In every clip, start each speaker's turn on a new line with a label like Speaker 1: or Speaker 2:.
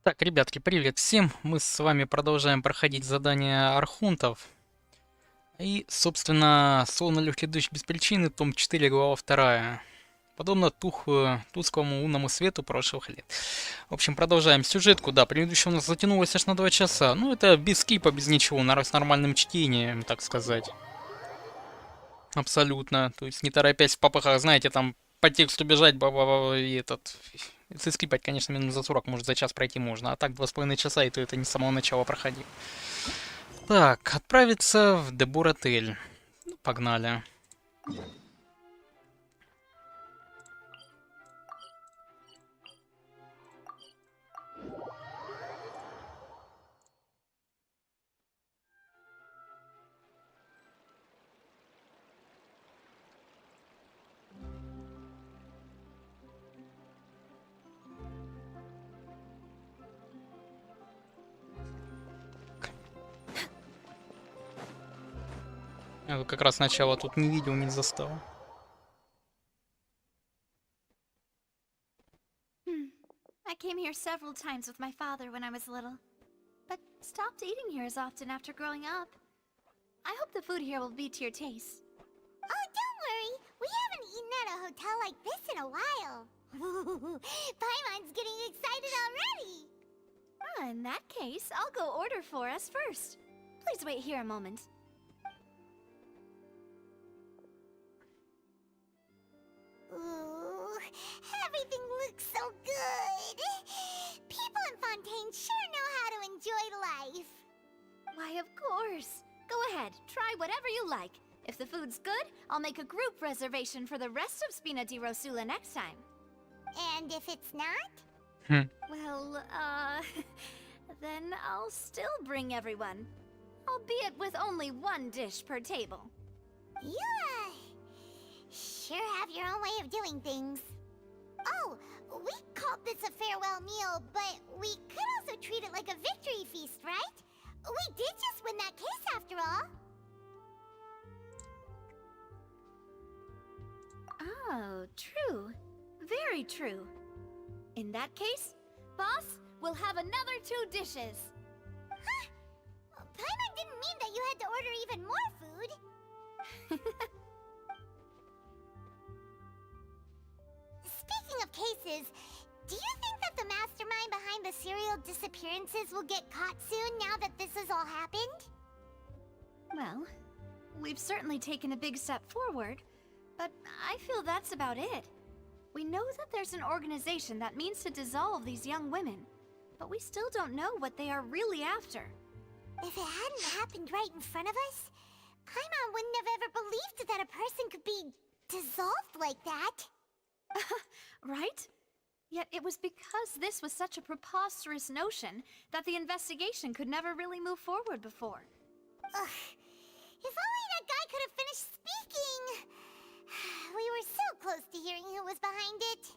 Speaker 1: Так, ребятки, привет всем! Мы с вами продолжаем проходить задания архунтов. И, собственно, Словно, лёгкий, дождь без причины, том 4, глава 2. Подобно тусклому лунному свету прошлых лет. В общем, продолжаем сюжетку. Да, предыдущая у нас затянулась аж на 2 часа. Ну, это без скипа, без ничего, с нормальным чтением, так сказать. Абсолютно. То есть, не торопясь в попыхах, знаете, там по тексту бежать, и этот... Если скипать, конечно, минут за 40, может, за час пройти можно. А так 2,5 часа, и то это не с самого начала проходи. Так, отправиться в Дебор-отель. Ну, погнали. Я как раз сначала тут не видел, не застал.
Speaker 2: I came here several times with my father when I was little, but stopped eating here as often after growing up. I hope the food here will be to your taste.
Speaker 3: Oh, don't worry. We haven't eaten at a hotel like this in a while. Paimon's getting excited already.
Speaker 2: In that case, I'll go order for us first. Please wait here a moment.
Speaker 3: Ooh, everything looks so good. People in Fontaine sure know how to enjoy life.
Speaker 2: Why, of course. Go ahead, try whatever you like. If the food's good, I'll make a group reservation for the rest of Spina di Rosula next time.
Speaker 3: And if it's not?
Speaker 2: Well, then I'll still bring everyone. Albeit with only one dish per table.
Speaker 3: You, sure have your own way of doing things. Oh, we called this a farewell meal, but we could also treat it like a victory feast, right? We did just win that case after all.
Speaker 2: Oh, true. Very true. In that case, boss, we'll have another 2 dishes.
Speaker 3: Huh? Paimon didn't mean that you had to order even more food. Speaking of cases, do you think that the mastermind behind the serial disappearances will get caught soon now that this has all happened?
Speaker 2: Well, we've certainly taken a big step forward, but I feel that's about it. We know that there's an organization that means to dissolve these young women, but we still don't know what they are really after.
Speaker 3: If it hadn't happened right in front of us, Paimon wouldn't have ever believed that a person could be dissolved like that.
Speaker 2: Right? Yet it was because this was such a preposterous notion that the investigation could never really move forward before.
Speaker 3: Ugh. If only that guy could have finished speaking! We were so close to hearing who was behind it.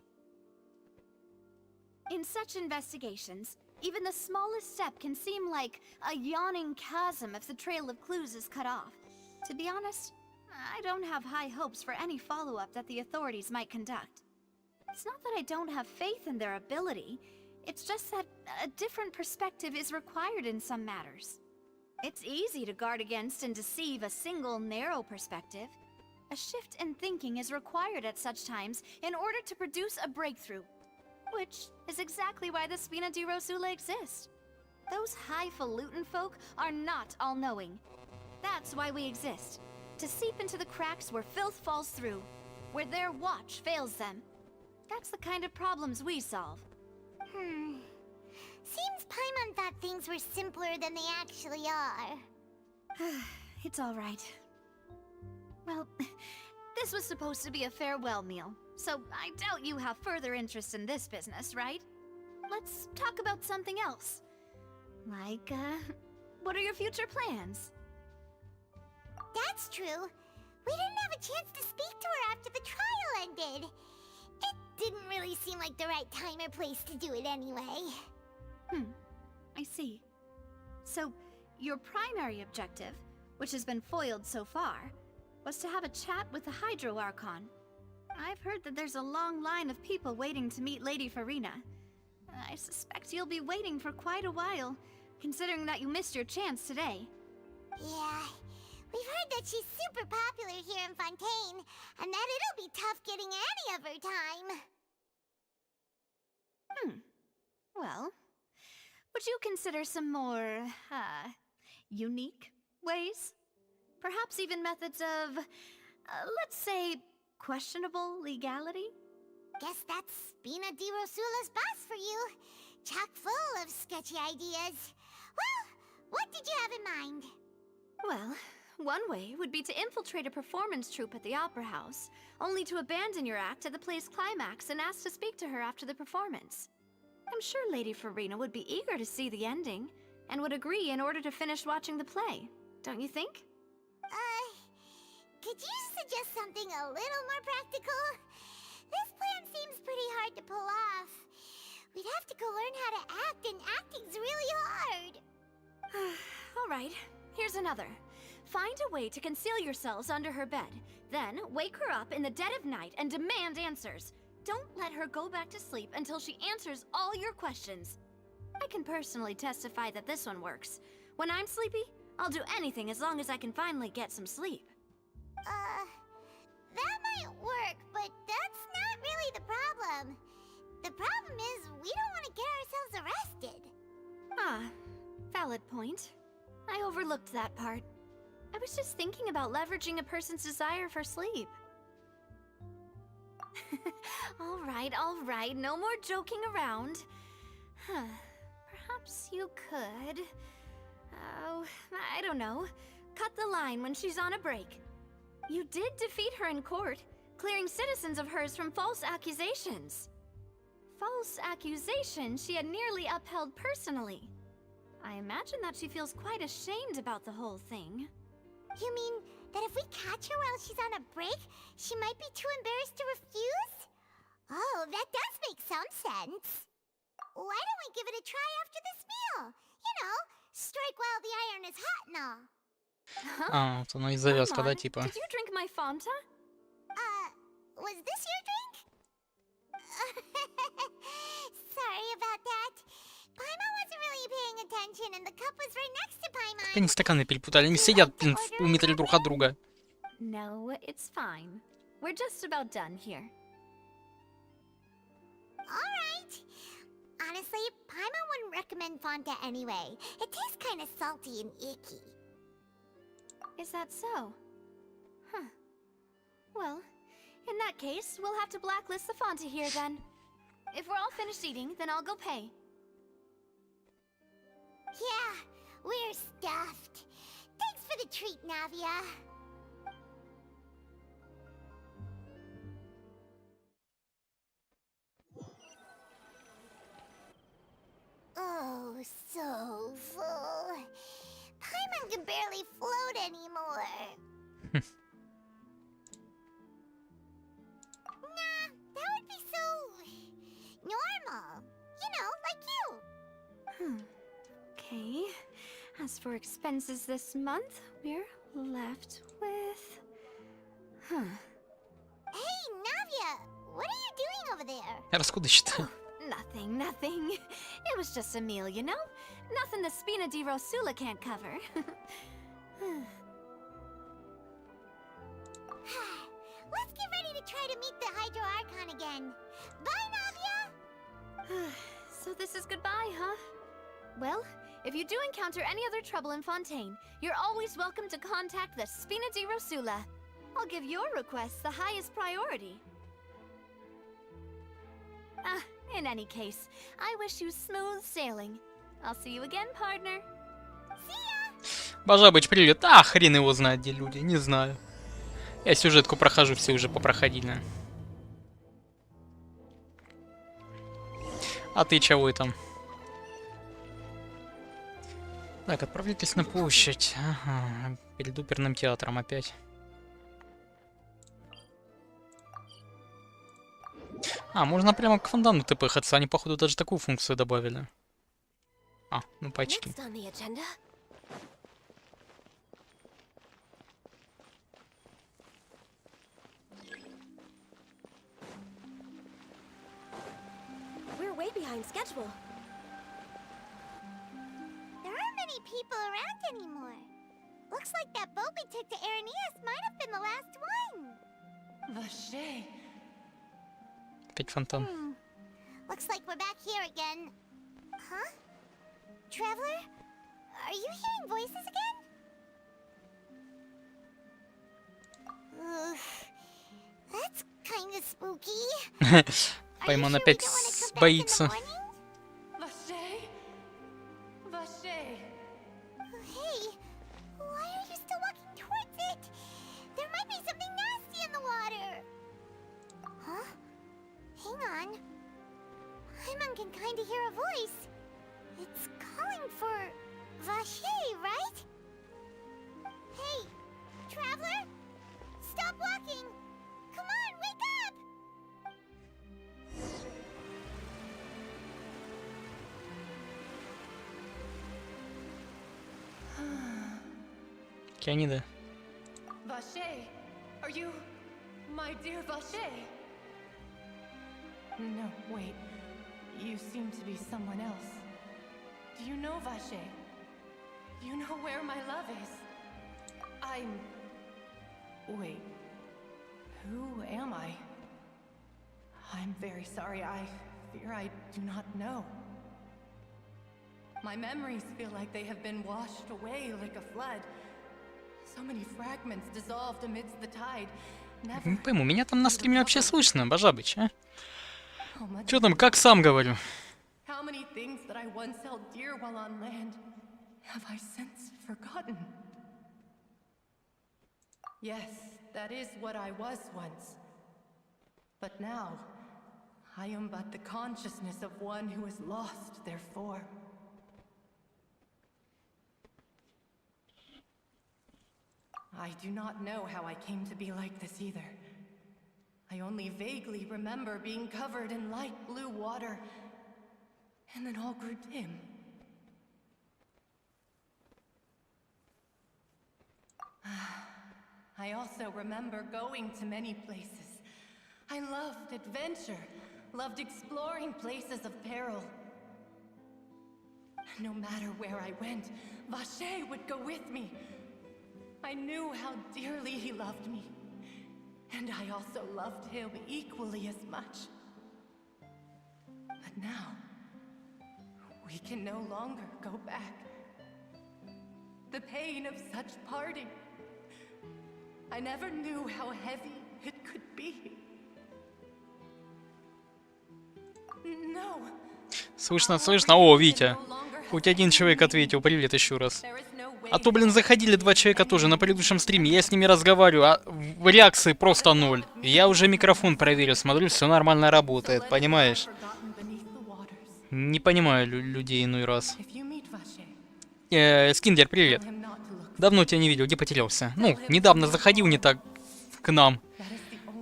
Speaker 2: In such investigations, even the smallest step can seem like a yawning chasm if the trail of clues is cut off. To be honest, I don't have high hopes for any follow-up that the authorities might conduct. It's not that I don't have faith in their ability, it's just that a different perspective is required in some matters. It's easy to guard against and deceive a single narrow perspective. A shift in thinking is required at such times in order to produce a breakthrough. Which is exactly why the Spina di Rosula exist. Those highfalutin folk are not all-knowing. That's why we exist. To seep into the cracks where filth falls through. Where their watch fails them. That's the kind of problems we solve.
Speaker 3: Seems Paimon thought things were simpler than they actually are.
Speaker 2: It's all right. Well, this was supposed to be a farewell meal, so I doubt you have further interest in this business, right? Let's talk about something else. Like, what are your future plans?
Speaker 3: That's true. We didn't have a chance to speak to her after the trial ended. It didn't really seem like the right time or place to do it anyway.
Speaker 2: I see. So, your primary objective, which has been foiled so far, was to have a chat with the Hydro Archon. I've heard that there's a long line of people waiting to meet Lady Farina. I suspect you'll be waiting for quite a while, considering that you missed your chance today.
Speaker 3: Yeah, we've heard that she's super popular here in Fontaine, and that it'll be tough getting any of her time.
Speaker 2: Well, would you consider some more, unique ways? Perhaps even methods of, let's say, questionable legality?
Speaker 3: Guess that's Spina di Rosula's boss for you. Chock full of sketchy ideas. Well, what did you have in mind?
Speaker 2: Well, one way would be to infiltrate a performance troupe at the Opera House, only to abandon your act at the play's climax and ask to speak to her after the performance. I'm sure Lady Farina would be eager to see the ending, and would agree in order to finish watching the play. Don't you think?
Speaker 3: Could you suggest something a little more practical? This plan seems pretty hard to pull off. We'd have to go learn how to act, and acting's really hard.
Speaker 2: Alright, here's another. Find a way to conceal yourselves under her bed. Then, wake her up in the dead of night and demand answers. Don't let her go back to sleep until she answers all your questions. I can personally testify that this one works. When I'm sleepy, I'll do anything as long as I can finally get some sleep.
Speaker 3: That might work, but that's not really the problem. The problem is we don't want to get ourselves arrested.
Speaker 2: Ah, valid point. I overlooked that part. I was just thinking about leveraging a person's desire for sleep. Alright, no more joking around. Perhaps you could... Oh, I don't know. Cut the line when she's on a break. You did defeat her in court, clearing citizens of hers from false accusations. False accusations she had nearly upheld personally. I imagine that she feels quite ashamed about the whole thing.
Speaker 3: You mean that if we catch her while she's on a break, she might be too embarrassed to refuse? Oh, that does make some sense. Why don't we give it a try after this meal? You know, strike while the iron is hot and all.
Speaker 1: А, вот оно и завязка, да, типа.
Speaker 2: Did you drink my Fanta?
Speaker 3: Was this your drink? Sorry about that. Paimon wasn't really paying attention, and the cup was right next to Paimon.
Speaker 1: Они стаканы перепутали, они сидят, блин, в метре друг от друга.
Speaker 2: No, it's fine. We're just about done here.
Speaker 3: Alright. Honestly, Paimon wouldn't recommend Fanta anyway. It tastes kind of salty and icky.
Speaker 2: Is that so? Huh. Well, in that case, we'll have to blacklist the Fanta here then. If we're all finished eating, then I'll go pay.
Speaker 3: Yeah, we're stuffed. Thanks for the treat, Navia. Oh, so full. Paimon can barely float anymore. Nah, that would be so... normal. You know, like you.
Speaker 2: Okay. As for expenses this month, we're left with...
Speaker 3: Hey, Navia, what are you doing over there?
Speaker 1: Расходы считаю.
Speaker 2: Nothing. It was just a meal, you know? Nothing the Spina di Rosula can't cover.
Speaker 3: Let's get ready to try to meet the Hydro Archon again. Bye, Navia!
Speaker 2: So this is goodbye, huh? Well, if you do encounter any other trouble in Fontaine, you're always welcome to contact the Spina di Rosula. I'll give your requests the highest priority. In any case, I wish you smooth sailing. I'll see you again, partner.
Speaker 3: See ya!
Speaker 1: Бажабыч, привет. А, хрен его знает, где люди, не знаю. Я сюжетку прохожу, все уже попроходили. А ты чего там? Так, отправляйтесь на площадь. Ага, перед оперным театром опять. А, можно прямо к фонтану тпхаться, они походу даже такую функцию добавили. А, ну пачки.
Speaker 2: Next on the agenda.
Speaker 4: way behind schedule.
Speaker 3: There aren't many people around anymore. Looks like that boat we took to Araneas might have been the last one.
Speaker 5: Vache.
Speaker 1: Опять фонтан.
Speaker 3: Looks like we're back here again. Huh? Traveler? Are you hearing voices again? Ugh. That's kind of spooky.
Speaker 1: Пайман опять боится.
Speaker 5: Vache. Vache.
Speaker 3: Hey, why are you still walking towards it? There might be something nasty in the water. Huh? Hang on. Paimon can kind of hear a voice. It's calling for Vache, right? Hey, traveler, stop walking. Come on, wake up.
Speaker 1: Кианида.
Speaker 5: Vache. Are you my dear Vache? No, wait. You seem to be someone else. Do you know Vache? Do you know where my love is? Wait. Who am I? I'm very sorry. I fear I do not know. My memories feel like they have been washed away like a flood. So many fragments dissolved amidst the tide.
Speaker 1: Не пойму, меня там на стриме вообще слышно, Бажабыч, а?
Speaker 5: How much
Speaker 1: Чё там, как сам говорю?
Speaker 5: How many things that I once held dear while on land have I since forgotten? Yes, that is what I was once. But now, I am but the consciousness of one who has lost their form. I do not know how I came to be like this either. I only vaguely remember being covered in light blue water, and then all grew dim. I also remember going to many places. I loved adventure, loved exploring places of peril. No matter where I went, Vache would go with me. I knew how dearly he loved me, and I also loved him equally as much. But now, we can no longer go back. The pain of such parting, I never knew how heavy it could be. No.
Speaker 1: Слышно, слышно. О, Витя. Хоть один человек ответил. Привет еще раз. А то, блин, заходили два человека тоже на предыдущем стриме. Я с ними разговариваю, а в реакции просто ноль. Я уже микрофон проверил, смотрю, все нормально работает, понимаешь? Не понимаю людей иной раз. Скиндер, привет. Давно тебя не видел, где потерялся? Ну, недавно заходил не так к нам.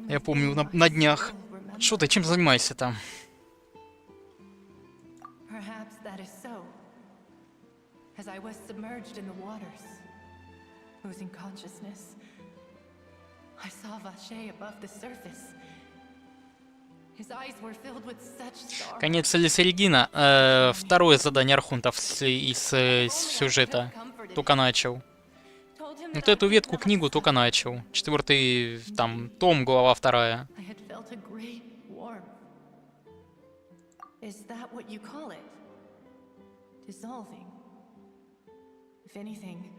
Speaker 1: Я помню, на днях. Что ты, чем занимаешься там?
Speaker 5: As I was submerged in the waters, losing consciousness, I saw Vache above the surface. His eyes were filled with such sorrow.
Speaker 1: Конец или середина. Второе задание архунтов из сюжета. Только начал. Вот эту ветку книгу только начал. 4-й, там, том, глава 2.
Speaker 5: Is that what you call it? Dissolving. If anything,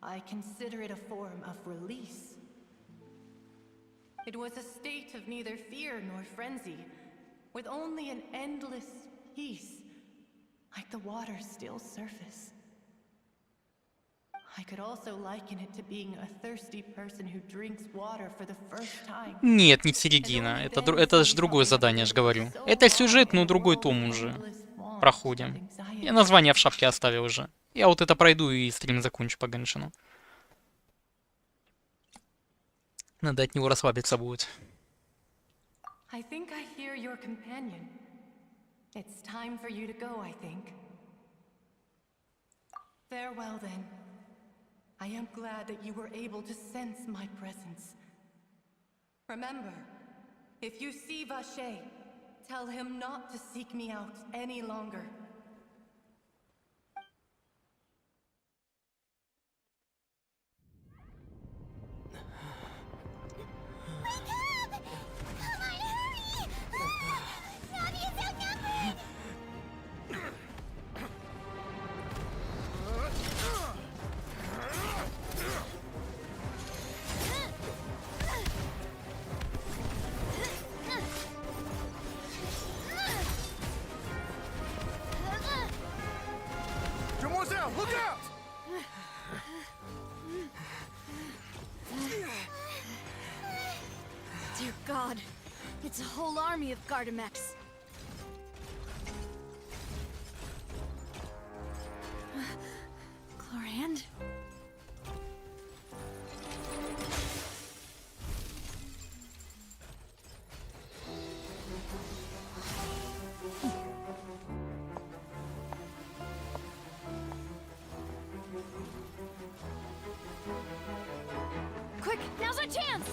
Speaker 5: I consider it a form of release. It was a state of neither fear nor frenzy, with only an endless peace, like the water's still surface. I could also liken it to being a thirsty person who drinks water for the first time.
Speaker 1: Нет, не середина. Это же другое задание, я же говорю. Это сюжет, но другой том уже. Проходим. Я название в шапке оставил уже. Я вот это пройду и стрим закончу по Геншину. Надо от него расслабиться будет.
Speaker 5: I think I hear your companion. It's time for you to go, I think. Farewell then. I am glad that you were able to sense my presence. Remember, if you see Vache, Tell him not to seek me out any longer.
Speaker 4: Look out!
Speaker 2: Dear God, it's a whole army of Gardamex. Chlorand? Quick, now's our chance!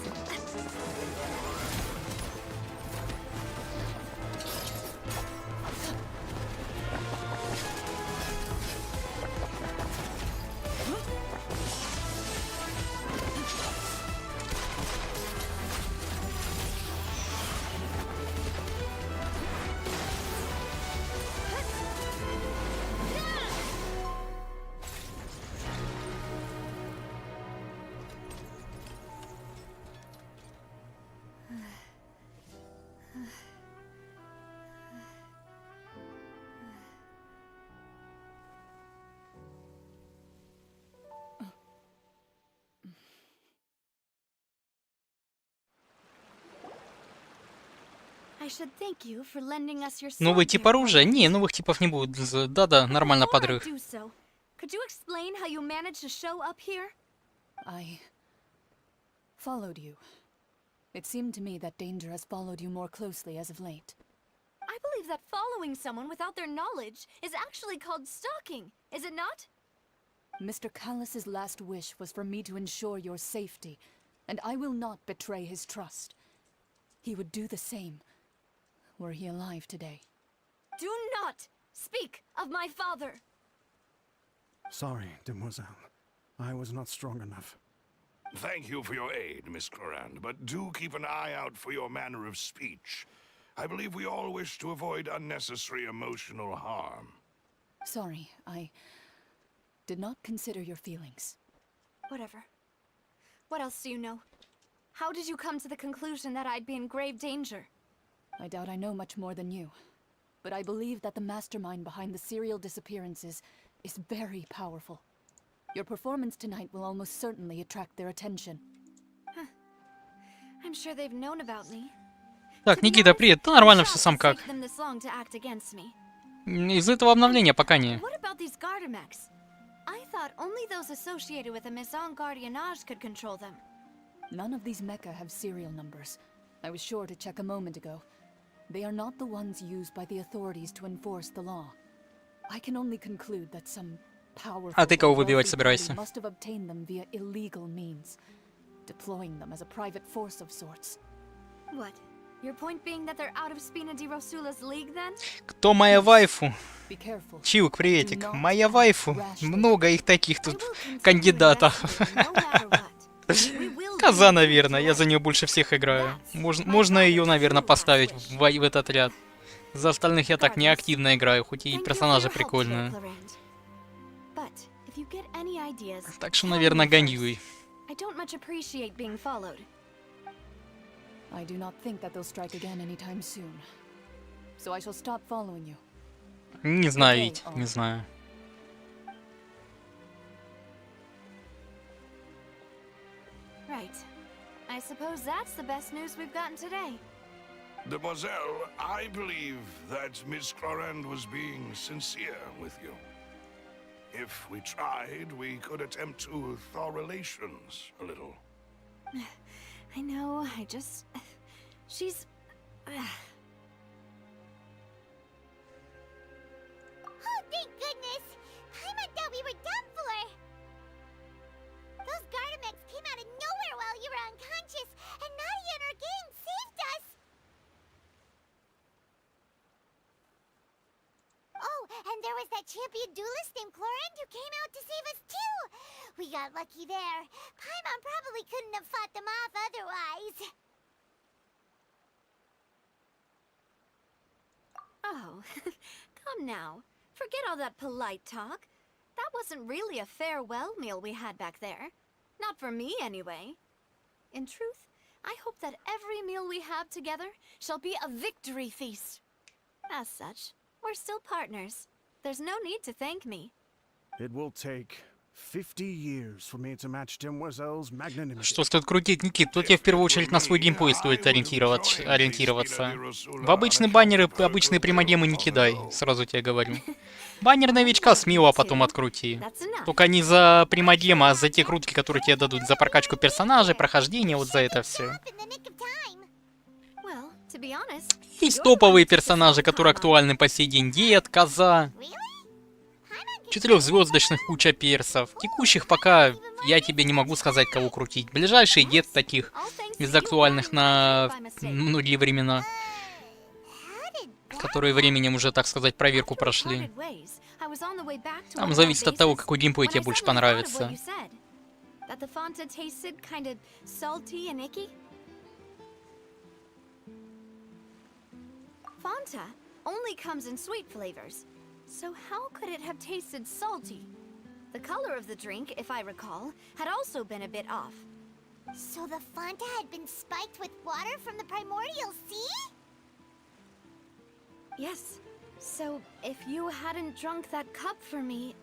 Speaker 2: I should thank you for lending us your
Speaker 1: Новый
Speaker 2: sword,
Speaker 1: тип
Speaker 2: dear
Speaker 1: оружия?
Speaker 2: Palit.
Speaker 1: Не, новых типов не будет. Да-да, нормально
Speaker 2: Before I
Speaker 1: подрыв.
Speaker 2: do so, could you explain how you managed to show up here?
Speaker 5: I followed you. It seemed to me that danger has followed you more closely as of late.
Speaker 2: I believe that following someone without their knowledge is actually called stalking, is it not?
Speaker 5: Mr. Callus's last wish was for me to ensure your safety, and I will not betray his trust. He would do the same, were he alive today.
Speaker 2: Do not speak of my father!
Speaker 4: Sorry, demoiselle. I was not strong enough.
Speaker 6: Thank you for your aid, Miss Clorand, but do keep an eye out for your manner of speech. I believe we all wish to avoid unnecessary emotional harm.
Speaker 5: Sorry, I did not consider your feelings.
Speaker 2: Whatever. What else do you know? How did you come to the conclusion that I'd be in grave danger?
Speaker 5: I doubt I know much more than you, but I believe that the mastermind behind the serial disappearances is very powerful. Your performance tonight will almost certainly attract their attention.
Speaker 2: I'm sure they've known about me.
Speaker 1: Так,
Speaker 2: To be
Speaker 1: Никита,
Speaker 2: honest,
Speaker 1: привет. Да
Speaker 2: I'm
Speaker 1: нормально
Speaker 2: shocked
Speaker 1: все сам
Speaker 2: it's
Speaker 1: как.
Speaker 2: taken them this long to act against me.
Speaker 1: Из этого обновления пока не.
Speaker 2: What about these Gardamex? I thought only those associated with a Maison Gardiennage could control them.
Speaker 5: None of these mecha have serial numbers. I was sure to check a moment ago. They are not the ones used by the authorities to enforce the law. I can only conclude that some powerful
Speaker 1: А ты кого
Speaker 5: and
Speaker 1: выбивать
Speaker 5: wealthy
Speaker 1: собираешься?
Speaker 5: party must have obtained them via illegal means, deploying them as a private force of sorts.
Speaker 2: What? Your point being that they're out of Spina di Rosula's league then?
Speaker 1: Кто моя вайфу?
Speaker 5: Be careful.
Speaker 1: Чивк, приветик.
Speaker 5: Do not
Speaker 1: Моя вайфу.
Speaker 5: act
Speaker 1: Много их таких
Speaker 2: I
Speaker 1: тут
Speaker 2: will continue
Speaker 1: кандидатов.
Speaker 2: investigating, no matter what. We will
Speaker 1: Коза,
Speaker 2: do
Speaker 1: наверное. Я
Speaker 2: what
Speaker 1: за нее больше всех играю. Можно ее, наверное, поставить в этот отряд. За остальных я так не активно играю, хоть и
Speaker 2: Thank you for
Speaker 1: персонажи
Speaker 2: your help,
Speaker 1: прикольные.
Speaker 2: dear Clorand. But if you get any ideas,
Speaker 1: Так что,
Speaker 2: tell me
Speaker 1: наверное,
Speaker 2: first.
Speaker 1: Ганьюй.
Speaker 2: I don't much appreciate being followed.
Speaker 5: I do not think that they'll strike again anytime soon. So I shall stop following you.
Speaker 1: Не знаю, Вить, не знаю.
Speaker 2: Right. I suppose that's the best news we've gotten today.
Speaker 6: Demoiselle, I believe that Miss Clorand was being sincere with you. If we tried, we could attempt to thaw relations a little.
Speaker 2: I know, I just... She's...
Speaker 3: Oh, thank goodness! I thought we were done for! Those Gardamex came out of nowhere while you were unconscious, and Nadia and her gang saved us! was that champion duelist named Chlorine who came out to save us too. We got lucky there. Paimon probably couldn't have fought them off otherwise.
Speaker 2: Oh, come now. Forget all that polite talk. That wasn't really a farewell meal we had back there. Not for me, anyway. In truth, I hope that every meal we have together shall be a victory feast. As such, we're still partners. There's no need to thank me.
Speaker 4: It will take 50 years for me to match Demoiselle's magnanimity.
Speaker 1: Что стоит крутить, Никит? Тут тебе в первую очередь на свой геймплей стоит ориентироваться. В обычные баннеры, обычные примагемы не кидай, сразу тебе говорю. Баннер новичка смело потом открути. Только не за примагема, а за те крутки, которые тебе дадут. За прокачку персонажей, прохождение, вот за это все.
Speaker 2: Well, to be honest,
Speaker 1: Есть топовые персонажи, которые актуальны по сей день. Дед, Коза. 4-звездочных куча персов. Текущих пока я тебе не могу сказать, кого крутить. Ближайший дед таких из актуальных на многие времена, которые временем уже, так сказать, проверку прошли. Там зависит от того, какой геймплей тебе больше понравится.
Speaker 2: Fanta only comes in sweet flavors. So how could it have tasted salty? The color of the drink, if I recall, had also been a bit off.
Speaker 3: So the Fanta had been spiked with water from the primordial sea?
Speaker 2: Yes. So if you hadn't drunk that cup for me...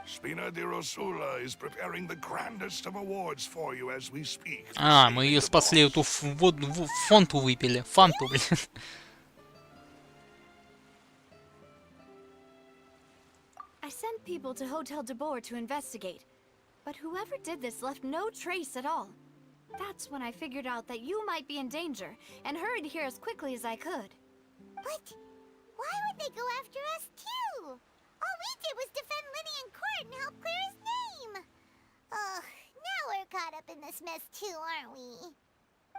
Speaker 6: Spina di Rosula is preparing the grandest of awards for you as we speak.
Speaker 1: А, мы ее спасли, эту фонту выпили. Фанту, блин.
Speaker 2: I sent people to Hotel Добро to investigate, but whoever did this left no trace at all. That's when I figured out that you might be in danger, and hurried here as quickly as I could.
Speaker 3: But why would they go after us too? All we did was defend Linny in court and help clear his name. Ugh, now we're caught up in this mess too, aren't we?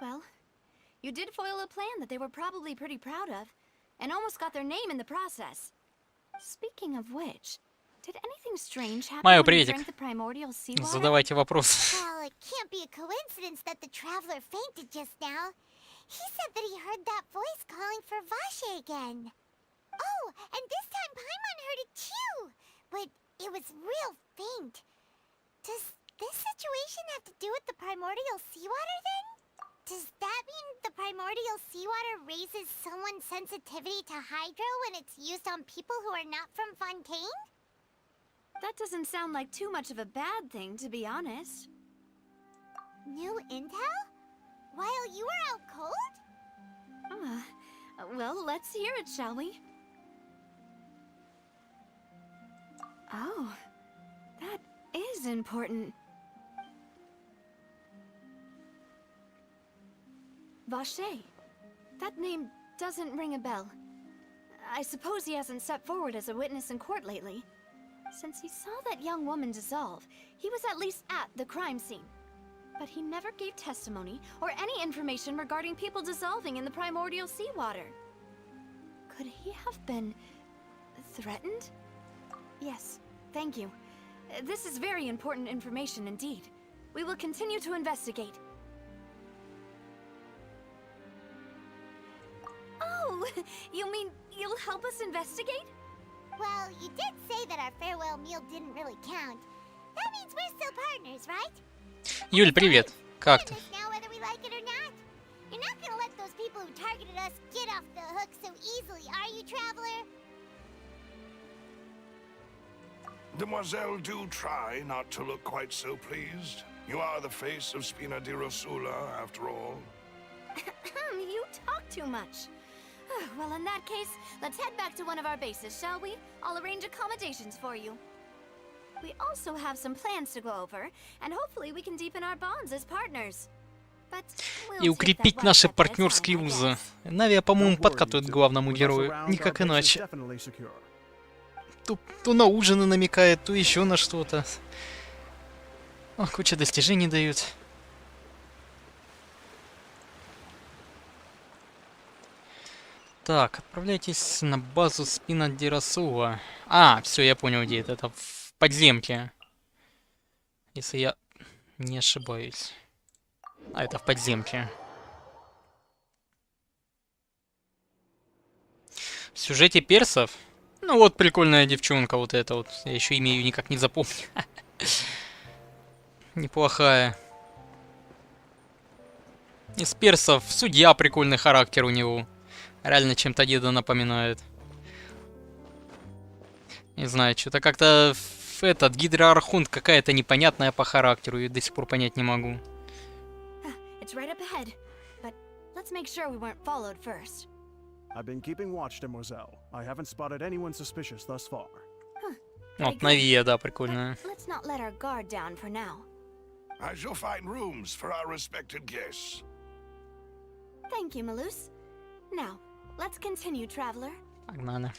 Speaker 2: Well, you did foil a plan that they were probably pretty proud of, and almost got their name in the process. Speaking of which, did anything strange happen
Speaker 1: Майо,
Speaker 2: when you
Speaker 1: приветик.
Speaker 2: drank the primordial seawater?
Speaker 1: Задавайте вопрос.
Speaker 3: Well, it can't be a coincidence that the traveler fainted just now. He said that he heard that voice calling for Vache again. Oh, and this time Paimon heard it too, but it was real faint. Does this situation have to do with the primordial seawater then? Does that mean the primordial seawater raises someone's sensitivity to hydro when it's used on people who are not from Fontaine?
Speaker 2: That doesn't sound like too much of a bad thing, to be honest.
Speaker 3: New intel? While you were out cold?
Speaker 2: Well, let's hear it, shall we? Oh, that is important. Vache. That name doesn't ring a bell. I suppose he hasn't stepped forward as a witness in court lately. Since he saw that young woman dissolve, he was at least at the crime scene. But he never gave testimony or any information regarding people dissolving in the primordial seawater. Could he have been threatened? Yes, thank you. This is very important information indeed. We will continue to investigate. Oh, you mean you'll help us investigate?
Speaker 3: Well, you did say that our farewell meal didn't really count. That means we're still partners, right?
Speaker 1: Юль, привет. Как ты?
Speaker 3: Now, whether we like it or not. You're not gonna let those people who targeted us get off the hook so easily, are you, traveler?
Speaker 6: Demoiselle, do try not to look quite so pleased. You are the face of Spina di Rosula, after all.
Speaker 2: You talk too much. Well, in that case, let's head back to one of our bases, shall we? I'll arrange accommodations for you. We also have some plans to go over, and hopefully we can deepen our bonds as partners. But we'll
Speaker 1: И укрепить наши партнерские узы. Навия, по-моему, подкатывает к главному герою. Никак иначе. То на ужины намекает, то еще на что-то. О, куча достижений дают. Так, отправляйтесь на базу спина Дирасула. А, все, я понял, где это. Это в подземке. Если я не ошибаюсь. А, это в подземке. В сюжете персов? Ну вот прикольная девчонка вот эта вот. Я еще имя ее никак не запомню. Неплохая. Из персов судья прикольный характер у него. Реально чем-то деда напоминает. Не знаю, что-то как-то этот гидроархунт какая-то непонятная по характеру. И до сих пор понять не могу.
Speaker 2: It's right up ahead, but let's make sure we weren't followed first.
Speaker 4: I've been keeping watch, Demoiselle. I haven't spotted anyone suspicious thus far.
Speaker 1: Вот Навия, да, прикольная.
Speaker 2: Let's not let our guard down for now.
Speaker 6: I shall find rooms for our respected guests.
Speaker 2: Thank you, Malus. Now, let's continue, traveler.
Speaker 1: Погнали.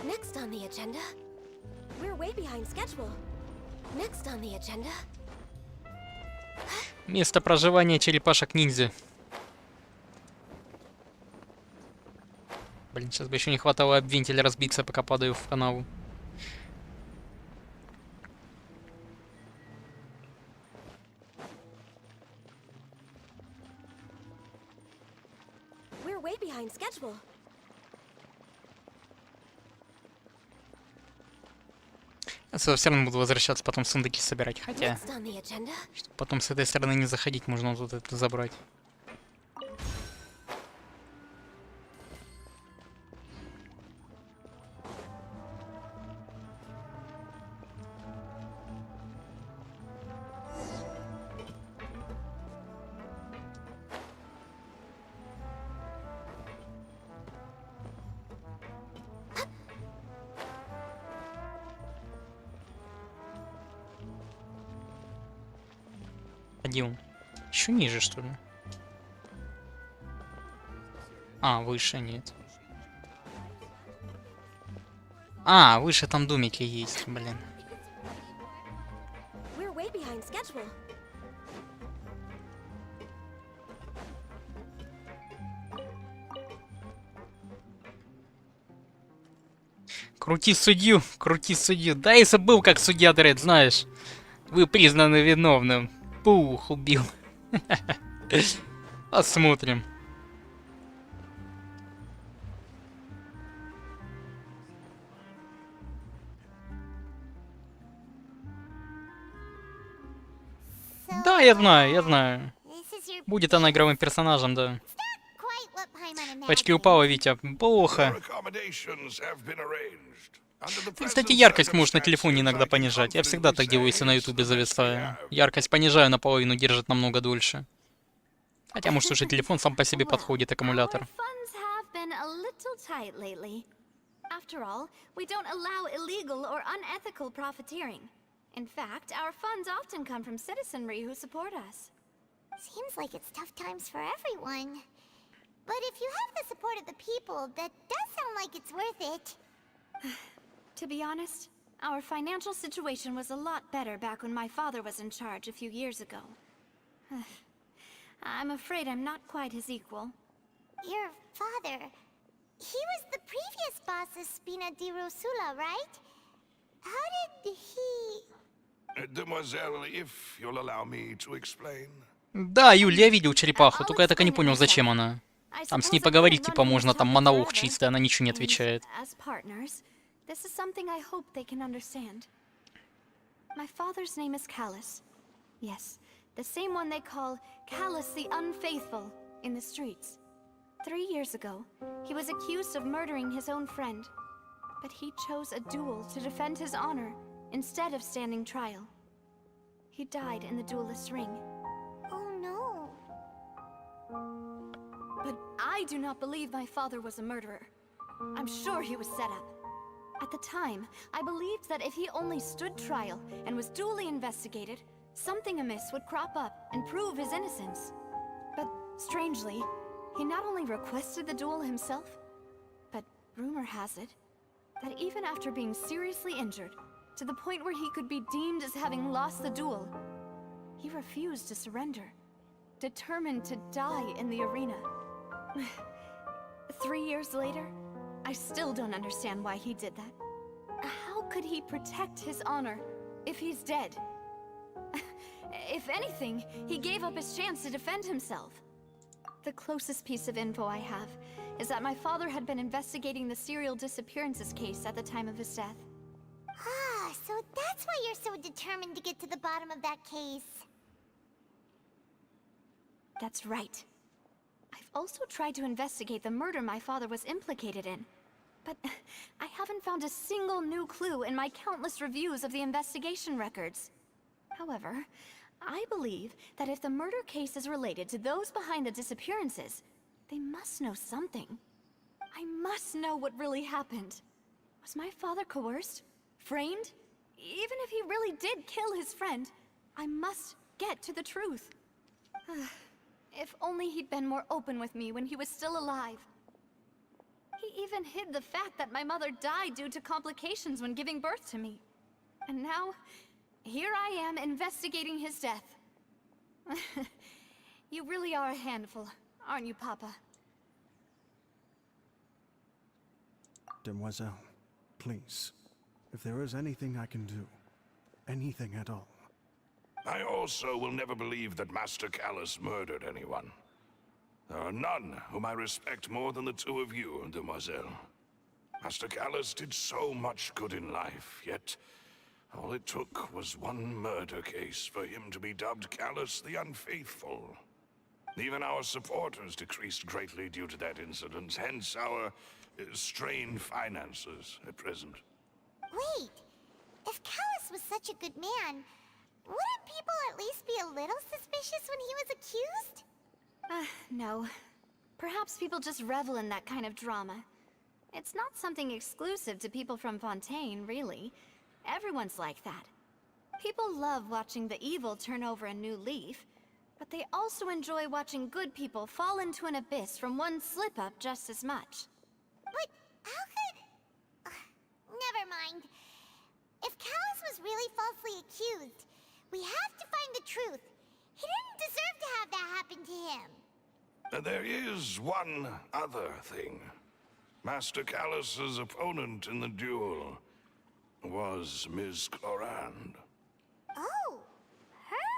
Speaker 3: Next on the agenda. We're way behind schedule. Next on the agenda.
Speaker 1: Место проживания черепашек-ниндзя. Блин, сейчас бы еще не хватало об вентиль разбиться, пока падаю в канаву.
Speaker 3: We're way behind schedule.
Speaker 1: Я все равно буду возвращаться, потом сундуки собирать. Хотя,
Speaker 3: Next on the agenda.
Speaker 1: чтобы потом с этой стороны не заходить, можно вот это забрать. Где он? Еще ниже, что ли? А, выше нет. А, выше там домики есть, блин.
Speaker 3: We're way behind schedule.
Speaker 1: Крути судью, крути судью. Да и забыл, как судья Дред, знаешь. Вы признаны виновным. Пух, убил. Посмотрим. Да, я знаю, я знаю.
Speaker 3: This is your
Speaker 1: Будет она игровым персонажем, да.
Speaker 3: quite what Paimon
Speaker 1: Почки
Speaker 3: imagined.
Speaker 1: упала, Витя. Плохо.
Speaker 6: Your accommodations have been arranged. Under the
Speaker 1: Ты, кстати,
Speaker 6: present
Speaker 1: яркость можешь на телефоне
Speaker 6: circumstances,
Speaker 1: иногда
Speaker 6: I can
Speaker 1: понижать. Я всегда так
Speaker 6: confidently
Speaker 1: делаю,
Speaker 6: say
Speaker 1: если на
Speaker 6: it's
Speaker 1: ютубе
Speaker 6: the best we
Speaker 1: зависаю.
Speaker 6: have.
Speaker 1: Яркость понижаю наполовину, держит намного дольше. Хотя, может, уже телефон сам по себе подходит, аккумулятор.
Speaker 2: Our funds have been a little tight lately. After all, we don't allow illegal or unethical profiteering. In fact, our funds often come from citizenry who support us.
Speaker 3: Seems like it's tough times for everyone. But if you have the support of the people, that does sound like it's worth it.
Speaker 2: To be honest, our financial situation was a lot better back when my father was in charge a few years ago. I'm afraid I'm not quite his equal.
Speaker 3: Your father, he was the previous boss of Spina di Rosula, right? How did he...
Speaker 6: Demoiselle, if you'll allow me to explain.
Speaker 1: Да, Юль, я видел черепаху, только я так и не понял, зачем она. Там с ней поговорить, типа, можно, там монолог чистый, она ничего не отвечает.
Speaker 2: As partners, this is something I hope they can understand. My father's name is Callus. Yes, the same one they call Callus the Unfaithful in the streets. 3 years ago, he was accused of murdering his own friend, but he chose a duel to defend his honor instead of standing trial. He died in the duelist's ring.
Speaker 3: Oh no.
Speaker 2: But I do not believe my father was a murderer. I'm sure he was set up. At the time, I believed that if he only stood trial and was duly investigated, something amiss would crop up and prove his innocence. But strangely, he not only requested the duel himself, but rumor has it that even after being seriously injured, to the point where he could be deemed as having lost the duel, he refused to surrender. determined to die in the arena. 3 years later, I still don't understand why he did that. How could he protect his honor if he's dead? If anything, he gave up his chance to defend himself. The closest piece of info I have is that my father had been investigating the serial disappearances case at the time of his death.
Speaker 3: Ah, so that's why you're so determined to get to the bottom of that case.
Speaker 2: That's right. I've also tried to investigate the murder my father was implicated in, but I haven't found a single new clue in my countless reviews of the investigation records. However, I believe that if the murder case is related to those behind the disappearances, they must know something. I must know what really happened. Was my father coerced? Framed? Even if he really did kill his friend, I must get to the truth. If only he'd been more open with me when he was still alive. He even hid the fact that my mother died due to complications when giving birth to me. And now, here I am investigating his death. You really are a handful, aren't you, Papa?
Speaker 4: Demoiselle, please. If there is anything I can do, anything at all.
Speaker 6: I also will never believe that Master Callus murdered anyone. There are none whom I respect more than the two of you, Demoiselle. Master Callus did so much good in life, yet all it took was one murder case for him to be dubbed Callus the Unfaithful. Even our supporters decreased greatly due to that incident, hence our strained finances at present.
Speaker 3: Wait, if Callus was such a good man, wouldn't people at least be a little suspicious when he was accused?
Speaker 2: No. Perhaps people just revel in that kind of drama. It's not something exclusive to people from Fontaine, really. Everyone's like that. People love watching the evil turn over a new leaf, but they also enjoy watching good people fall into an abyss from one slip-up just as much.
Speaker 3: But how could... never mind. If Callus was really falsely accused, we have to find the truth. He didn't deserve to have that happen to him.
Speaker 6: There is one other thing. Master Callus's opponent in the duel was Ms. Clorand.
Speaker 3: Oh, her?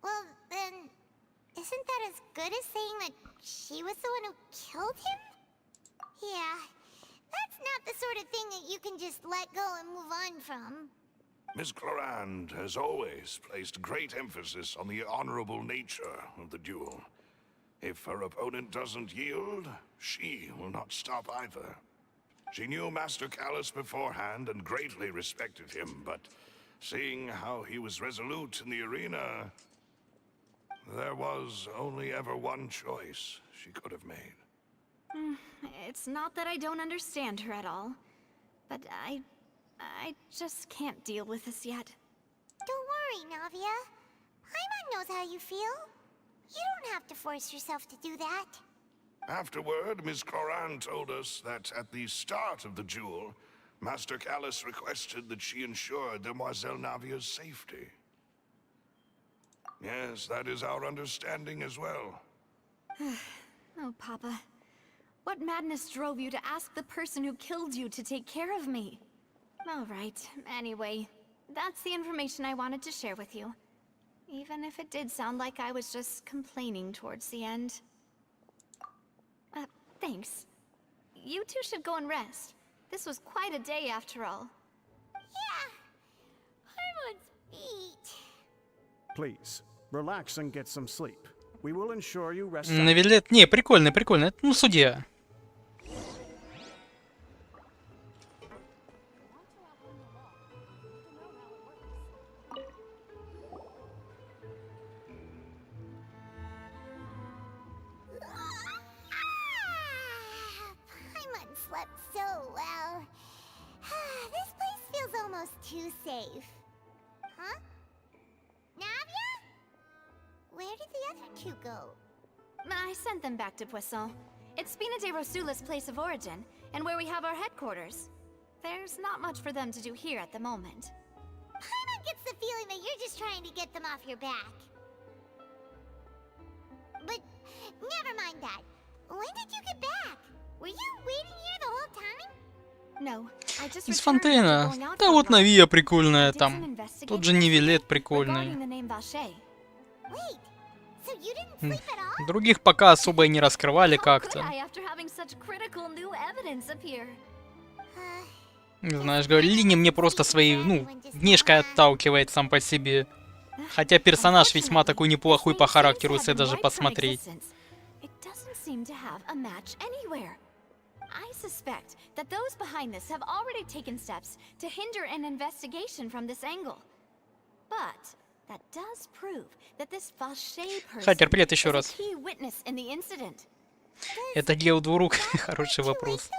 Speaker 3: Well, then, isn't that as good as saying that she was the one who killed him? Yeah, that's not the sort of thing that you can just let go and move on from.
Speaker 6: Ms. Clorand has always placed great emphasis on the honorable nature of the duel. If her opponent doesn't yield, she will not stop either. She knew Master Callus beforehand and greatly respected him, but seeing how he was resolute in the arena, there was only ever one choice she could have made.
Speaker 2: It's not that I don't understand her at all, but I just can't deal with this yet.
Speaker 3: Don't worry, Navia. Paimon knows how you feel. You don't have to force yourself to do that.
Speaker 6: Afterward, Ms. Clorand told us that at the start of the duel, Master Callus requested that she ensure Demoiselle Navia's safety. Yes, that is our understanding as well.
Speaker 2: Oh, Papa. What madness drove you to ask the person who killed you to take care of me? All right, anyway, that's the information I wanted to share with you. Even if it did sound like I was just complaining towards the end. Thanks. You two should go and rest. This was quite a day after all.
Speaker 3: Yeah, Paimon's beat.
Speaker 4: Please, relax and get some sleep. We will ensure you rest.
Speaker 1: Навелет... Не, прикольно, прикольно. Это, ну, судья.
Speaker 3: Paimon slept so well. This place feels almost too safe. Huh? Navia? Where did the other two go?
Speaker 2: I sent them back to Poisson. It's Spina de Rosula's place of origin, and where we have our headquarters. There's not much for them to do here at the moment.
Speaker 3: Paimon gets the feeling that you're just trying to get them off your back. never mind that. When did you get back? Were you waiting here the whole time?
Speaker 2: No, I just
Speaker 1: Из
Speaker 2: returned after
Speaker 1: Фонтейна.
Speaker 2: going out
Speaker 1: Да
Speaker 2: for a
Speaker 1: вот
Speaker 2: while.
Speaker 1: Навия
Speaker 2: I
Speaker 1: прикольная
Speaker 2: did some
Speaker 1: там.
Speaker 2: investigating
Speaker 1: Тот же Нивелет
Speaker 2: regarding
Speaker 1: прикольный.
Speaker 2: the name Vache.
Speaker 3: Wait, so you didn't sleep at all?
Speaker 1: Других пока особо и не раскрывали
Speaker 2: How could
Speaker 1: как-то.
Speaker 2: I after having such critical new evidence appear?
Speaker 1: Знаешь, говорю, Лини мне просто своей, внешкой отталкивает сам по себе. Хотя персонаж весьма такой неплохой по характеру, если даже посмотреть.
Speaker 2: It doesn't seem to have a match anywhere. I suspect that those behind this have already taken steps to hinder an investigation from this angle. But that does prove that this Vache person
Speaker 1: Хакер, привет еще
Speaker 2: is a
Speaker 1: раз.
Speaker 2: key witness in the incident.
Speaker 1: Это дело двух рук. Хороший вопрос.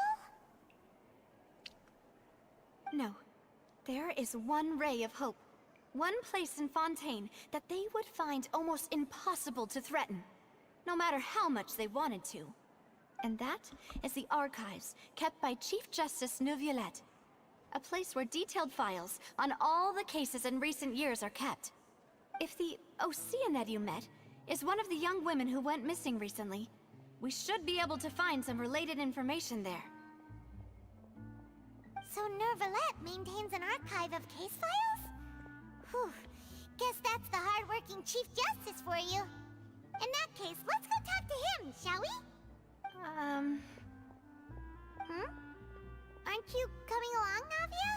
Speaker 2: No, there is one ray of hope, one place in Fontaine that they would find almost impossible to threaten, no matter how much they wanted to. And that is the archives kept by Chief Justice Neuvillette, a place where detailed files on all the cases in recent years are kept. If the Oceanid you met is one of the young women who went missing recently, we should be able to find some related information there.
Speaker 3: So Neuvillette maintains an archive of case files? Whew, guess that's the hard-working Chief Justice for you. In that case, let's go talk to him, shall we? Aren't you coming along, Navia?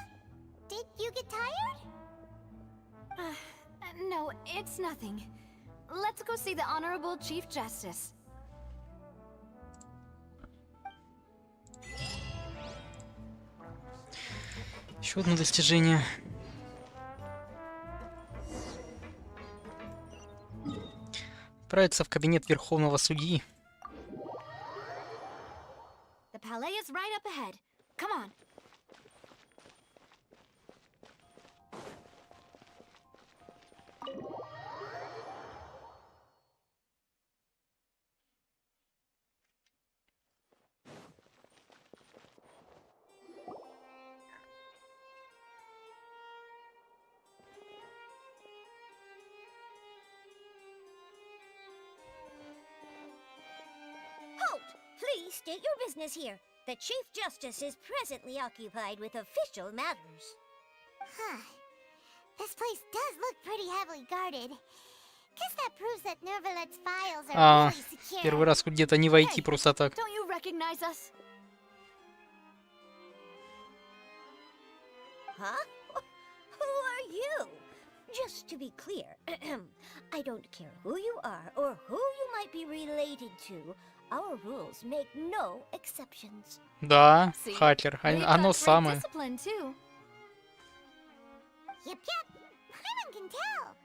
Speaker 3: Did you get tired?
Speaker 2: No, it's nothing. Let's go see the Honorable Chief Justice.
Speaker 1: Еще одно достижение. Отправиться в кабинет Верховного Судьи.
Speaker 2: The Palit is right up ahead. Come on.
Speaker 3: Halt! Please state your business here. The Chief Justice is presently occupied with official matters. Huh. This place does look pretty heavily guarded. Guess that proves that Neuvillette's files are really secure.
Speaker 1: Первый раз где-то не войти просто так.
Speaker 2: Don't you recognize us?
Speaker 3: Huh? Who are you? Just to be clear, I don't care who you are or who you might be related to. Our rules make no exceptions.
Speaker 1: Да,
Speaker 2: See?
Speaker 1: хакер.
Speaker 2: We've
Speaker 1: Оно
Speaker 2: got great
Speaker 1: самое.
Speaker 2: discipline too.
Speaker 3: Yep, Paimon can tell.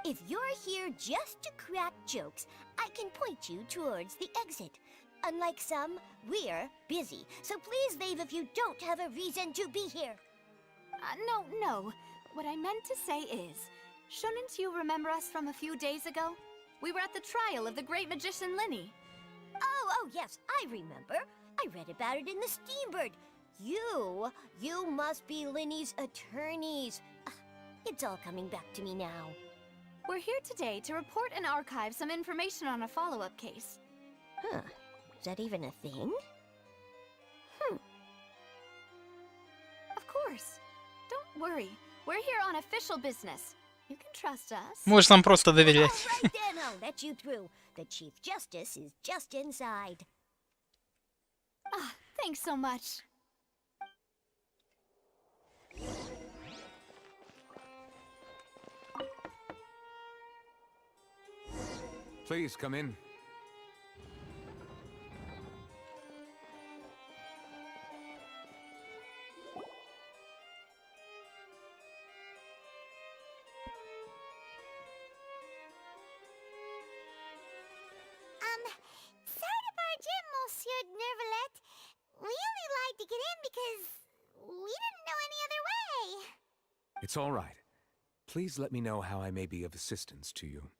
Speaker 3: If you're here just to crack jokes, I can point you towards the exit. Unlike some, we're busy, so please leave if you don't have a reason to be here.
Speaker 2: No. What I meant to say is, shouldn't you remember us from a few days ago? We were at the trial of the great magician Linny.
Speaker 3: Oh, yes, I remember. I read about it in the Steambird. You must be Linny's attorneys. It's all coming back to me now.
Speaker 2: We're here today to report and archive some information on a follow-up case.
Speaker 3: Huh. Is that even a thing?
Speaker 2: Of course. Don't worry. We're here on official business. You can trust us.
Speaker 1: Можешь нам просто доверять.
Speaker 3: All right then, I'll let you through. The Chief Justice is just inside.
Speaker 2: Thanks so much.
Speaker 7: Please come in.
Speaker 3: Sorry to barge in, Monsieur Neuvillette. We only lied to get in because we didn't know any other way.
Speaker 7: It's all right. Please let me know how I may be of assistance to you.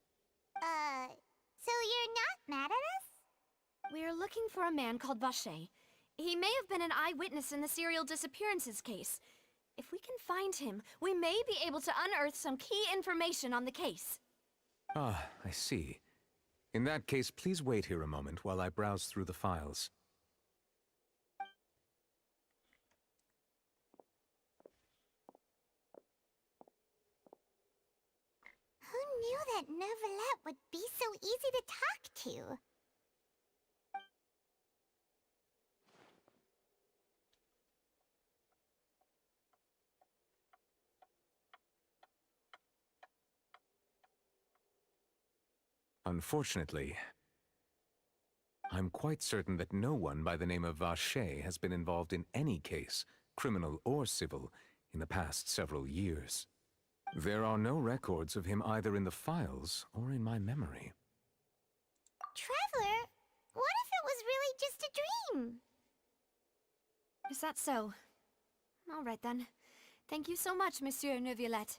Speaker 3: So you're not mad at us?
Speaker 2: We're looking for a man called Vache. He may have been an eyewitness in the serial disappearances case. If we can find him, we may be able to unearth some key information on the case.
Speaker 7: Ah, I see. In that case, please wait here a moment while I browse through the files.
Speaker 3: Who knew that Neuvillette would be so easy to talk to?
Speaker 7: Unfortunately, I'm quite certain that no one by the name of Vacher has been involved in any case, criminal or civil, in the past several years. There are no records of him either in the files or in my memory.
Speaker 3: Traveler, what if it was really just a dream?
Speaker 2: Is that so? All right then. Thank you so much, Monsieur Neuvillette.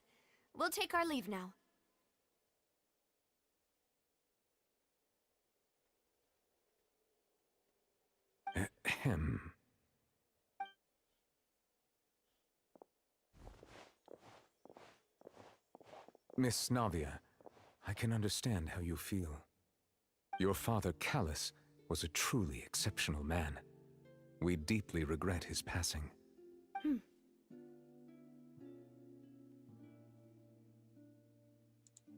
Speaker 2: We'll take our leave now.
Speaker 7: Ahem. Miss Navia, I can understand how you feel. Your father, Callus, was a truly exceptional man. We deeply regret his passing.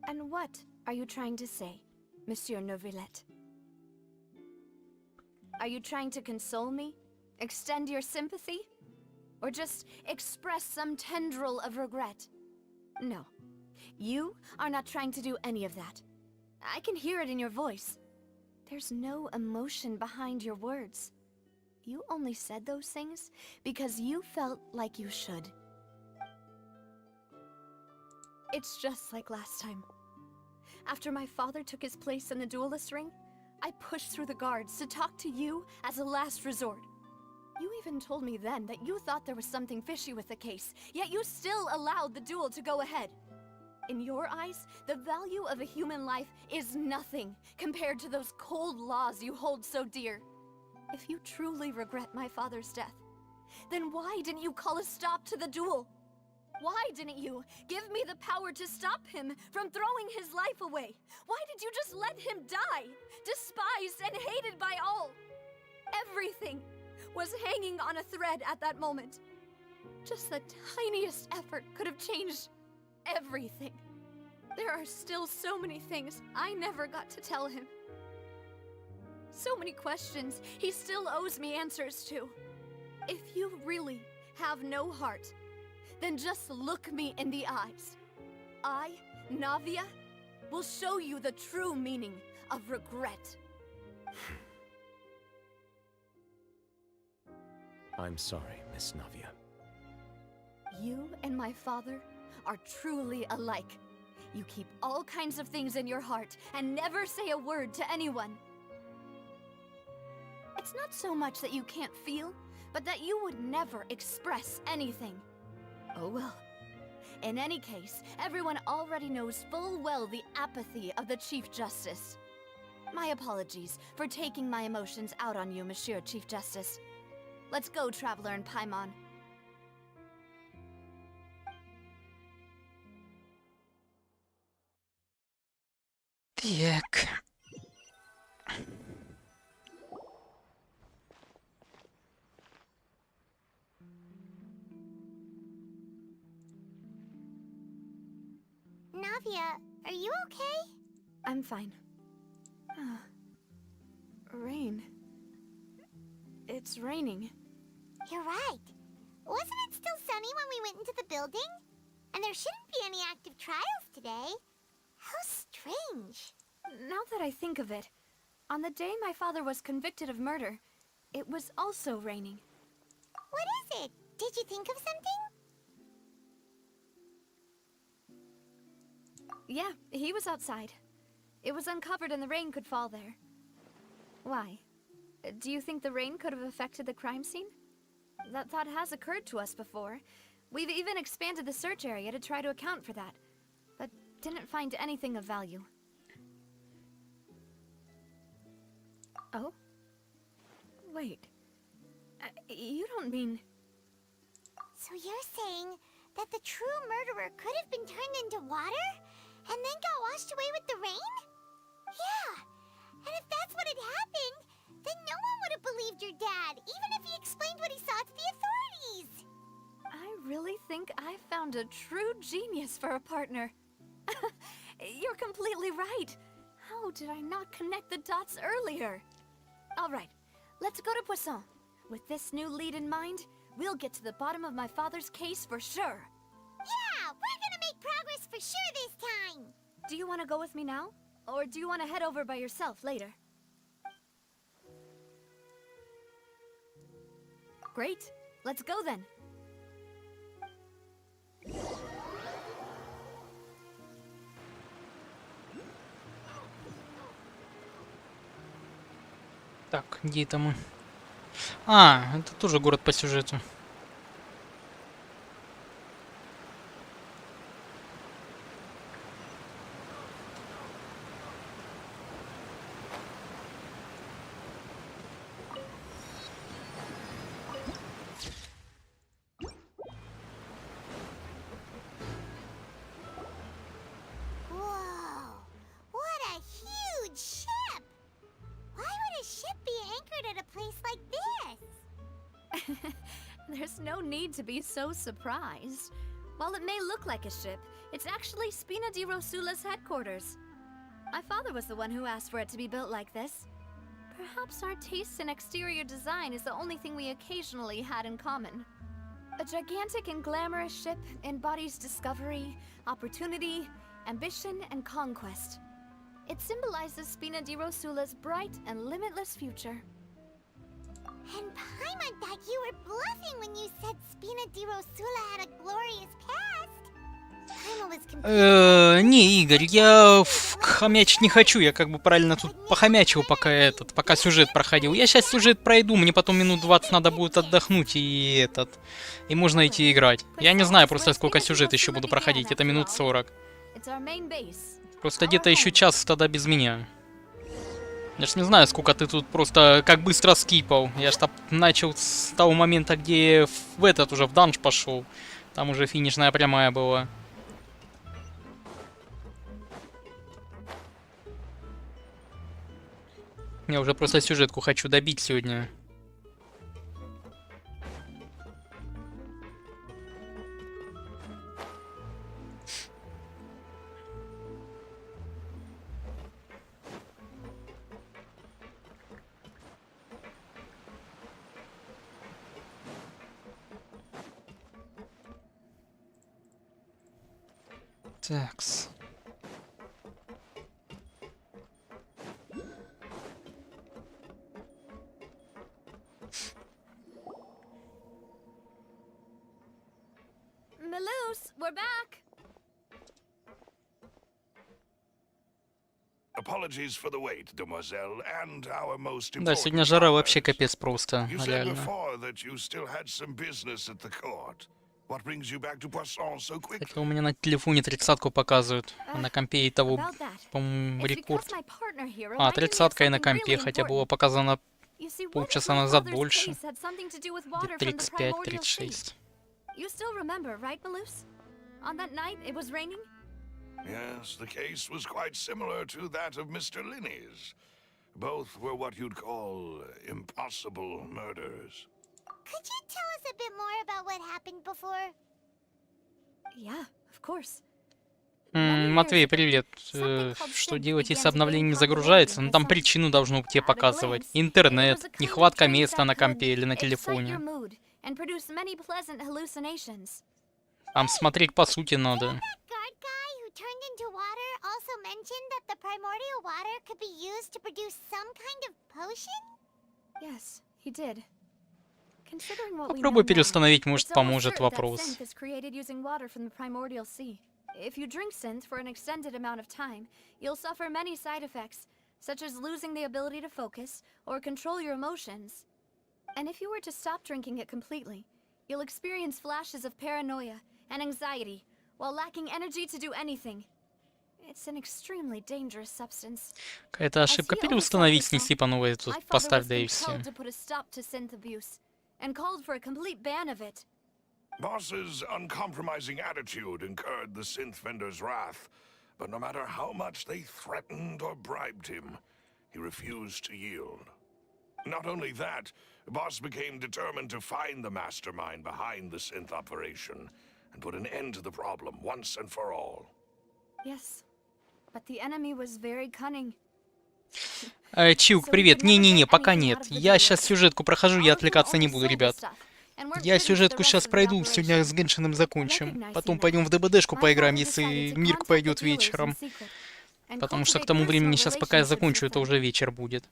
Speaker 2: And what are you trying to say, Monsieur Neuvillette? Are you trying to console me? Extend your sympathy? Or just express some tendril of regret? No. You are not trying to do any of that. I can hear it in your voice. There's no emotion behind your words. You only said those things because you felt like you should. It's just like last time. After my father took his place in the duelist ring, I pushed through the guards to talk to you as a last resort. You even told me then that you thought there was something fishy with the case, yet you still allowed the duel to go ahead. In your eyes, the value of a human life is nothing compared to those cold laws you hold so dear. If you truly regret my father's death, then why didn't you call a stop to the duel? Why didn't you give me the power to stop him from throwing his life away? Why did you just let him die, despised and hated by all? Everything was hanging on a thread at that moment. Just the tiniest effort could have changed everything. There are still so many things I never got to tell him. So many questions he still owes me answers to. If you really have no heart, then just look me in the eyes. I, Navia, will show you the true meaning of regret.
Speaker 7: I'm sorry, Miss Navia.
Speaker 2: You and my father are truly alike. You keep all kinds of things in your heart and never say a word to anyone. It's not so much that you can't feel, but that you would never express anything. Oh well. In any case, everyone already knows full well the apathy of the Chief Justice. My apologies for taking my emotions out on you, Monsieur Chief Justice. Let's go, Traveler and Paimon.
Speaker 1: Так.
Speaker 3: Navia, are you okay?
Speaker 2: I'm fine. Rain. It's raining.
Speaker 3: You're right. Wasn't it still sunny when we went into the building? And there shouldn't be any active trials today. How strange.
Speaker 2: Now that I think of it, on the day my father was convicted of murder, it was also raining.
Speaker 3: What is it? Did you think of something?
Speaker 2: Yeah, he was outside. It was uncovered and the rain could fall there. Why? Do you think the rain could have affected the crime scene? That thought has occurred to us before. We've even expanded the search area to try to account for that, but didn't find anything of value. Oh? Wait. You don't mean...
Speaker 3: So you're saying that the true murderer could have been turned into water? And then got washed away with the rain? Yeah, And if that's what had happened, then no one would have believed your dad, even if he explained what he saw to the authorities.
Speaker 2: I really think I found a true genius for a partner. You're completely right. How did I not connect the dots earlier? All right, let's go to Poisson. With this new lead in mind, we'll get to the bottom of my father's case for sure.
Speaker 3: Yeah, we're gonna make progress for sure this time.
Speaker 2: Do you want to go with me now? Or do you want to head over by yourself later? Great, let's go then.
Speaker 1: Так, где это мы? А, это тоже город по сюжету.
Speaker 3: Whoa, what a huge ship! Why would a ship be anchored at a place like this?
Speaker 2: There's no need to be so surprised. While it may look like a ship, it's actually Spina di Rosula's headquarters. My father was the one who asked for it to be built like this. Perhaps our tastes in exterior design is the only thing we occasionally had in common. A gigantic and glamorous ship embodies discovery, opportunity, ambition, and conquest. It symbolizes Spina di Rosula's bright and limitless future.
Speaker 3: And Paimon thought you were bluffing when you said Spina di Rosula had a glorious past. Paimon was completely...
Speaker 1: Не, Игорь, я хомячить не хочу, я как бы правильно тут похомячил, пока сюжет проходил. Я сейчас сюжет пройду, мне потом минут 20 надо будет отдохнуть и можно идти играть. Я не знаю просто сколько сюжет еще буду проходить, это минут 40. Просто где-то еще час тогда без меня. Я ж не знаю, сколько ты тут просто как быстро скипал. Я ж начал с того момента, где в данж пошел. Там уже финишная прямая была. Я уже просто сюжетку хочу добить сегодня. Такс.
Speaker 2: Maloose, we're back.
Speaker 6: Apologies for the wait, demoiselle, and our most
Speaker 1: Да,
Speaker 6: important
Speaker 1: сегодня жара вообще
Speaker 6: contact.
Speaker 1: капец просто,
Speaker 6: You said
Speaker 1: реально.
Speaker 6: before that you still had some business at the court. What brings you back to Poisson so quickly?
Speaker 1: Это у меня на телефоне 30-ку показывают, а на компе и того,
Speaker 2: About that.
Speaker 1: по-моему,
Speaker 2: It's
Speaker 1: рекорд.
Speaker 2: because my partner here
Speaker 1: А,
Speaker 2: reminded me of
Speaker 1: 30-ка и на
Speaker 2: something
Speaker 1: компе,
Speaker 2: really
Speaker 1: хотя
Speaker 2: important.
Speaker 1: было показано
Speaker 2: You see, one of
Speaker 1: полчаса
Speaker 2: my
Speaker 1: назад
Speaker 2: father's
Speaker 1: больше.
Speaker 2: case had something to do with water
Speaker 1: Где-то
Speaker 2: from the primordial sea.
Speaker 1: 35-36.
Speaker 2: You still remember, right, Maloose? On that night, it was raining?
Speaker 6: Yes, the case was quite similar to that of Mr. Linney's. Both were what you'd call impossible murders.
Speaker 3: Could you tell us a bit more about what happened before?
Speaker 2: Yeah, of course.
Speaker 1: Матвей, привет. Что делать, если обновление не загружается? Ну там причину должно тебе показывать. Интернет, нехватка места на компе или на телефоне. Там смотреть по сути надо.
Speaker 3: That guard guy who turned into water also mentioned that the primordial water could be used to produce some kind of potion?
Speaker 2: Yes, he did. Considering what we know
Speaker 1: Попробуй
Speaker 2: now,
Speaker 1: переустановить, может
Speaker 2: it's almost
Speaker 1: поможет
Speaker 2: certain that
Speaker 1: вопрос.
Speaker 2: synth is created using water from the primordial sea. If you drink synth for an extended amount of time, you'll suffer many side effects, such as losing the ability to focus or control your emotions. And if you were to stop drinking it completely, you'll experience flashes of paranoia and anxiety while lacking energy to do anything. It's an extremely dangerous substance.
Speaker 1: Какая-то ошибка. Переустановить, снеси по новой, тут
Speaker 2: My father
Speaker 1: поставь,
Speaker 2: was
Speaker 1: да и все.
Speaker 2: compelled to put a stop to synth abuse and called for a complete ban of it.
Speaker 6: Boss's uncompromising attitude incurred the synth vendor's wrath, but no matter how much they threatened or bribed him, he refused to yield. Not only that, Boss became determined to find the mastermind behind the synth operation and put an end to the problem once and for all.
Speaker 2: Yes, but the enemy was very cunning.
Speaker 1: Чилк, привет. Не-не-не, пока нет. Я сейчас сюжетку прохожу, я отвлекаться не буду, ребят. Я сюжетку сейчас пройду, сегодня с Геншином закончим. Потом пойдем в ДБДшку поиграем, если Мирк пойдет вечером. Потому что к тому времени, сейчас пока я закончу, это уже вечер будет.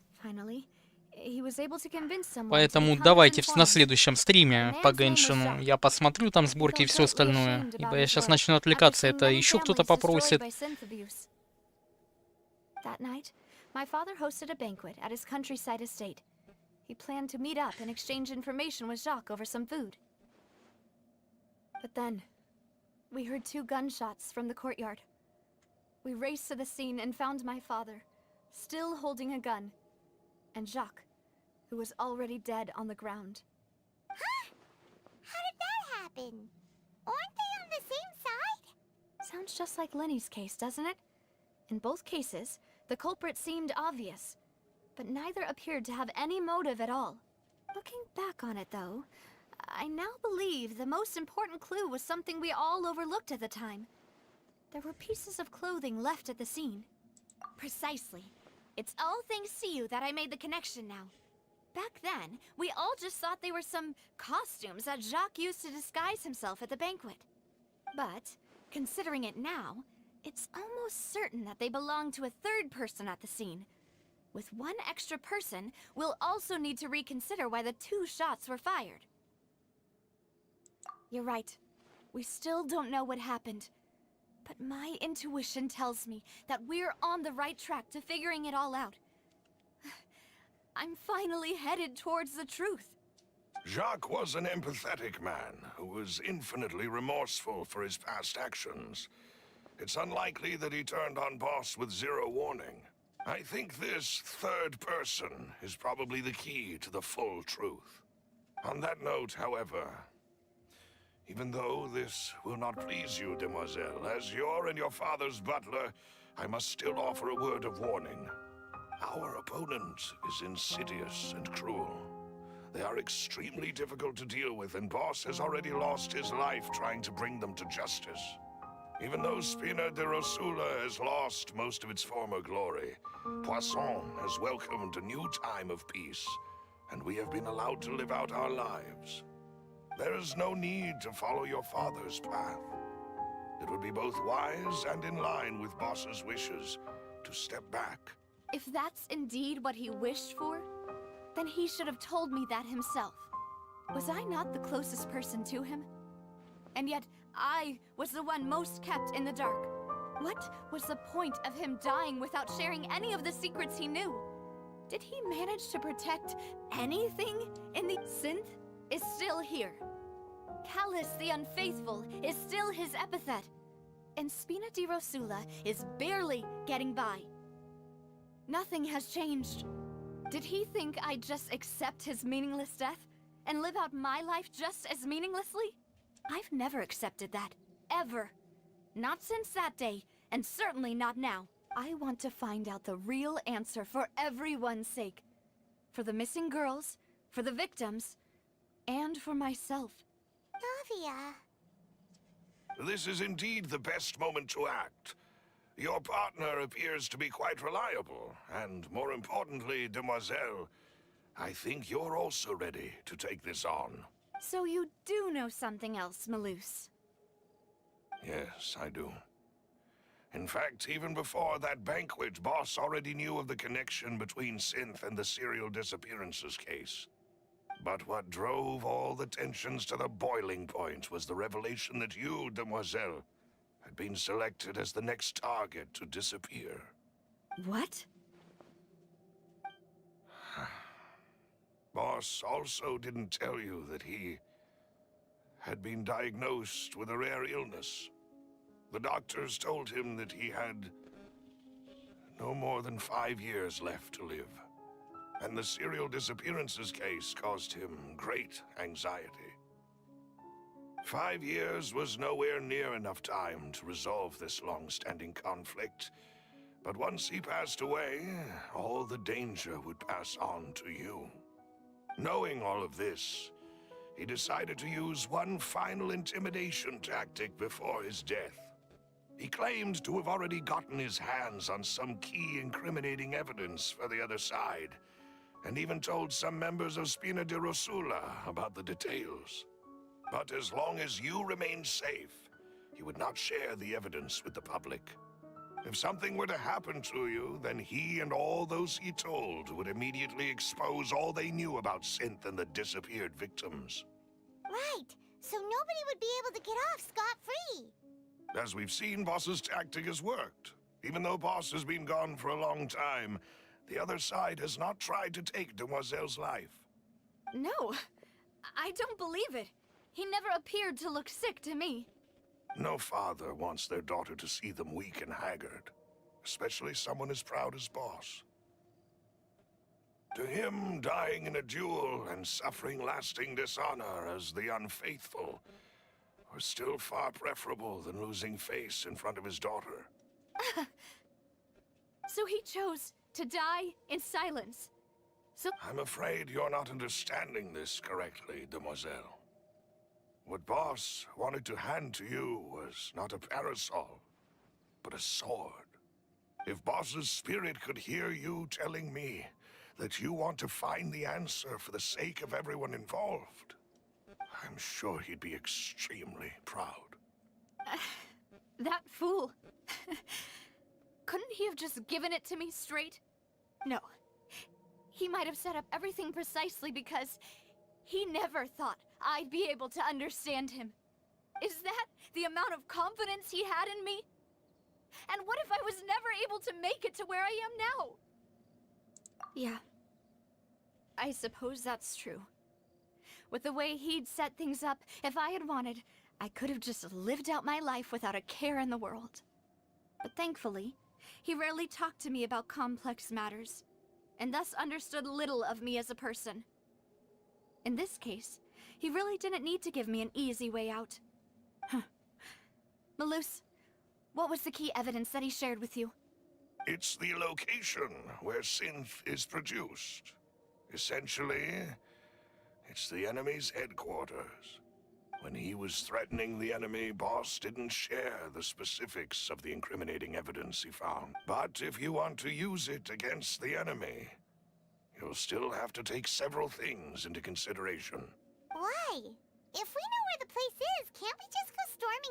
Speaker 1: Поэтому давайте на следующем стриме по Геншину я посмотрю там сборки и все остальное. Ибо я сейчас начну отвлекаться, это еще кто-то попросит.
Speaker 2: My father hosted a banquet at his countryside estate. He planned to meet up and exchange information with Jacques over some food. But then, we heard 2 gunshots from the courtyard. We raced to the scene and found my father, still holding a gun, and Jacques, who was already dead on the ground.
Speaker 3: Huh? How did that happen? Aren't they on the same side?
Speaker 2: Sounds just like Lenny's case, doesn't it? In both cases, the culprit seemed obvious, but neither appeared to have any motive at all. Looking back on it, though, I now believe the most important clue was something we all overlooked at the time. There were pieces of clothing left at the scene.
Speaker 3: Precisely. It's all thanks to you that I made the connection now. Back then, we all just thought they were some costumes that Jacques used to disguise himself at the banquet.
Speaker 2: But, considering it now, it's almost certain that they belong to a third person at the scene. With one extra person, we'll also need to reconsider why the 2 shots were fired. You're right. We still don't know what happened. But my intuition tells me that we're on the right track to figuring it all out. I'm finally headed towards the truth.
Speaker 6: Jacques was an empathetic man who was infinitely remorseful for his past actions. It's unlikely that he turned on Boss with 0 warning. I think this third person is probably the key to the full truth. On that note, however, even though this will not please you, demoiselle, as your and your father's butler, I must still offer a word of warning. Our opponent is insidious and cruel. They are extremely difficult to deal with, and Boss has already lost his life trying to bring them to justice. Even though Spina de Rosula has lost most of its former glory, Poisson has welcomed a new time of peace, and we have been allowed to live out our lives. There is no need to follow your father's path. It would be both wise and in line with Boss's wishes to step back.
Speaker 2: If that's indeed what he wished for, then he should have told me that himself. Was I not the closest person to him? And yet, I was the one most kept in the dark. What was the point of him dying without sharing any of the secrets he knew? Did he manage to protect anything in the synth? Is still here. Callus the Unfaithful is still his epithet. And Spina di Rosula is barely getting by. Nothing has changed. Did he think I'd just accept his meaningless death and live out my life just as meaninglessly? I've never accepted that. Ever. Not since that day, and certainly not now. I want to find out the real answer for everyone's sake. For the missing girls, for the victims, and for myself.
Speaker 3: Navia.
Speaker 6: This is indeed the best moment to act. Your partner appears to be quite reliable, and more importantly, demoiselle, I think you're also ready to take this on.
Speaker 2: So you do know something else, Maloose?
Speaker 6: Yes, I do. In fact, even before that banquet, Boss already knew of the connection between Synth and the serial disappearances case. But what drove all the tensions to the boiling point was the revelation that you, demoiselle, had been selected as the next target to disappear.
Speaker 2: What?
Speaker 6: Boss also didn't tell you that he had been diagnosed with a rare illness. The doctors told him that he had no more than 5 years left to live. And the serial disappearances case caused him great anxiety. 5 years was nowhere near enough time to resolve this long-standing conflict, But once he passed away, all the danger would pass on to you. Knowing all of this, he decided to use one final intimidation tactic before his death. He claimed to have already gotten his hands on some key incriminating evidence for the other side, and even told some members of Spina di Rosula about the details. But as long as you remained safe, he would not share the evidence with the public. If something were to happen to you, then he and all those he told would immediately expose all they knew about Synth and the disappeared victims.
Speaker 3: Right, so nobody would be able to get off scot-free.
Speaker 6: As we've seen, Boss's tactic has worked. Even though Boss has been gone for a long time, the other side has not tried to take Demoiselle's life.
Speaker 2: No, I don't believe it. He never appeared to look sick to me.
Speaker 6: No father wants their daughter to see them weak and haggard, especially someone as proud as Boss. To him, dying in a duel and suffering lasting dishonor as the unfaithful were still far preferable than losing face in front of his daughter.
Speaker 2: So he chose to die in silence. So
Speaker 6: I'm afraid you're not understanding this correctly, Demoiselle. What Boss wanted to hand to you was not a parasol, but a sword. If Boss's spirit could hear you telling me that you want to find the answer for the sake of everyone involved, I'm sure he'd be extremely proud.
Speaker 2: that fool. Couldn't he have just given it to me straight? No. He might have set up everything precisely because he never thought I'd be able to understand him. Is that the amount of confidence he had in me? And what if I was never able to make it to where I am now? Yeah. I suppose that's true. With the way he'd set things up, if I had wanted, I could have just lived out my life without a care in the world. But thankfully, he rarely talked to me about complex matters, and thus understood little of me as a person. In this case, he really didn't need to give me an easy way out. Malus, what was the key evidence that he shared with you?
Speaker 6: It's the location where Synth is produced. Essentially, it's the enemy's headquarters. When he was threatening the enemy, Boss didn't share the specifics of the incriminating evidence he found. But if you want to use it against the enemy, you'll still have to take several things into consideration.
Speaker 3: Why? If we know where the place is, can't we just go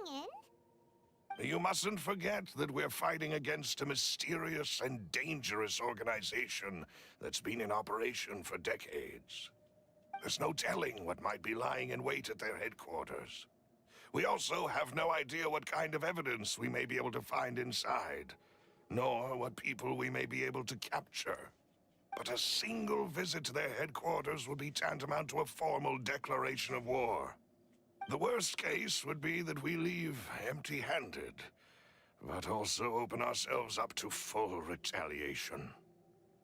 Speaker 3: storming in?
Speaker 6: You mustn't forget that we're fighting against a mysterious and dangerous organization that's been in operation for decades. There's no telling what might be lying in wait at their headquarters. We also have no idea what kind of evidence we may be able to find inside, nor what people we may be able to capture. But a single visit to their headquarters would be tantamount to a formal declaration of war. The worst case would be that we leave empty-handed, but also open ourselves up to full retaliation.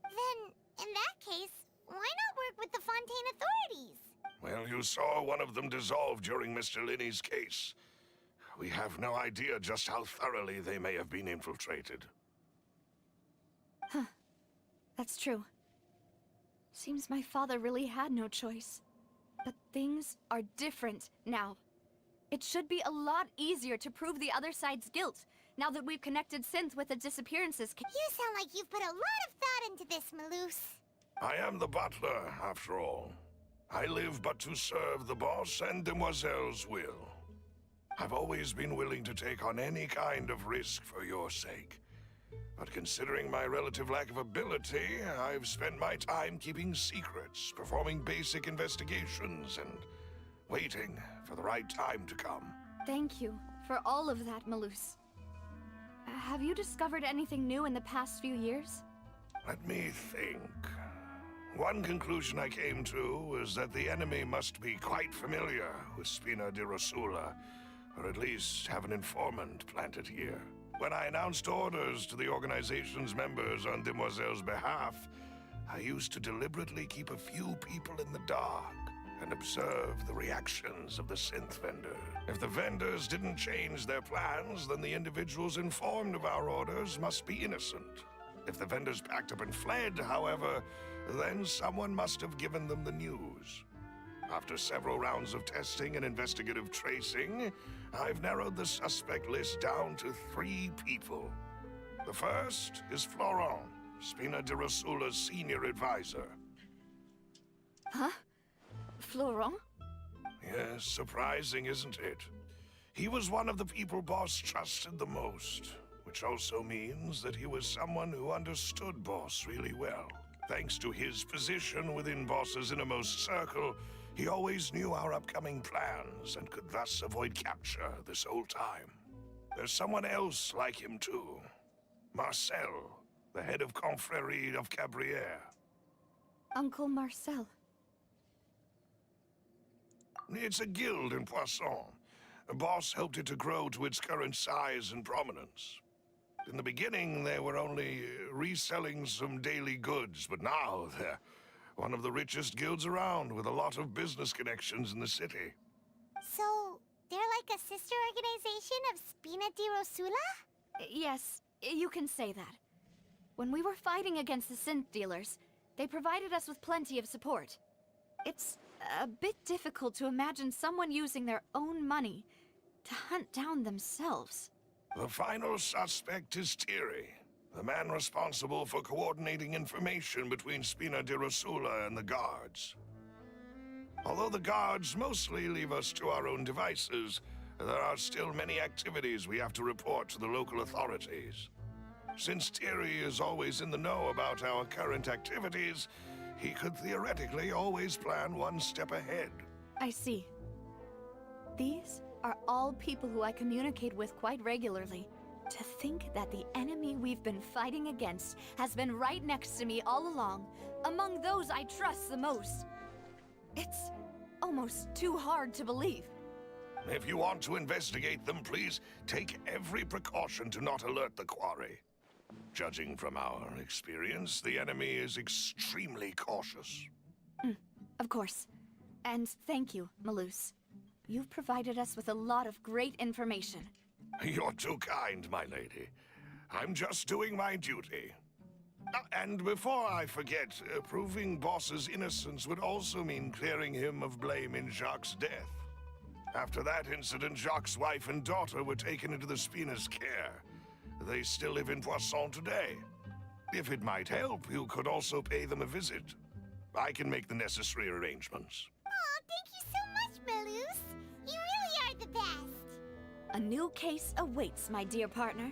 Speaker 3: Then, in that case, why not work with the Fontaine authorities?
Speaker 6: Well, you saw one of them dissolve during Mr. Linney's case. We have no idea just how thoroughly they may have been infiltrated.
Speaker 2: Huh. That's true. Seems my father really had no choice. But things are different now. It should be a lot easier to prove the other side's guilt, now that we've connected Synth with the disappearances.
Speaker 3: You sound like you've put a lot of thought into this, Malus.
Speaker 6: I am the butler, after all. I live but to serve the boss and Demoiselle's will. I've always been willing to take on any kind of risk for your sake. But considering my relative lack of ability, I've spent my time keeping secrets, performing basic investigations, and waiting for the right time to come.
Speaker 2: Thank you for all of that, Malus. Have you discovered anything new in the past few years?
Speaker 6: Let me think. One conclusion I came to was that the enemy must be quite familiar with Spina di Rosula, or at least have an informant planted here. When I announced orders to the organization's members on Demoiselle's behalf, I used to deliberately keep a few people in the dark, and observe the reactions of the synth vendor. If the vendors didn't change their plans, then the individuals informed of our orders must be innocent. If the vendors packed up and fled, however, then someone must have given them the news. After several rounds of testing and investigative tracing, I've narrowed the suspect list down to 3 people. The first is Florent, Spina di Rosula's senior advisor.
Speaker 2: Huh? Florent?
Speaker 6: Yes, surprising, isn't it? He was one of the people Boss trusted the most, which also means that he was someone who understood Boss really well. Thanks to his position within Boss's innermost circle, he always knew our upcoming plans and could thus avoid capture this whole time. There's someone else like him too. Marcel, the head of Confrérie of Cabrières.
Speaker 2: Uncle Marcel.
Speaker 6: It's a guild in Poisson. Boss helped it to grow to its current size and prominence. In the beginning, they were only reselling some daily goods, but now they're one of the richest guilds around, with a lot of business connections in the city.
Speaker 3: So, they're like a sister organization of Spina di Rosula?
Speaker 2: Yes, you can say that. When we were fighting against the synth dealers, they provided us with plenty of support. It's a bit difficult to imagine someone using their own money to hunt down themselves.
Speaker 6: The final suspect is Thierry, the man responsible for coordinating information between Spina di Rosula and the guards. Although the guards mostly leave us to our own devices, there are still many activities we have to report to the local authorities. Since Thierry is always in the know about our current activities, he could theoretically always plan one step ahead.
Speaker 2: I see. These are all people who I communicate with quite regularly. To think that the enemy we've been fighting against has been right next to me all along, among those I trust the most. It's almost too hard to believe.
Speaker 6: If you want to investigate them, please take every precaution to not alert the quarry. Judging from our experience, the enemy is extremely cautious.
Speaker 2: Of course. And thank you, Malus. You've provided us with a lot of great information.
Speaker 6: You're too kind, my lady. I'm just doing my duty. And before I forget, proving Boss's innocence would also mean clearing him of blame in Jacques' death. After that incident, Jacques' wife and daughter were taken into the Spina's care. They still live in Poisson today. If it might help, you could also pay them a visit. I can make the necessary arrangements.
Speaker 3: Aw, thank you so much, Malus. You really are the best.
Speaker 2: A new case awaits, my dear partner.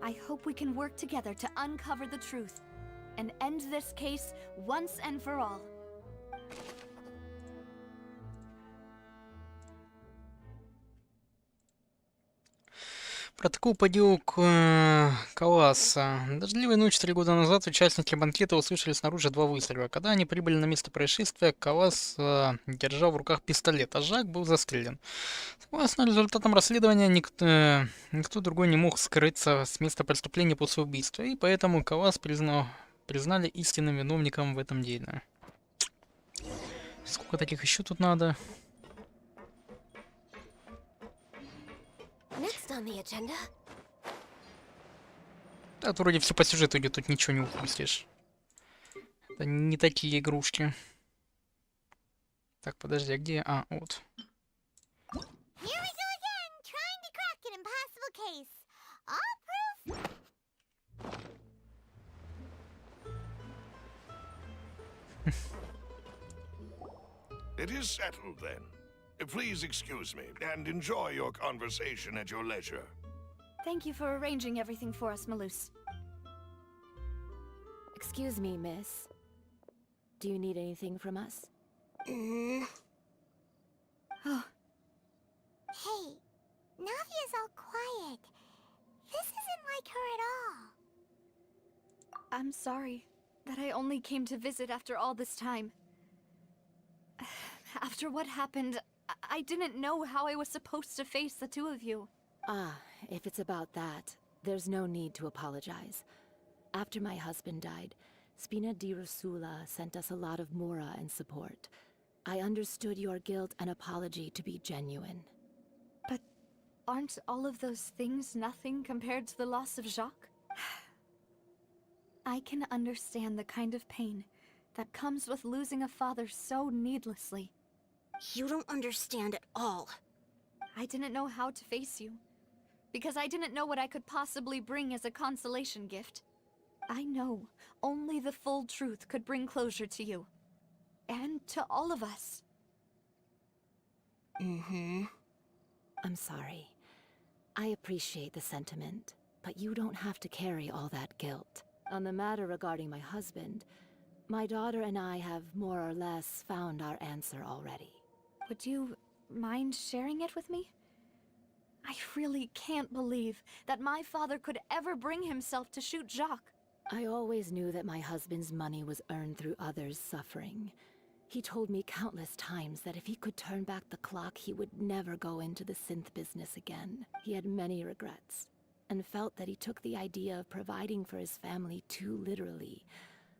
Speaker 2: I hope we can work together to uncover the truth and end this case once and for all.
Speaker 1: Протокол по делу Каласа. Дождливой ночью 3 года назад участники банкета услышали снаружи 2 выстрела. Когда они прибыли на место происшествия, Калас держал в руках пистолет, а Жак был застрелен. Согласно результатам расследования, никто другой не мог скрыться с места преступления после убийства, и поэтому Калас признали истинным виновником в этом деле. Сколько таких еще тут надо? Да, вроде все по сюжету идет, тут ничего не упустишь. Это не такие игрушки. Так, подожди, а где? А, вот.
Speaker 3: Here we go again, trying to crack an impossible case. All proof.
Speaker 6: It is settled then. Please excuse me, and enjoy your conversation at your leisure.
Speaker 2: Thank you for arranging everything for us, Malus.
Speaker 8: Excuse me, miss. Do you need anything from us?
Speaker 2: Oh,
Speaker 3: Hey, Navia's all quiet. This isn't like her at all.
Speaker 2: I'm sorry that I only came to visit after all this time. After what happened, I didn't know how I was supposed to face the two of you.
Speaker 8: Ah, if it's about that, there's no need to apologize. After my husband died, Spina di Rusula sent us a lot of mora and support. I understood your guilt and apology to be genuine.
Speaker 2: But aren't all of those things nothing compared to the loss of Jacques? I can understand the kind of pain that comes with losing a father so needlessly.
Speaker 3: You don't understand at all.
Speaker 2: I didn't know how to face you, because I didn't know what I could possibly bring as a consolation gift. I know only the full truth could bring closure to you. And to all of us.
Speaker 8: I'm sorry. I appreciate the sentiment, but you don't have to carry all that guilt. On the matter regarding my husband, my daughter and I have more or less found our answer already.
Speaker 2: Would you mind sharing it with me? I really can't believe that my father could ever bring himself to shoot Jacques.
Speaker 8: I always knew that my husband's money was earned through others' suffering. He told me countless times that if he could turn back the clock, he would never go into the synth business again. He had many regrets, and felt that he took the idea of providing for his family too literally.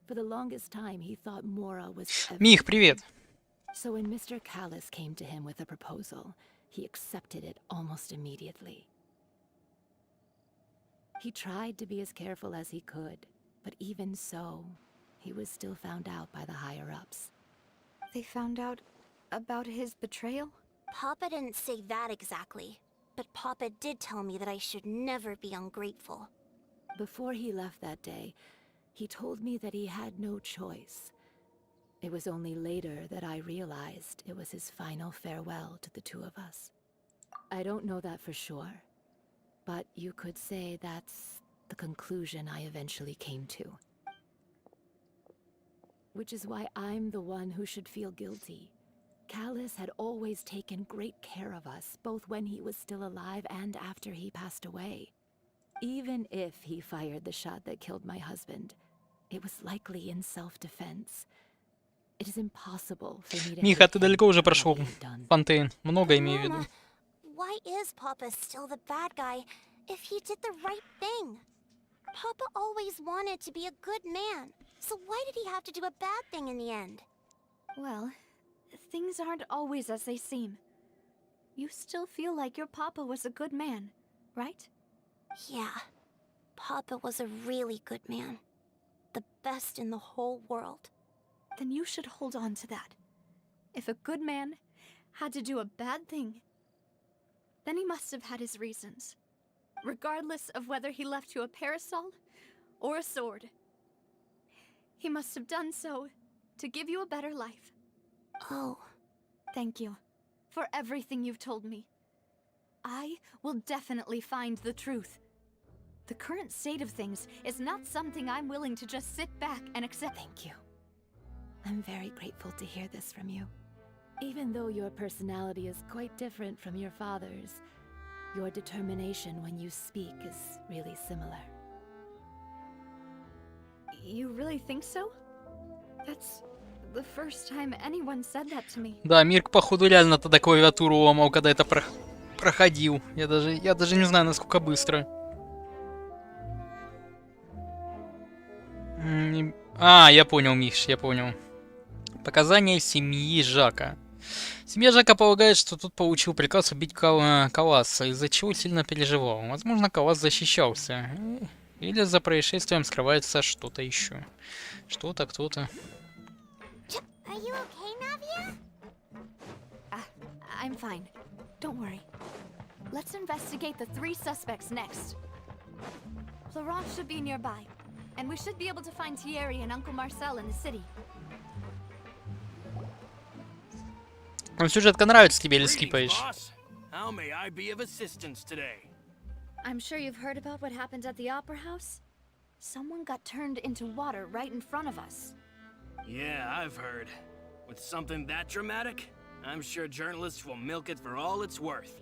Speaker 8: For the longest time, he thought Mora was
Speaker 1: Мих, привет.
Speaker 8: So when Mr. Callis came to him with a proposal, he accepted it almost immediately. He tried to be as careful as he could, but even so, he was still found out by the higher-ups.
Speaker 2: They found out about his betrayal?
Speaker 3: Papa didn't say that exactly, but Papa did tell me that I should never be ungrateful.
Speaker 8: Before he left that day, he told me that he had no choice. It was only later that I realized it was his final farewell to the two of us. I don't know that for sure, but you could say that's the conclusion I eventually came to. Which is why I'm the one who should feel guilty. Callis had always taken great care of us, both when he was still alive and after he passed away. Even if he fired the shot that killed my husband, it was likely in self-defense. It is impossible for me to
Speaker 1: Миха,
Speaker 8: hate
Speaker 1: ты
Speaker 8: him
Speaker 1: далеко уже
Speaker 8: for what
Speaker 1: прошел.
Speaker 8: he had done.
Speaker 1: Фонтейн. Много имею в виду.
Speaker 3: Mama, why is Papa still the bad guy if he did the right thing? Papa always wanted to be a good man, so why did he have to do a bad thing in the end?
Speaker 2: Well, things aren't always as they seem. You still feel like your papa was a good man, right?
Speaker 3: Yeah, Papa was a really good man. The best in the whole world.
Speaker 2: Then you should hold on to that. If a good man had to do a bad thing, then he must have had his reasons. Regardless of whether he left you a parasol or a sword. He must have done so to give you a better life.
Speaker 3: Oh.
Speaker 2: Thank you for everything you've told me. I will definitely find the truth. The current state of things is not something I'm willing to just sit back and accept.
Speaker 8: Thank you. I'm very grateful to hear this from you. Even though your personality is quite different from your father's, your determination when you speak is really similar.
Speaker 2: You really think so? That's the first time anyone said that to me.
Speaker 1: Да, Мирк, походу, реально тогда клавиатуру ломал, когда это проходил. Я даже не знаю, насколько быстро. Я понял, Миш, я понял. Показания семьи Жака. Семья Жака полагает, что тот получил приказ убить Каласа, из-за чего сильно переживал. Возможно, Калас защищался. Или за происшествием скрывается что-то еще. Что-то, кто-то.
Speaker 3: Are you okay, Navia?
Speaker 2: I'm fine. Don't worry. Let's investigate the 3 suspects next. Florent should be nearby, and we should be able to find Thierry and Uncle Marcel in the city.
Speaker 1: Сюжетка нравится тебе или скипаешь?
Speaker 9: How may I be of assistance today?
Speaker 2: I'm sure you've heard about what happened at the Opera House. Someone got turned into water right in front of us.
Speaker 9: Yeah, I've heard. With something that dramatic, I'm sure journalists will milk it for all it's worth.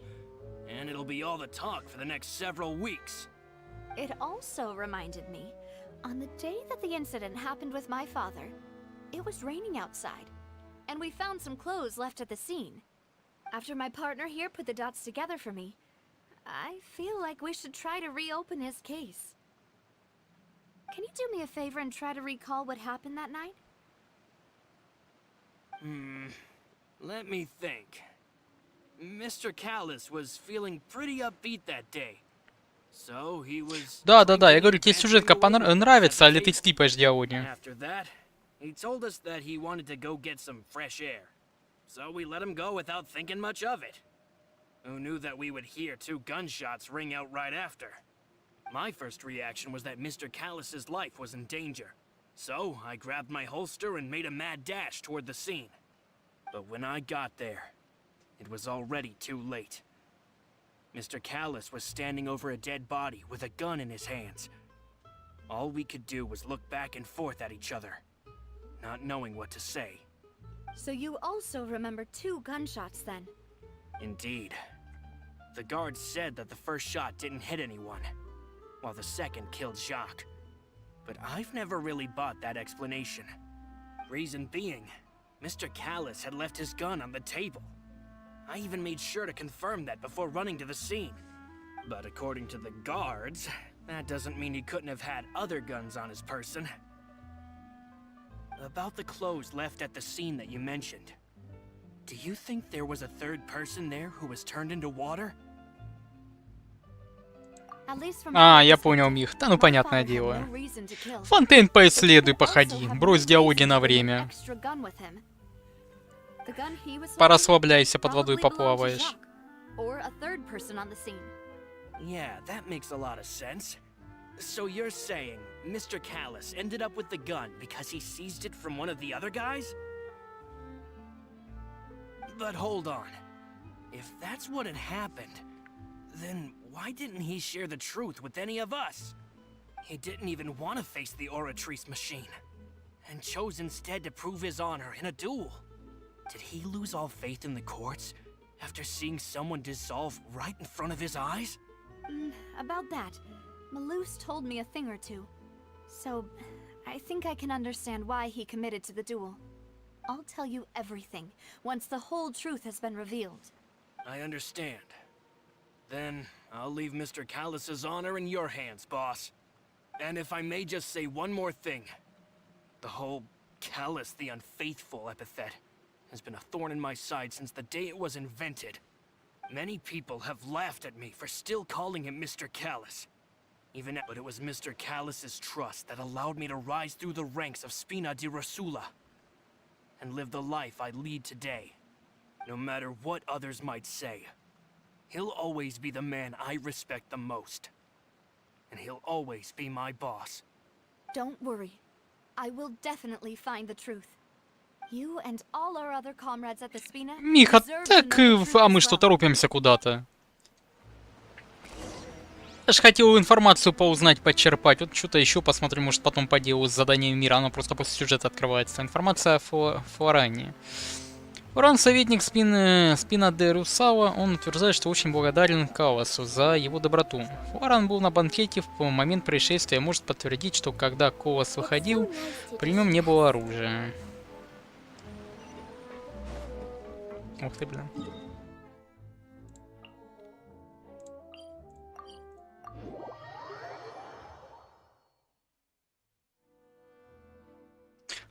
Speaker 9: And it'll be all the talk for the next several weeks.
Speaker 2: It also reminded me, on the day that the incident happened with my father, it was raining outside, and we found some clothes left at the scene. After my partner here put the dots together for me, I feel like we should try to reopen his case. can you do me a favor and try to recall what happened that night?
Speaker 9: Let me think. Mr. Callus was feeling pretty upbeat that day. So he was...
Speaker 1: Да, я говорю, тебе сюжетка нравится, или ты скипаешь диалоги?
Speaker 9: After that, he told us that he wanted to go get some fresh air. So we let him go without thinking much of it. Who knew that we would hear 2 gunshots ring out right after? My first reaction was that Mr. Callus's life was in danger. So I grabbed my holster and made a mad dash toward the scene. But when I got there, it was already too late. Mr. Callus was standing over a dead body with a gun in his hands. All we could do was look back and forth at each other, not knowing what to say.
Speaker 2: So you also remember 2 gunshots then?
Speaker 9: Indeed. The guards said that the first shot didn't hit anyone, while the second killed Jacques. But I've never really bought that explanation. Reason being, Mr. Callus had left his gun on the table. I even made sure to confirm that before running to the scene. But according to the guards, that doesn't mean he couldn't have had other guns on his person. About the clothes left at the scene that you mentioned. Do you think there was a third person there who was turned into water?
Speaker 2: At least from
Speaker 1: Я понял, Мих. Да, ну понятное дело. Фонтейн, поисследуй, походи. Брось диалоги на время. Порасслабляйся, под водой поплаваешь.
Speaker 9: Yeah, that makes a lot of sense. So you're saying Mr. Callus ended up with the gun because he seized it from one of the other guys? But hold on. If that's what had happened, then why didn't he share the truth with any of us? He didn't even want to face the Oratrice machine, and chose instead to prove his honor in a duel. Did he lose all faith in the courts after seeing someone dissolve right in front of his eyes?
Speaker 2: About that, Malus told me a thing or two. So, I think I can understand why he committed to the duel. I'll tell you everything, once the whole truth has been revealed.
Speaker 9: I understand. Then, I'll leave Mr. Callus's honor in your hands, boss. And if I may just say one more thing. The whole Callus the Unfaithful epithet has been a thorn in my side since the day it was invented. Many people have laughed at me for still calling him Mr. Callus. But it was Mr. Callus's trust that allowed me to rise through the ranks of Spina di Rosula and live the life I lead today. No matter what others might say, he'll always be the man I respect the most. And he'll always be my boss.
Speaker 2: Don't worry. I will definitely find the truth. You and all our other comrades at the Spina
Speaker 1: Миха,
Speaker 2: deserve to
Speaker 1: так,
Speaker 2: know the truth
Speaker 1: а мы
Speaker 2: as
Speaker 1: что,
Speaker 2: well.
Speaker 1: торопимся куда-то? Я ж хотел информацию поузнать, почерпать. Вот что-то еще посмотрю, может потом по делу с заданием мира. Оно просто после сюжета открывается. Информация о Флоране. Флоран, советник Спина де Русала, он утверждает, что очень благодарен Каласу за его доброту. Флоран был на банкете в момент происшествия и может подтвердить, что когда Колос выходил, при нем не было оружия. Ух ты, блин.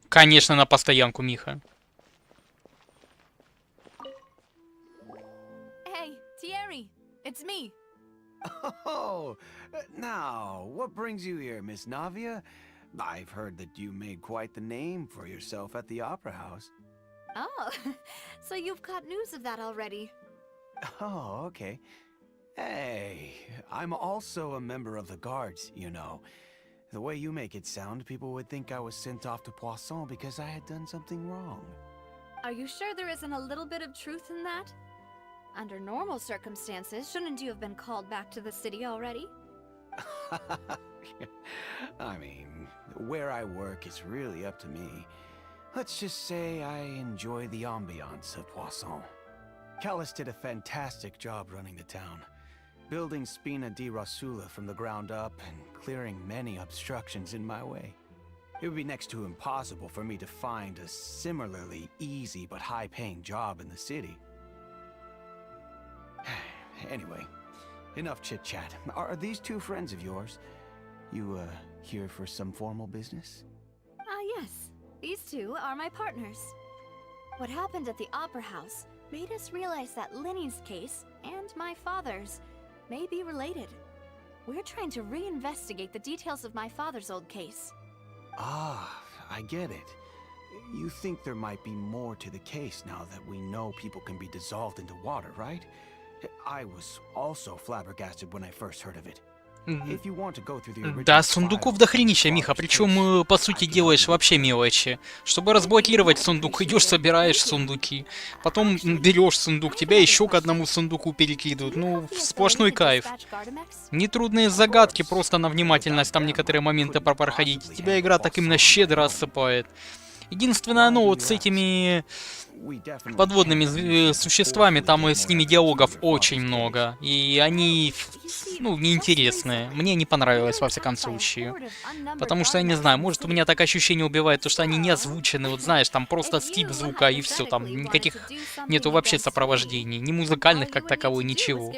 Speaker 1: Конечно, на постоянку, Миха.
Speaker 2: Hey, Thierry, it's me.
Speaker 10: Oh, now, what brings you here, Miss Navia? I've heard that you made quite the name for yourself at the Opera House.
Speaker 2: Oh, so you've got news of that already.
Speaker 10: Oh, okay. Hey, I'm also a member of the guards, you know. The way you make it sound, people would think I was sent off to Poisson because I had done something wrong.
Speaker 2: Are you sure there isn't a little bit of truth in that? Under normal circumstances, shouldn't you have been called back to the city already?
Speaker 10: I mean, where I work is really up to me. Let's just say I enjoy the ambiance of Poisson. Callus did a fantastic job running the town, building Spina di Rosula from the ground up and clearing many obstructions in my way. It would be next to impossible for me to find a similarly easy but high-paying job in the city. Anyway, enough chit-chat. Are these 2 friends of yours? You Here for some formal business?
Speaker 2: Yes. These two are my partners. What happened at the Opera House made us realize that Lenny's case and my father's may be related. We're trying to reinvestigate the details of my father's old case.
Speaker 10: Ah, I get it. You think there might be more to the case now that we know people can be dissolved into water, right? I was also flabbergasted when I first heard of it. If you want to go through the original
Speaker 1: Да, сундуков дохренища, Миха, причем, по сути, делаешь вообще мелочи. Чтобы разблокировать сундук, идешь, собираешь сундуки, потом берешь сундук, тебя еще к одному сундуку перекидывают. Ну, сплошной кайф. Нетрудные загадки, просто на внимательность там некоторые моменты проходить. Тебя игра так именно щедро осыпает. Единственное, ну, вот с этими подводными существами, там с ними диалогов очень много. И они, ну, неинтересные. Мне не понравилось, во всяком случае. Потому что, я не знаю, может, у меня так ощущение убивает, то, что они не озвучены. Вот знаешь, там просто стиль звука и все. Там никаких нету вообще сопровождений. Ни музыкальных, как таковой, ничего.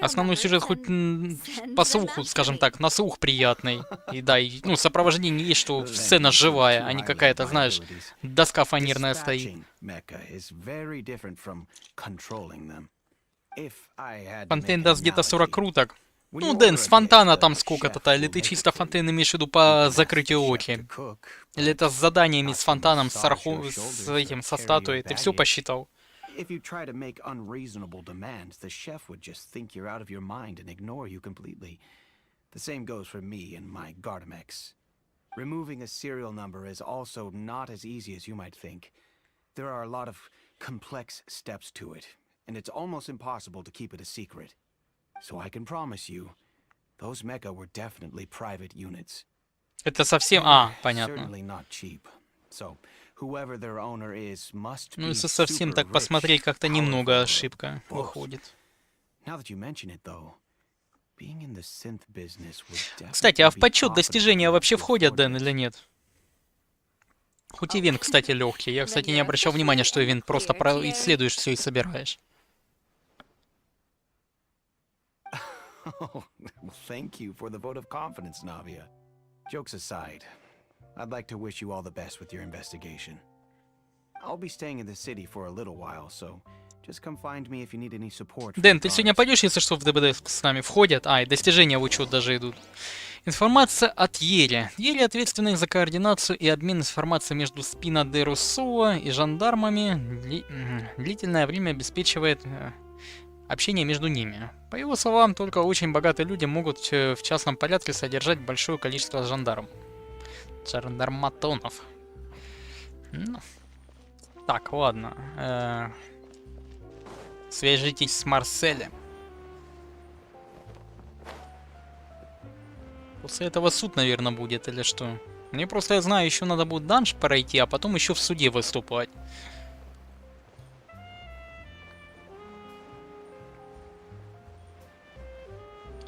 Speaker 1: Основной сюжет хоть по слуху, скажем так, на слух приятный. И да, и, ну, сопровождение есть, что сцена живая, а не какая-то, знаешь, доска фанерная стоит. Фонтейн даст где-то 40 круток. Ну, Дэн, с фонтана там сколько-то, или ты чисто фонтейн имеешь в виду по закрытию оки? Или это с заданиями, с фонтаном, с этим, со статуей, ты все посчитал?
Speaker 10: If you try to make unreasonable demands, the chef would just think you're out of your mind and ignore you completely. The same goes for me and my Gardamex. Removing a serial number is also not as easy as you might think. There are a lot of complex steps to it, and it's almost impossible to keep it a secret. So I can promise you, those mecha were definitely private units.
Speaker 1: Это совсем... понятно.
Speaker 10: Certainly not cheap. So, whoever their owner is must
Speaker 1: Ну,
Speaker 10: be
Speaker 1: если совсем
Speaker 10: super
Speaker 1: так
Speaker 10: rich,
Speaker 1: посмотреть, как-то немного
Speaker 10: powerful,
Speaker 1: ошибка
Speaker 10: both.
Speaker 1: выходит.
Speaker 10: Now that you mention it, though, being in the synth business would
Speaker 1: Кстати, а в
Speaker 10: definitely be
Speaker 1: подсчет
Speaker 10: profitable
Speaker 1: достижения
Speaker 10: enough
Speaker 1: вообще
Speaker 10: to
Speaker 1: входят,
Speaker 10: afford
Speaker 1: Дэн,
Speaker 10: it.
Speaker 1: или нет? Хоть ивент, кстати, легкий. Я, кстати, не обращал внимания, что ивент просто исследуешь все и собираешь.
Speaker 10: Oh, well, thank you for the vote of confidence, Navia. Jokes aside, I'd like to wish you all the best with your investigation. I'll be staying in the city for a little while, so just come find me if you need any support.
Speaker 1: Дэн, ты сегодня пойдешь, если что, в ДБД с нами входят? И достижения в учет даже идут. Информация от Ери. Ери ответственны за координацию и обмен информацией между Спина де Руссо и жандармами. Длительное время обеспечивает общение между ними. По его словам, только очень богатые люди могут в частном порядке содержать большое количество жандарматонов. Ну. Так, ладно. Свяжитесь с Марселем. После этого суд, наверное, будет, или что? Мне просто, я знаю, еще надо будет данж пройти, а потом еще в суде выступать.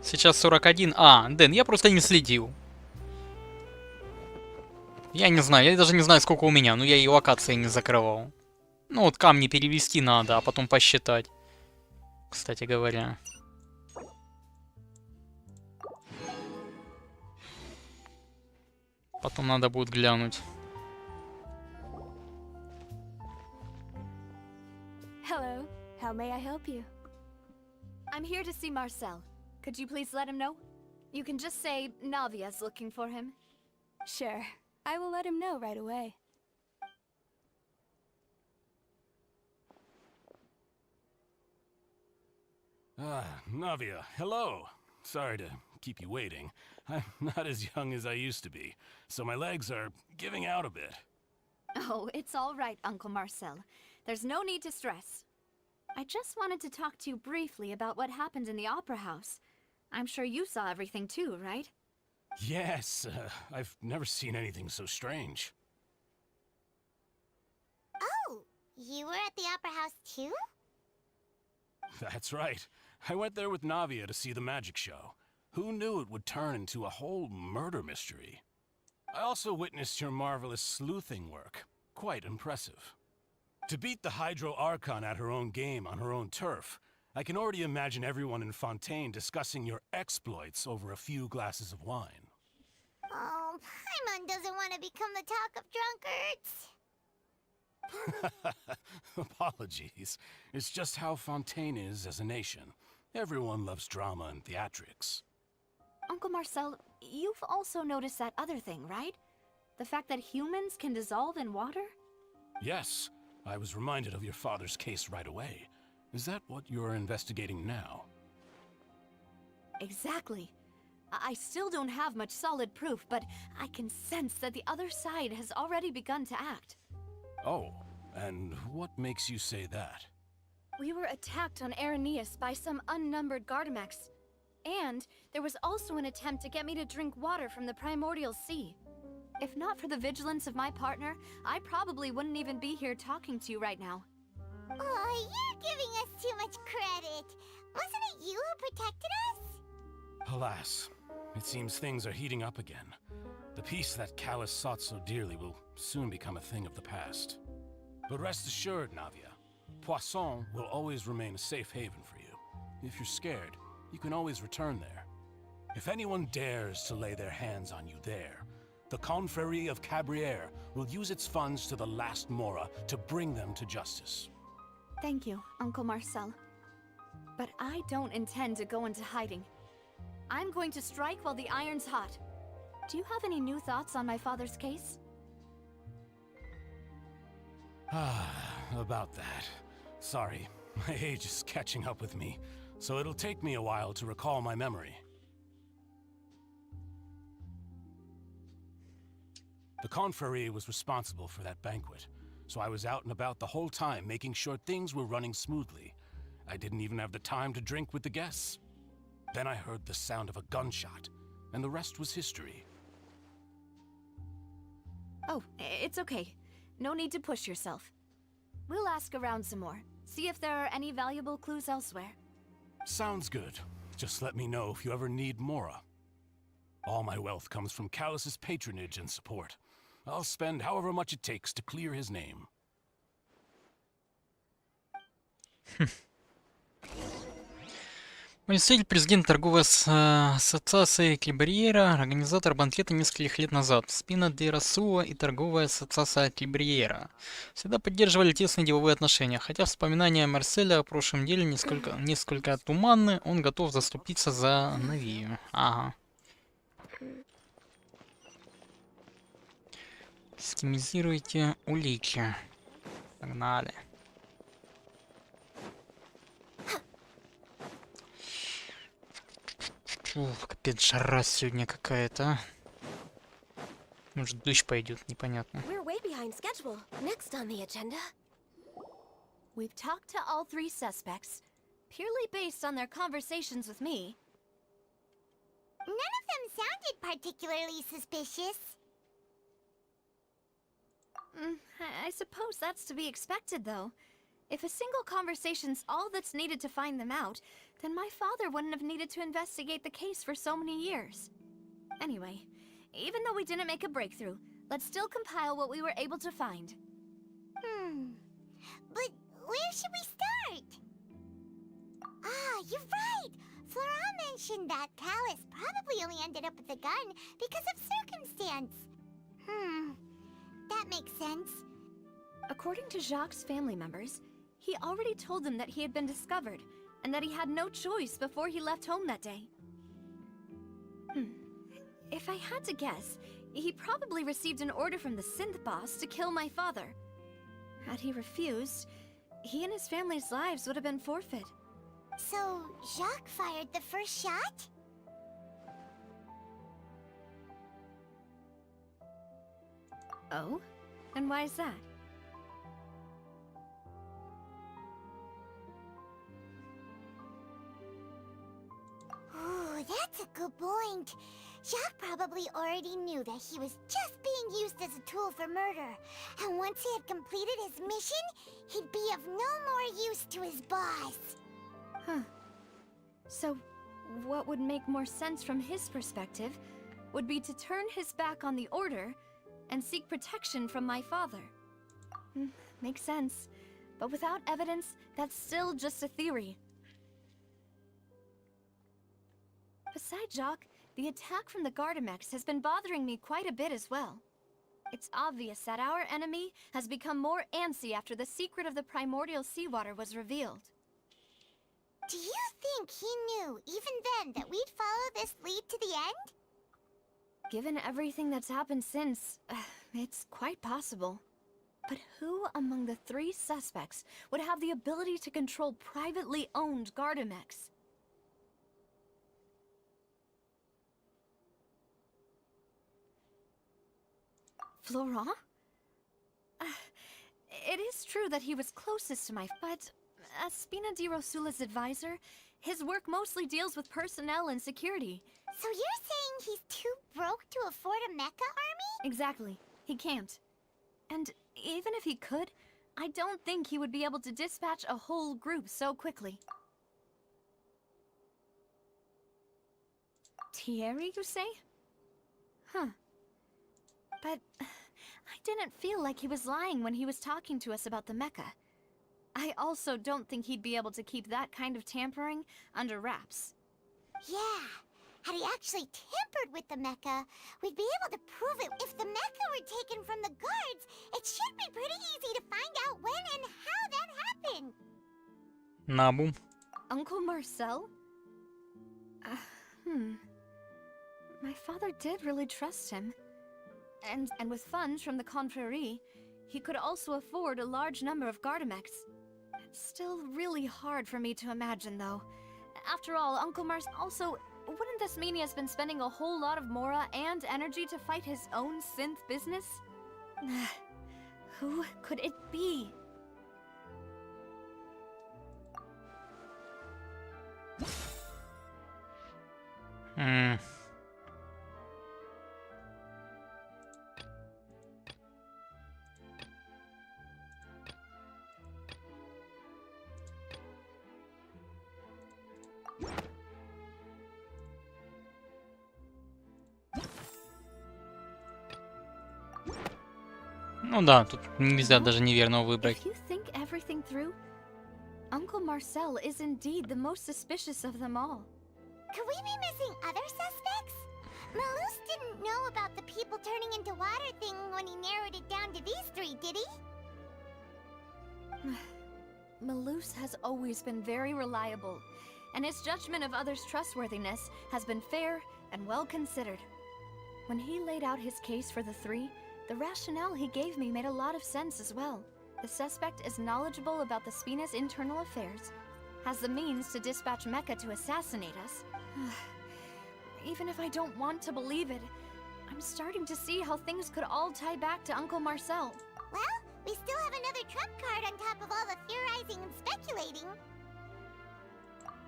Speaker 1: Сейчас 41. Дэн, я просто не следил. Я не знаю, я даже не знаю, сколько у меня, но я и локации не закрывал. Ну вот камни перевести надо, а потом посчитать. Кстати говоря. Потом надо будет глянуть.
Speaker 2: Hello. How may I help you? I'm here to see Marcel. Could you please let him know? You can just say Navia's looking for him. Sure. I will let him know right away.
Speaker 11: Navia, hello. Sorry to keep you waiting. I'm not as young as I used to be, so my legs are giving out a bit.
Speaker 2: Oh, it's all right, Uncle Marcel. There's no need to stress. I just wanted to talk to you briefly about what happened in the Opera House. I'm sure you saw everything too, right?
Speaker 11: Yes, I've never seen anything so strange.
Speaker 3: Oh, you were at the Opera House too?
Speaker 11: That's right. I went there with Navia to see the magic show. Who knew it would turn into a whole murder mystery? I also witnessed your marvelous sleuthing work. Quite impressive. To beat the Hydro Archon at her own game on her own turf, I can already imagine everyone in Fontaine discussing your exploits over a few glasses of wine.
Speaker 3: Oh, Paimon doesn't want to become the talk of drunkards.
Speaker 11: Apologies. It's just how Fontaine is as a nation. Everyone loves drama and theatrics.
Speaker 2: Uncle Marcel, you've also noticed that other thing, right? The fact that humans can dissolve in water?
Speaker 11: Yes, I was reminded of your father's case right away. Is that what you're investigating now?
Speaker 2: Exactly. I still don't have much solid proof, but I can sense that the other side has already begun to act.
Speaker 11: Oh, and what makes you say that?
Speaker 2: We were attacked on Araneus by some unnumbered Gardamex. And there was also an attempt to get me to drink water from the primordial sea. If not for the vigilance of my partner, I probably wouldn't even be here talking to you right now.
Speaker 3: Oh, you're giving us too much credit. Wasn't it you who protected us?
Speaker 11: Alas, it seems things are heating up again. The peace that Callus sought so dearly will soon become a thing of the past. But rest assured, Navia, Poisson will always remain a safe haven for you. If you're scared, you can always return there. If anyone dares to lay their hands on you there, the Confrérie of Cabrières will use its funds to the last Mora to bring them to justice.
Speaker 2: Thank you, Uncle Marcel. But I don't intend to go into hiding. I'm going to strike while the iron's hot. Do you have any new thoughts on my father's case?
Speaker 11: About that. Sorry, my age is catching up with me, so it'll take me a while to recall my memory. The Confrérie was responsible for that banquet, so I was out and about the whole time making sure things were running smoothly. I didn't even have the time to drink with the guests. Then I heard the sound of a gunshot, and the rest was history.
Speaker 2: Oh, it's okay. No need to push yourself. We'll ask around some more, see if there are any valuable clues elsewhere.
Speaker 11: Sounds good. Just let me know if you ever need Mora. All my wealth comes from Callus's patronage and support. I'll spend however much it takes to clear his name.
Speaker 1: Представитель президент торговой ассоциации Клибриера, организатор банкета нескольких лет назад, Спина де Расуа и торговая ассоциация Клибриера всегда поддерживали тесные деловые отношения, хотя вспоминания Марселя о прошлом деле несколько туманны, он готов заступиться за Навию. Ага. Системизируйте улики. Погнали. Ух, капец, жара сегодня какая-то. Может, дождь пойдет, непонятно.
Speaker 2: We're way behind schedule. Next on the agenda. We've talked to all three suspects, purely based on their conversations with me.
Speaker 3: None of them sounded particularly suspicious.
Speaker 2: I suppose that's to be expected, though. If a single conversation's all that's needed to find them out, then my father wouldn't have needed to investigate the case for so many years. Anyway, even though we didn't make a breakthrough, let's still compile what we were able to find.
Speaker 3: But where should we start? Ah, you're right! Flora mentioned that Callus probably only ended up with the gun because of circumstance. That makes sense.
Speaker 2: According to Jacques' family members, he already told them that he had been discovered, and that he had no choice before he left home that day. If I had to guess, he probably received an order from the synth boss to kill my father. Had he refused, he and his family's lives would have been forfeit.
Speaker 3: So, Jacques fired the first shot?
Speaker 2: Oh? And why is that?
Speaker 3: Ooh, that's a good point. Jacques probably already knew that he was just being used as a tool for murder. And once he had completed his mission, he'd be of no more use to his boss.
Speaker 2: Huh. So, what would make more sense from his perspective would be to turn his back on the Order and seek protection from my father. Makes sense. But without evidence, that's still just a theory. Besides Jacques, the attack from the Gardamex has been bothering me quite a bit as well. It's obvious that our enemy has become more antsy after the secret of the primordial seawater was revealed.
Speaker 3: Do you think he knew, even then, that we'd follow this lead to the end?
Speaker 2: Given everything that's happened since, it's quite possible. But who among the 3 suspects would have the ability to control privately owned Gardamex? Florent? It is true that he was closest to but as Spina di Rosula's advisor, his work mostly deals with personnel and security.
Speaker 3: So you're saying he's too broke to afford a mecha army?
Speaker 2: Exactly. He can't. And even if he could, I don't think he would be able to dispatch a whole group so quickly. Thierry, you say? Huh. But I didn't feel like he was lying when he was talking to us about the mecha. I also don't think he'd be able to keep that kind of tampering under wraps.
Speaker 3: Yeah. Had he actually tampered with the mecha, we'd be able to prove it. If the mecha were taken from the guards, it should be pretty easy to find out when and how that happened.
Speaker 1: Набум.
Speaker 2: Uncle Marcel? My father did really trust him. And with funds from the Confrérie, he could also afford a large number of Gardamex. It's still really hard for me to imagine, though. After all, Uncle Mars also... Wouldn't this mean he has been spending a whole lot of mora and energy to fight his own synth business? Who could it be?
Speaker 1: Ну да, тут нельзя даже неверного выбрать.
Speaker 2: If you think everything through, Uncle Marcel is indeed the most suspicious of them all.
Speaker 3: Could we be missing other suspects? Malus didn't know about the people turning into water thing when he narrowed it down to these 3, did he?
Speaker 2: Malus has always been very reliable, and his judgment of others' trustworthiness has been fair and well considered. When he laid out his case for the 3, the rationale he gave me made a lot of sense as well. The suspect is knowledgeable about the Spina's internal affairs, has the means to dispatch Mecha to assassinate us. Even if I don't want to believe it, I'm starting to see how things could all tie back to Uncle Marcel.
Speaker 3: Well, we still have another trump card on top of all the theorizing and speculating.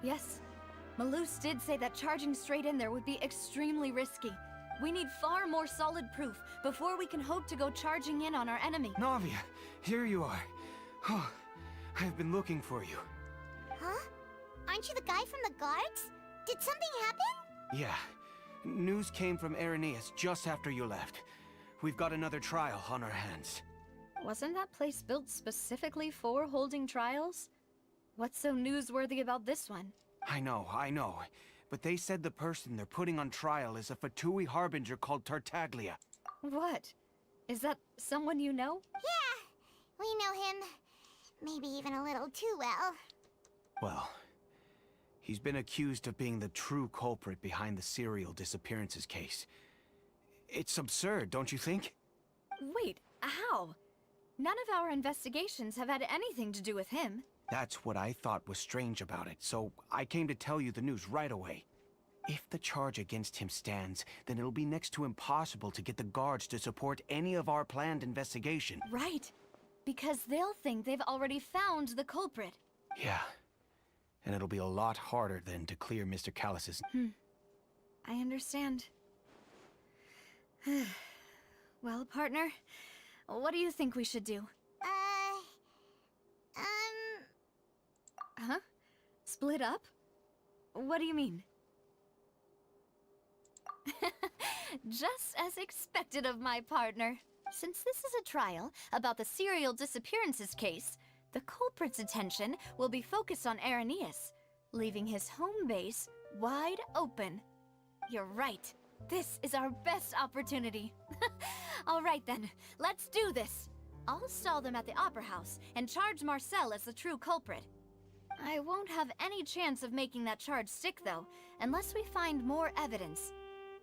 Speaker 2: Yes, Malus did say that charging straight in there would be extremely risky. We need far more solid proof before we can hope to go charging in on our enemy.
Speaker 10: Navia, here you are. Oh, I've been looking for you.
Speaker 3: Huh? Aren't you the guy from the guards? Did something happen?
Speaker 10: Yeah. News came from Irenaeus just after you left. We've got another trial on our hands.
Speaker 2: Wasn't that place built specifically for holding trials? What's so newsworthy about this one?
Speaker 10: I know. But they said the person they're putting on trial is a Fatui harbinger called Tartaglia.
Speaker 2: What? Is that someone you know?
Speaker 3: Yeah, we know him. Maybe even a little too well.
Speaker 10: Well, he's been accused of being the true culprit behind the serial disappearances case. It's absurd, don't you think?
Speaker 2: Wait, how? None of our investigations have had anything to do with him.
Speaker 10: That's what I thought was strange about it, so I came to tell you the news right away. If the charge against him stands, then it'll be next to impossible to get the guards to support any of our planned investigation.
Speaker 2: Right. Because they'll think they've already found the culprit.
Speaker 10: Yeah. And it'll be a lot harder then to clear Mr. Callus's...
Speaker 2: I understand. Well, partner, what do you think we should do? Huh? Split up? What do you mean? Just as expected of my partner. Since this is a trial about the serial disappearances case, the culprit's attention will be focused on Irenaeus, leaving his home base wide open. You're right. This is our best opportunity. All right then, let's do this. I'll stall them at the Opera House and charge Marcel as the true culprit. I won't have any chance of making that charge stick though, unless we find more evidence.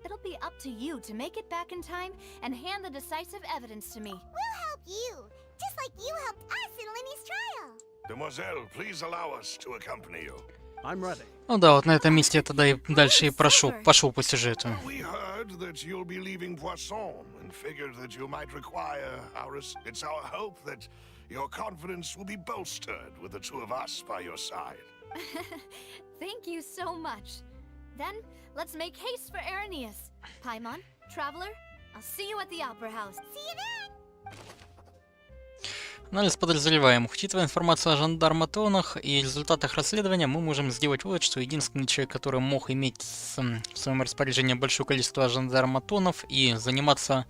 Speaker 2: It'll be up to you to make it back in time and hand the decisive evidence to me.
Speaker 3: We'll help you, just like you helped us in Lenny's trial.
Speaker 6: Demoiselle, please allow us to accompany you.
Speaker 4: I'm ready.
Speaker 1: Ну да, вот на этом месте я тогда и дальше и пошел по сюжету.
Speaker 6: We heard that you'll be leaving Poisson and figured that you might require it's our hope that your confidence will be bolstered with the two of us by your side.
Speaker 2: Thank you so much. Then, let's make haste for Irenaeus. Paimon, Traveler, I'll see you at the Opera House.
Speaker 3: See you then!
Speaker 1: Анализ подозреваемых. Учитывая информацию о жандарматонах и результатах расследования, мы можем сделать вывод, что единственный человек, который мог иметь в своем распоряжении большое количество жандарматонов и заниматься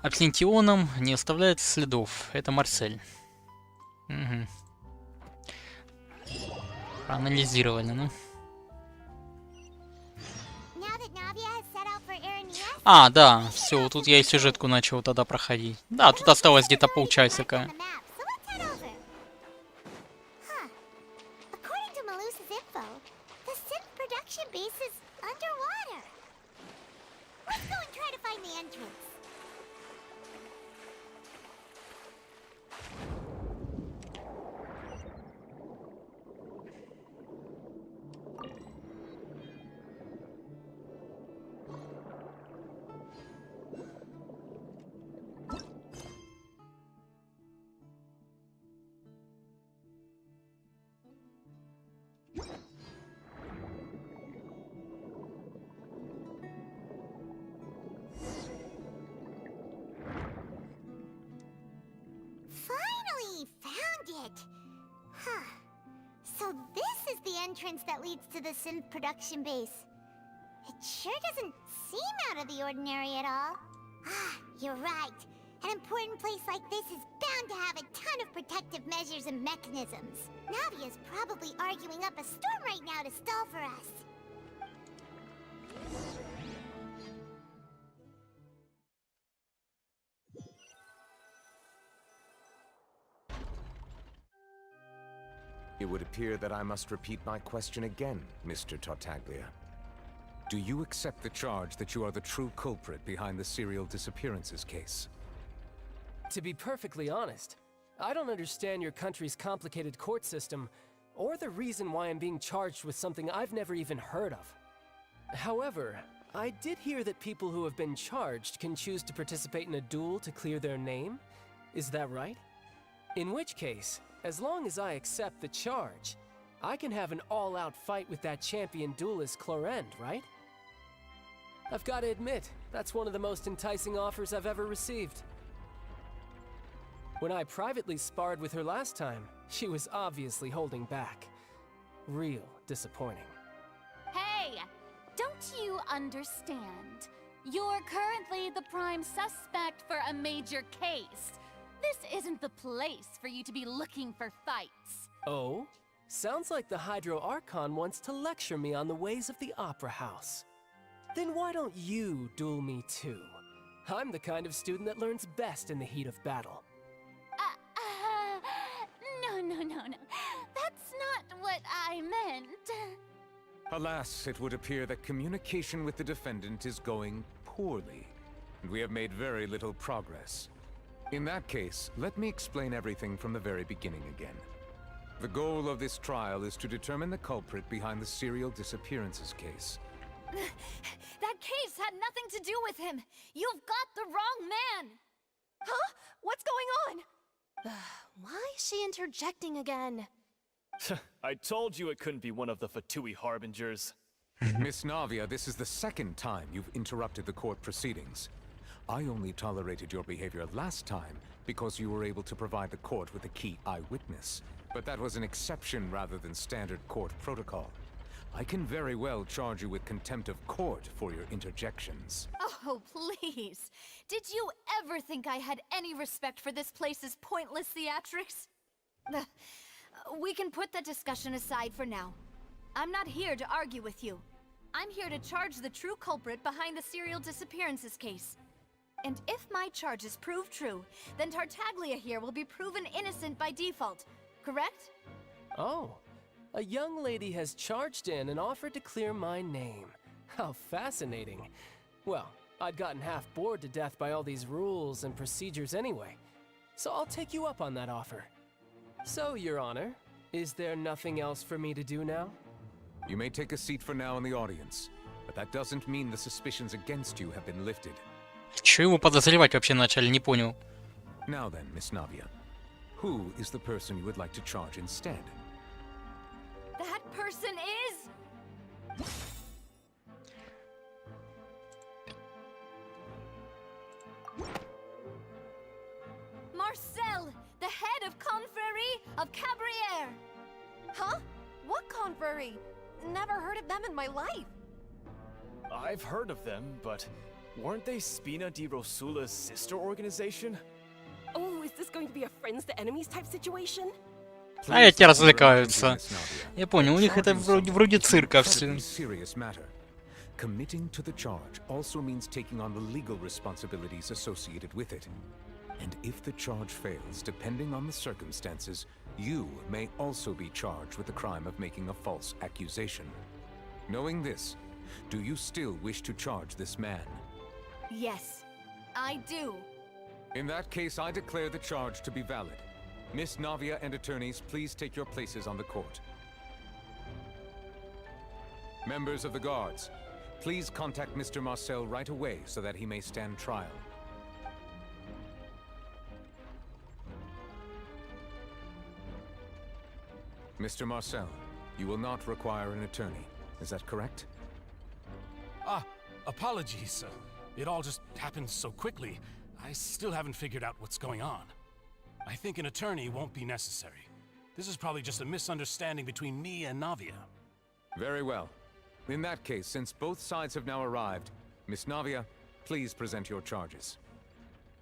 Speaker 1: абсентионом, не оставляет следов. Это Марсель. Угу. Проанализировали, ну. А, да, все, тут я и сюжетку начал тогда проходить. Да, тут осталось где-то полчасика.
Speaker 3: So this is the entrance that leads to the synth production base. It sure doesn't seem out of the ordinary at all. Ah, you're right. An important place like this is bound to have a ton of protective measures and mechanisms. Navia's probably arguing up a storm right now to stall for us.
Speaker 7: It would appear that I must repeat my question again, Mr. Tartaglia. Do you accept the charge that you are the true culprit behind the serial disappearances case?
Speaker 12: To be perfectly honest, I don't understand your country's complicated court system, or the reason why I'm being charged with something I've never even heard of. However, I did hear that people who have been charged can choose to participate in a duel to clear their name. Is that right? In which case, as long as I accept the charge, I can have an all-out fight with that champion duelist Clorend, right? I've got to admit, that's one of the most enticing offers I've ever received. When I privately sparred with her last time, she was obviously holding back. Real disappointing.
Speaker 13: Hey! Don't you understand? You're currently the prime suspect for a major case. This isn't the place for you to be looking for fights.
Speaker 12: Oh? Sounds like the Hydro Archon wants to lecture me on the ways of the Opera House. Then why don't you duel me too? I'm the kind of student that learns best in the heat of battle.
Speaker 13: No. That's not what I meant.
Speaker 7: Alas, it would appear that communication with the defendant is going poorly, and we have made very little progress. In that case, let me explain everything from the very beginning again. The goal of this trial is to determine the culprit behind the serial disappearances case.
Speaker 2: That case had nothing to do with him. You've got the wrong man.
Speaker 14: Huh? What's going on? Why is she interjecting again?
Speaker 15: I told you it couldn't be one of the Fatui harbingers.
Speaker 7: Miss Navia, this is the second time you've interrupted the court proceedings. I only tolerated your behavior last time because you were able to provide the court with a key eyewitness. But that was an exception rather than standard court protocol. I can very well charge you with contempt of court for your interjections.
Speaker 2: Oh, please. Did you ever think I had any respect for this place's pointless theatrics? We can put that discussion aside for now. I'm not here to argue with you. I'm here to charge the true culprit behind the serial disappearances case. And if my charges prove true, then Tartaglia here will be proven innocent by default, correct?
Speaker 12: Oh, a young lady has charged in and offered to clear my name. How fascinating. Well, I'd gotten half bored to death by all these rules and procedures anyway, so I'll take you up on that offer. So, Your Honor, is there nothing else for me to do now?
Speaker 7: You may take a seat for now in the audience, but that doesn't mean the suspicions against you have been lifted.
Speaker 1: Чего его подозревать вообще начали, не понял.
Speaker 7: Now then, Miss Navia, who is the person you would like to charge instead?
Speaker 2: That person is... Marcel, the head of Confrérie of Cabrières.
Speaker 14: Huh? What confrérie? Never heard of them in my life.
Speaker 15: I've heard of them, but weren't they Spina di Rosula's sister organization?
Speaker 14: Oh, is this going to be a friends to enemies type situation?
Speaker 1: А эти развлекаются. Я понял, у них это вроде цирка все.
Speaker 7: Serious matter. Committing to the charge also means taking on the legal responsibilities associated with it. And if the charge fails, depending on the circumstances, you may also be charged with the crime of making a false accusation. Knowing this, do you still wish to charge this man?
Speaker 2: Yes, I do.
Speaker 7: In that case, I declare the charge to be valid. Miss Navia and attorneys, please take your places on the court. Members of the guards, please contact Mr. Marcel right away so that he may stand trial. Mr. Marcel, you will not require an attorney. Is that correct?
Speaker 11: Apologies. It all just happened so quickly. I still haven't figured out what's going on. I think an attorney won't be necessary. This is probably just a misunderstanding between me and Navia.
Speaker 7: Very well. In that case, since both sides have now arrived, Miss Navia, please present your charges.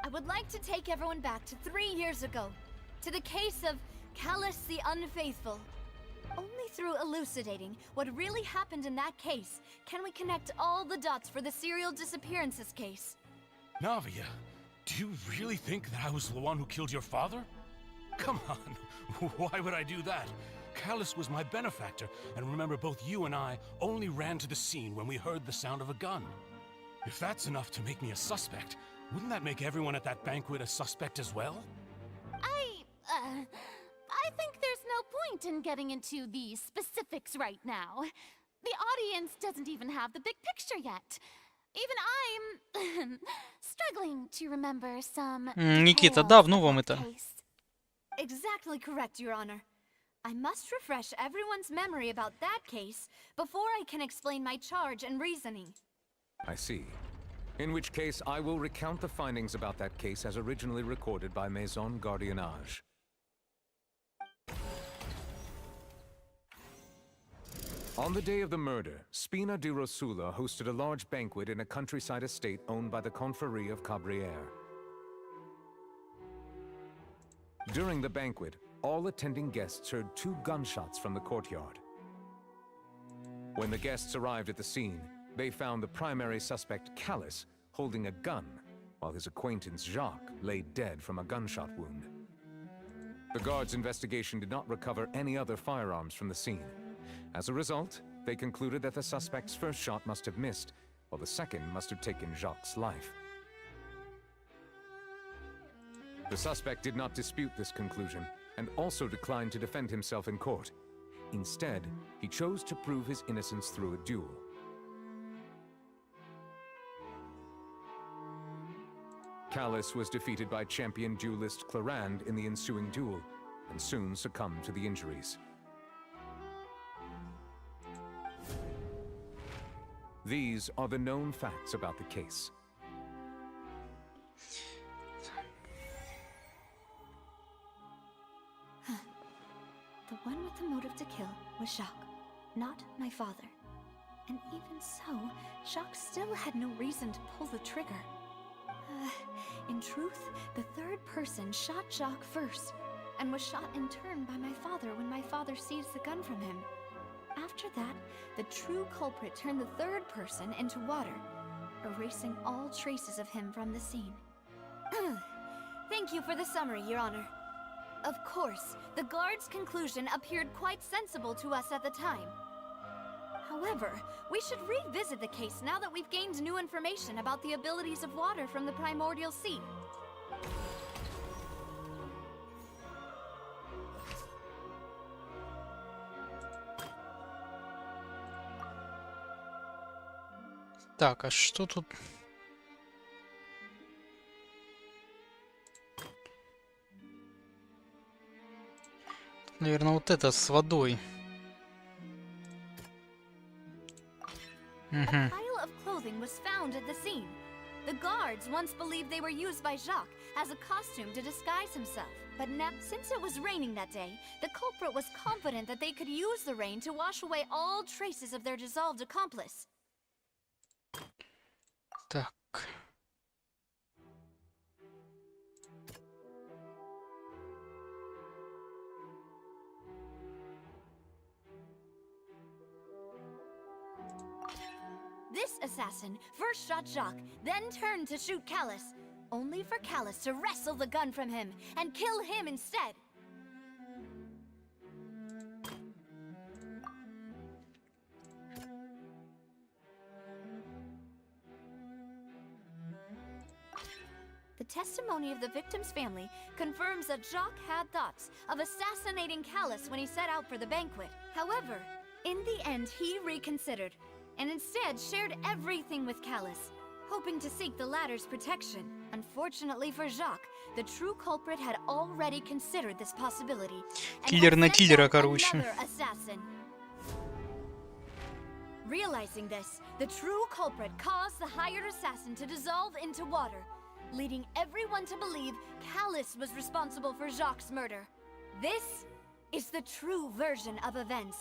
Speaker 2: I would like to take everyone back to 3 years ago, to the case of Callus the Unfaithful. Only through elucidating what really happened in that case can we connect all the dots for the serial disappearances case.
Speaker 11: Navia, do you really think that I was the one who killed your father? Come on, why would I do that? Callus was my benefactor, and remember both you and I only ran to the scene when we heard the sound of a gun. If that's enough to make me a suspect, wouldn't that make everyone at that banquet a suspect as well?
Speaker 13: I think there's no point in getting into the specifics right now. The audience doesn't even have the big picture yet. Even I'm struggling to remember some
Speaker 1: Никита,
Speaker 13: details
Speaker 1: давно
Speaker 13: of
Speaker 1: вам
Speaker 13: that
Speaker 1: это?
Speaker 13: case.
Speaker 2: Exactly correct, Your Honor. I must refresh everyone's memory about that case before I can explain my charge and reasoning.
Speaker 7: I see. In which case, I will recount the findings about that case as originally recorded by Maison Gardiennage. On the day of the murder, Spina di Rosula hosted a large banquet in a countryside estate owned by the Confrérie of Cabrières. During the banquet, all attending guests heard 2 gunshots from the courtyard. When the guests arrived at the scene, they found the primary suspect, Callus, holding a gun, while his acquaintance, Jacques, lay dead from a gunshot wound. The guards' investigation did not recover any other firearms from the scene. As a result, they concluded that the suspect's first shot must have missed, while the second must have taken Jacques' life. The suspect did not dispute this conclusion, and also declined to defend himself in court. Instead, he chose to prove his innocence through a duel. Callus was defeated by champion duelist Clarande in the ensuing duel, and soon succumbed to the injuries. These are the known facts about the case.
Speaker 2: The one with the motive to kill was Jacques, not my father. And even so, Jacques still had no reason to pull the trigger. In truth, the third person shot Jacques first, and was shot in turn by my father when my father seized the gun from him. After that, the true culprit turned the third person into water, erasing all traces of him from the scene. Thank you for the summary, Your Honor. Of course, the guard's conclusion appeared quite sensible to us at the time. However, we should revisit the case now that we've gained new information about the abilities of water from the primordial sea.
Speaker 1: Так, а что тут? Наверное, вот это с водой.
Speaker 2: A pile of clothing was found at the scene. The guards once believed they were used by Jacques as a costume to disguise himself. But now, since it was raining that day, the culprit was confident that they could use the rain to wash away all traces of their dissolved accomplice.
Speaker 1: Так.
Speaker 2: This assassin first shot Jacques, then turned to shoot Callus, only for Callus to wrestle the gun from him and kill him instead. The testimony of the victim's family confirms that Jacques had thoughts of assassinating Callus when he set out for the banquet. However, in the end he reconsidered, and instead shared everything with Callus, hoping to seek the latter's protection. Unfortunately for Jacques, the true culprit had already considered this possibility.
Speaker 1: Киллер на киллера, короче.
Speaker 2: Realizing this, the true culprit caused the hired assassin to dissolve into water, leading everyone to believe Callus was responsible for Jacques' murder. This is the true version of events.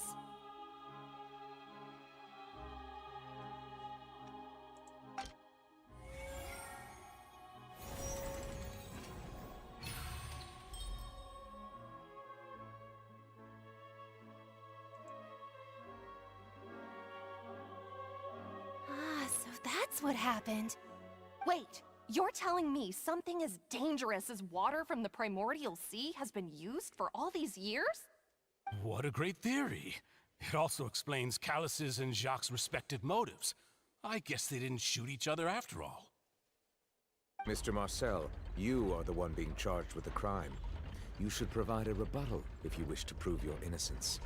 Speaker 14: That's what happened. Wait, you're telling me something as dangerous as water from the primordial sea has been used for all these years?
Speaker 11: What a great theory. It also explains Callus's and Jacques' respective motives. I guess they didn't shoot each other after all.
Speaker 7: Mr. Marcel, you are the one being charged with the crime. You should provide a rebuttal if you wish to prove your innocence.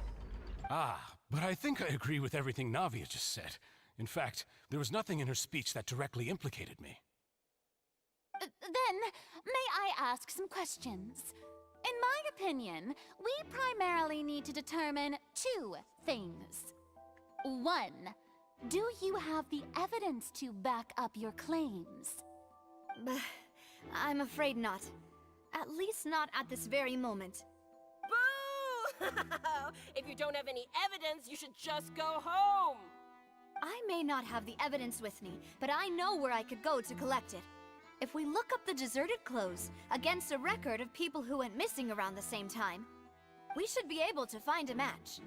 Speaker 11: Ah, but I think I agree with everything Navia just said. In fact, there was nothing in her speech that directly implicated me.
Speaker 13: Then, may I ask some questions? In my opinion, we primarily need to determine two things. One, do you have the evidence to back up your claims?
Speaker 2: I'm afraid not. At least not at this very moment.
Speaker 14: Boo! If you don't have any evidence, you should just go home!
Speaker 2: I may not have the evidence with me, but I know where I could go to collect it. If we look up the deserted clothes against a record of people who went missing around the same time, we should be able to find a match.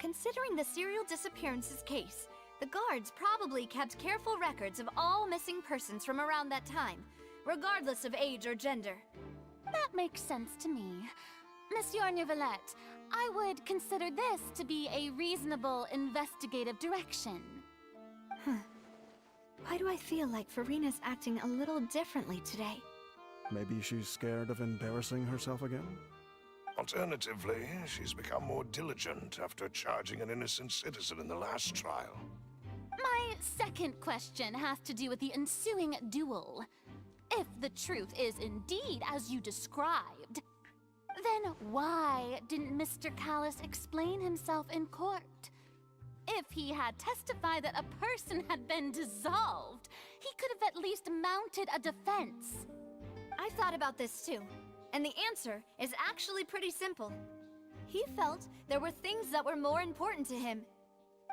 Speaker 2: Considering the serial disappearances case, the guards probably kept careful records of all missing persons from around that time, regardless of age or gender.
Speaker 13: That makes sense to me. Monsieur Neuvillette, I would consider this to be a reasonable investigative direction.
Speaker 2: Why do I feel like Farina's acting a little differently today?
Speaker 4: Maybe she's scared of embarrassing herself again?
Speaker 6: Alternatively, she's become more diligent after charging an innocent citizen in the last trial.
Speaker 13: My second question has to do with the ensuing duel. If the truth is indeed as you described, then why didn't Mr. Callus explain himself in court? If he had testified that a person had been dissolved, he could have at least mounted a defense.
Speaker 2: I thought about this too, and the answer is actually pretty simple. He felt there were things that were more important to him.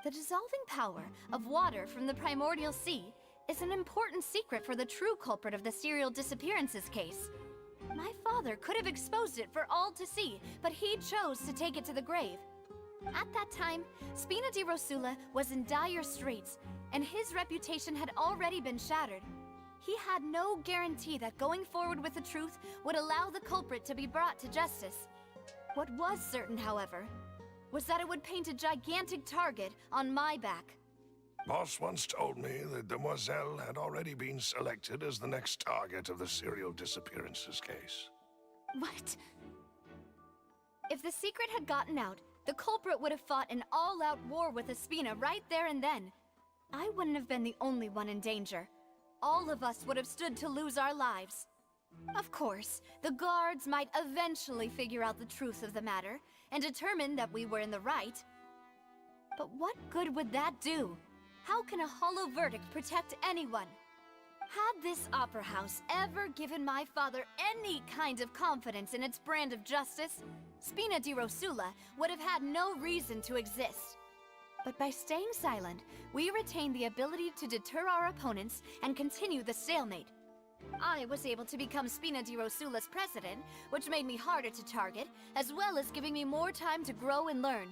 Speaker 2: The dissolving power of water from the primordial sea is an important secret for the true culprit of the serial disappearances case. My father could have exposed it for all to see, but he chose to take it to the grave. At that time, Spina di Rosula was in dire straits, and his reputation had already been shattered. He had no guarantee that going forward with the truth would allow the culprit to be brought to justice. What was certain, however, was that it would paint a gigantic target on my back.
Speaker 6: Boss once told me that Demoiselle had already been selected as the next target of the serial disappearances case.
Speaker 13: What?
Speaker 2: If the secret had gotten out, the culprit would have fought an all-out war with Espina right there and then. I wouldn't have been the only one in danger. All of us would have stood to lose our lives. Of course, the guards might eventually figure out the truth of the matter and determine that we were in the right. But what good would that do? How can a hollow verdict protect anyone? Had this opera house ever given my father any kind of confidence in its brand of justice, Spina di Rosula would have had no reason to exist. But by staying silent, we retained the ability to deter our opponents and continue the stalemate. I was able to become Spina di Rosula's president, which made me harder to target, as well as giving me more time to grow and learn.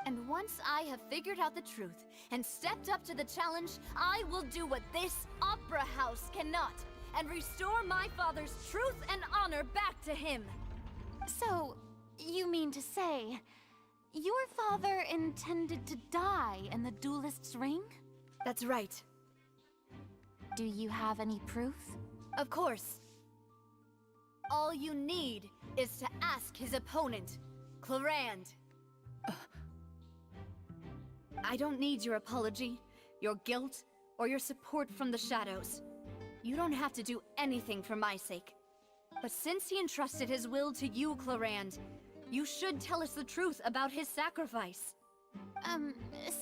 Speaker 2: And once I have figured out the truth and stepped up to the challenge, I will do what this opera house cannot, and restore my father's truth and honor back to him.
Speaker 13: So, you mean to say, your father intended to die in the duelist's ring?
Speaker 2: That's right.
Speaker 13: Do you have any proof?
Speaker 2: Of course. All you need is to ask his opponent, Clarand. I don't need your apology, your guilt, or your support from the shadows. You don't have to do anything for my sake. But since he entrusted his will to you, Clarand, you should tell us the truth about his sacrifice.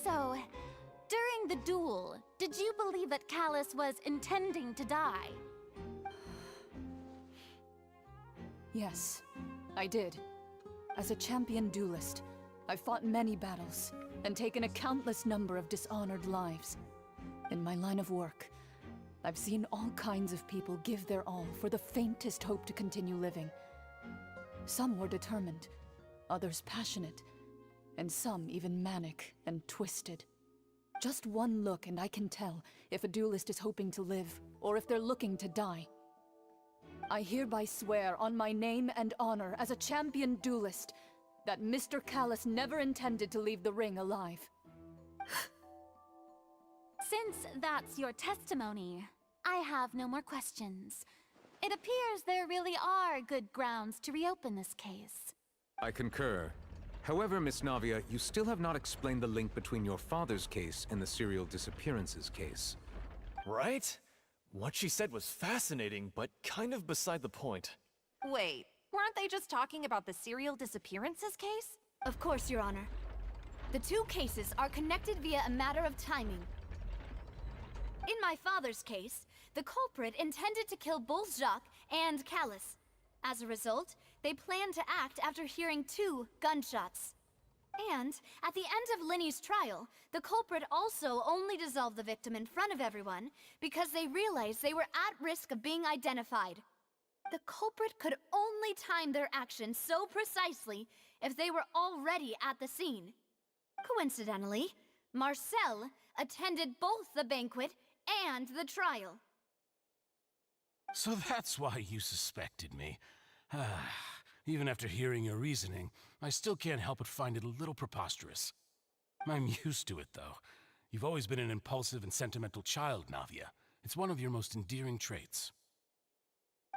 Speaker 13: So, during the duel, did you believe that Callus was intending to die?
Speaker 16: Yes, I did. As a champion duelist, I've fought many battles and taken a countless number of dishonored lives. In my line of work, I've seen all kinds of people give their all for the faintest hope to continue living. Some were determined, others passionate, and some even manic and twisted. Just one look and I can tell if a duelist is hoping to live or if they're looking to die. I hereby swear on my name and honor as a champion duelist that Mr. Callus never intended to leave the ring alive.
Speaker 13: Since that's your testimony, I have no more questions. It appears there really are good grounds to reopen this case.
Speaker 7: I concur. However, Miss Navia, you still have not explained the link between your father's case and the serial disappearances case.
Speaker 15: Right? What she said was fascinating, but kind of beside the point.
Speaker 14: Wait, weren't they just talking about the serial disappearances case?
Speaker 2: Of course, Your Honor. The two cases are connected via a matter of timing. In my father's case, the culprit intended to kill both Jacques and Callus. As a result, they planned to act after hearing 2 gunshots. And, at the end of Linny's trial, the culprit also only dissolved the victim in front of everyone because they realized they were at risk of being identified. The culprit could only time their actions so precisely if they were already at the scene. Coincidentally, Marcel attended both the banquet and the trial.
Speaker 11: So that's why you suspected me. Even after hearing your reasoning, I still can't help but find it a little preposterous. I'm used to it, though. You've always been an impulsive and sentimental child, Navia. It's one of your most endearing traits.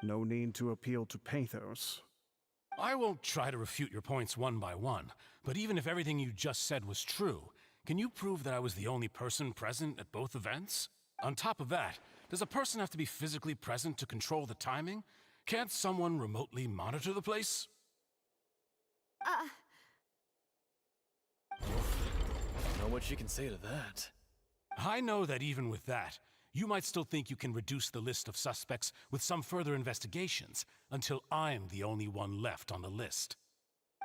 Speaker 4: No need to appeal to pathos.
Speaker 11: I won't try to refute your points one by one, but even if everything you just said was true, can you prove that I was the only person present at both events? On top of that, does a person have to be physically present to control the timing? Can't someone remotely monitor the place?
Speaker 15: Don't know what she can say to that.
Speaker 11: I know that even with that, you might still think you can reduce the list of suspects with some further investigations, until I'm the only one left on the list.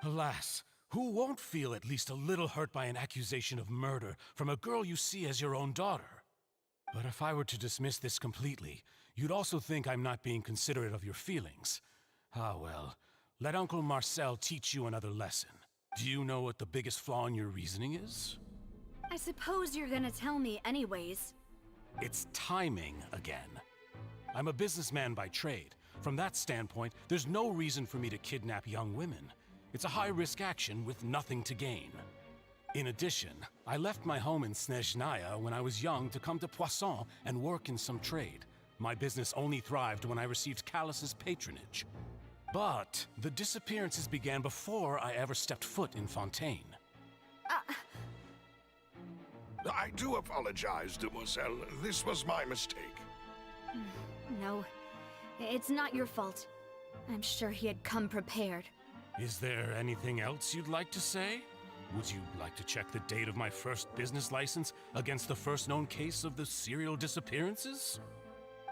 Speaker 11: Alas, who won't feel at least a little hurt by an accusation of murder from a girl you see as your own daughter? But if I were to dismiss this completely, you'd also think I'm not being considerate of your feelings. Ah well, let Uncle Marcel teach you another lesson. Do you know what the biggest flaw in your reasoning is?
Speaker 2: I suppose you're gonna tell me anyways.
Speaker 11: It's timing again. I'm a businessman by trade. From that standpoint, there's no reason for me to kidnap young women. It's a high-risk action with nothing to gain. In addition, I left my home in Snezhnaya when I was young to come to Poisson and work in some trade. My business only thrived when I received Callus's patronage. But the disappearances began before I ever stepped foot in Fontaine.
Speaker 6: I do apologize, demoiselle. This was my mistake.
Speaker 2: No, it's not your fault. I'm sure he had come prepared.
Speaker 11: Is there anything else you'd like to say? Would you like to check the date of my first business license against the first known case of the serial disappearances?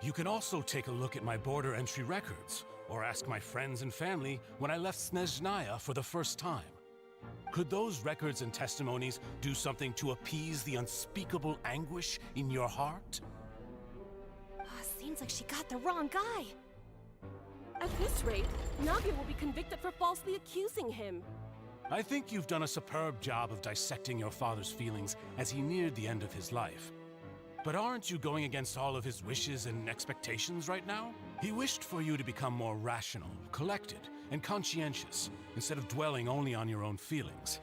Speaker 11: You can also take a look at my border entry records, or ask my friends and family when I left Snezhnaya for the first time. Could those records and testimonies do something to appease the unspeakable anguish in your heart?
Speaker 14: Seems like she got the wrong guy. At this rate, Navia will be convicted for falsely accusing him.
Speaker 11: I think you've done a superb job of dissecting your father's feelings as he neared the end of his life. But aren't you going against all of his wishes and expectations right now? He wished for you to become more rational, collected, and conscientious, instead of dwelling only on your own feelings.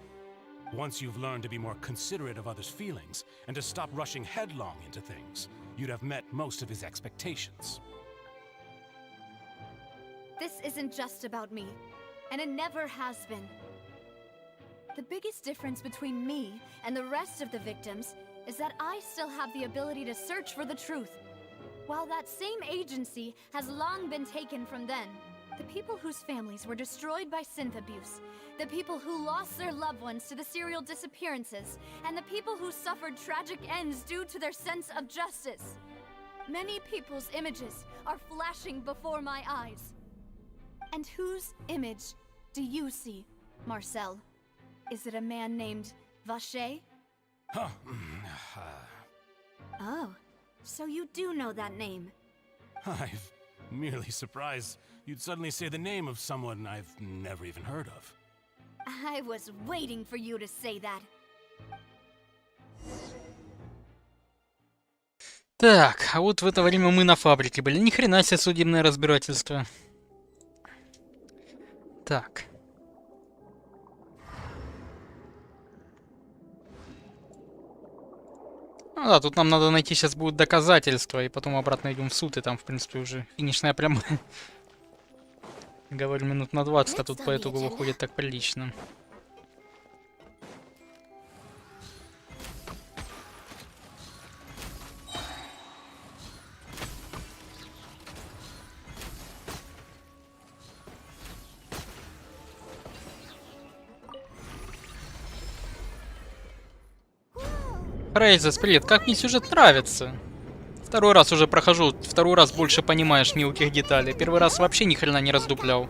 Speaker 11: Once you've learned to be more considerate of others' feelings, and to stop rushing headlong into things, you'd have met most of his expectations.
Speaker 2: This isn't just about me, and it never has been. The biggest difference between me and the rest of the victims is that I still have the ability to search for the truth, while that same agency has long been taken from them. The people whose families were destroyed by synth abuse, the people who lost their loved ones to the serial disappearances, and the people who suffered tragic ends due to their sense of justice. Many people's images are flashing before my eyes. And whose image do you see, Marcel? Is it a man named Vacher? Oh, so you do know that name.
Speaker 11: I'm merely surprised you'd suddenly say the name of someone I've never even heard of.
Speaker 2: I was waiting for you to say that.
Speaker 1: Так, а вот в это время мы на фабрике были. Ни хрена себе судебное разбирательство. Так. Ну да, тут нам надо найти сейчас будет доказательства, и потом обратно идем в суд, и там, в принципе, уже финишная прямая. Говорю, минут на 20, а тут по итогу выходит так прилично. Рейзес, привет, как мне сюжет нравится. Второй раз уже прохожу, второй раз больше понимаешь мелких деталей. Первый раз вообще ни хрена не раздуплял.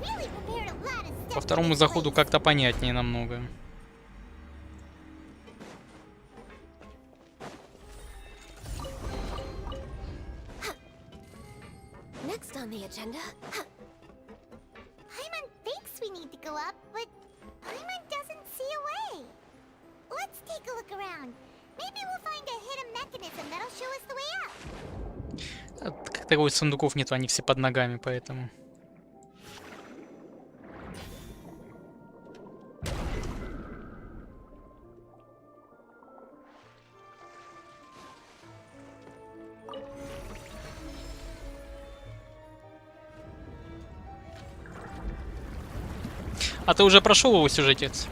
Speaker 1: По второму заходу как-то понятнее намного.
Speaker 3: Next on the agenda. Paimon thinks we need to go up, but Paimon doesn't see a way. Let's take a look around. Maybe we'll find a hidden mechanism that'll show us the way up.
Speaker 1: Как таковой сундуков нету, они все под ногами, поэтому. А ты уже прошел его сюжетец?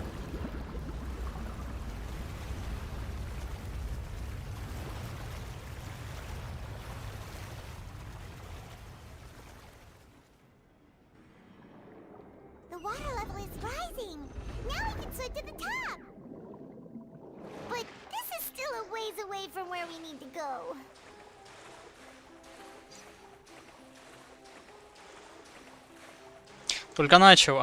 Speaker 1: Только начал,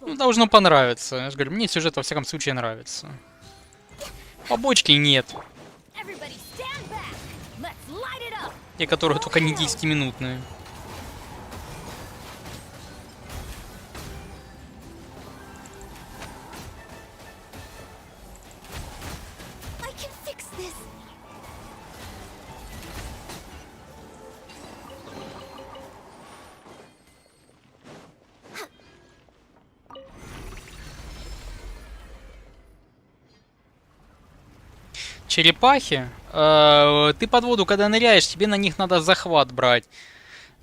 Speaker 1: Ну, должно понравиться. Я же говорю, мне сюжет во всяком случае нравится. Побочки нет. Те, которые только не 10-минутные. черепахи. Ты под воду, когда ныряешь, тебе на них надо захват брать.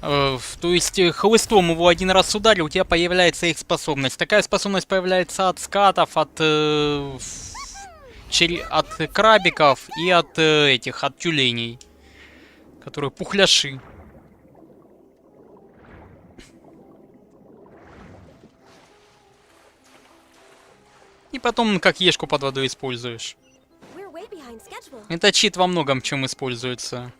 Speaker 1: То есть хлыстом его один раз ударил, у тебя появляется их способность. Такая способность появляется от скатов, от крабиков и от от тюленей, которые пухляши. И потом как ешку под водой используешь. Это чит во многом чем используется.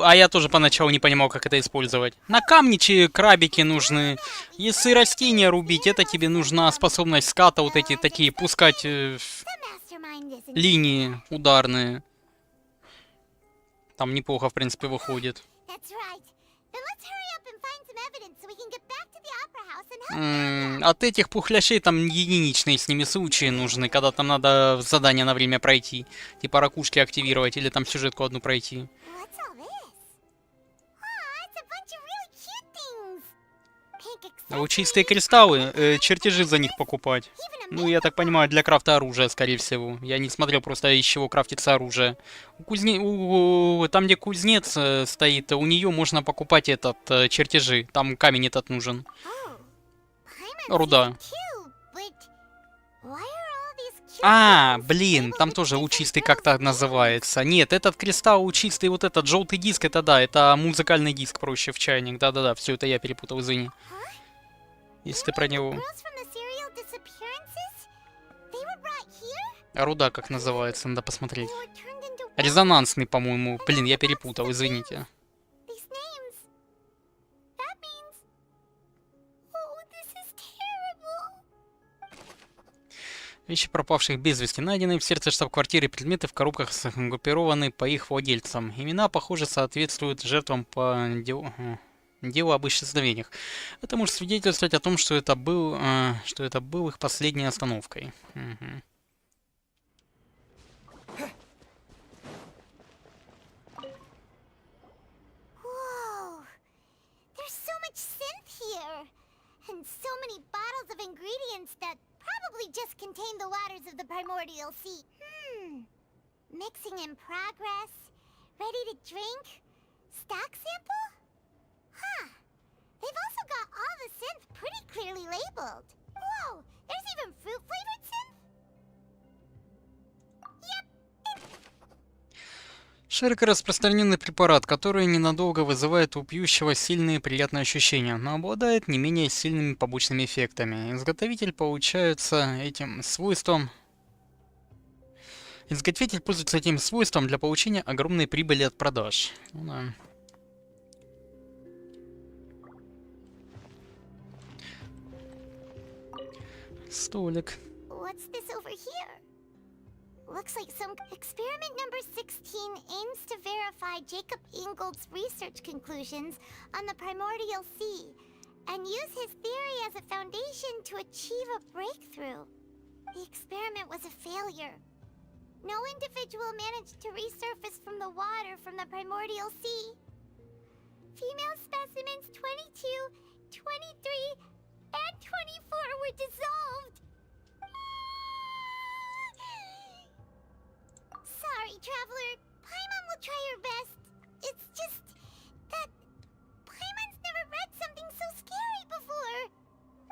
Speaker 1: А я тоже поначалу не понимал, как это использовать. На камни крабики нужны. Если растения рубить, это тебе нужна способность ската, вот эти такие, пускать линии ударные. Там неплохо, в принципе, выходит. От этих пухляшей там единичные с ними случаи нужны, когда там надо задание на время пройти. Типа ракушки активировать или там сюжетку одну пройти. А вот чистые кристаллы, чертежи за них покупать. Ну, я так понимаю, для крафта оружия, скорее всего. Я не смотрел просто, из чего крафтится оружие. Там, где кузнец стоит, у нее можно покупать чертежи. Там камень этот нужен. Руда. Блин, там тоже лучистый как-то называется. Нет, этот кристалл лучистый, вот этот желтый диск, это да, это музыкальный диск проще в чайник. Да-да-да, все это я перепутал, извини. Если ты про него... Руда как называется, надо посмотреть. Резонансный, по-моему. Блин, я перепутал, извините. Вещи пропавших без вести найдены в сердце штаб-квартиры, предметы в коробках сгруппированы по их владельцам. Имена, похоже, соответствуют жертвам по делу об исчезновениях. Это может свидетельствовать о том, что это был их последней остановкой. Угу.
Speaker 3: Probably just contain the waters of the primordial sea. Mixing in progress. Ready to drink? Stock sample? They've also got all the synth pretty clearly labeled. Whoa, there's even fruit-flavored synth?
Speaker 1: Широко распространенный препарат, который ненадолго вызывает у пьющего сильные приятные ощущения, но обладает не менее сильными побочными эффектами. Изготовитель пользуется этим свойством для получения огромной прибыли от продаж. Ну, да. Столик.
Speaker 3: Looks like some experiment number 16 aims to verify Jacob Ingold's research conclusions on the primordial sea and use his theory as a foundation to achieve a breakthrough. The experiment was a failure. No individual managed to resurface from the water from the primordial sea. Female specimens 22, 23, and 24 were dissolved. Sorry, traveler. Paimon will try her best. just that Paimon's never read something so scary before.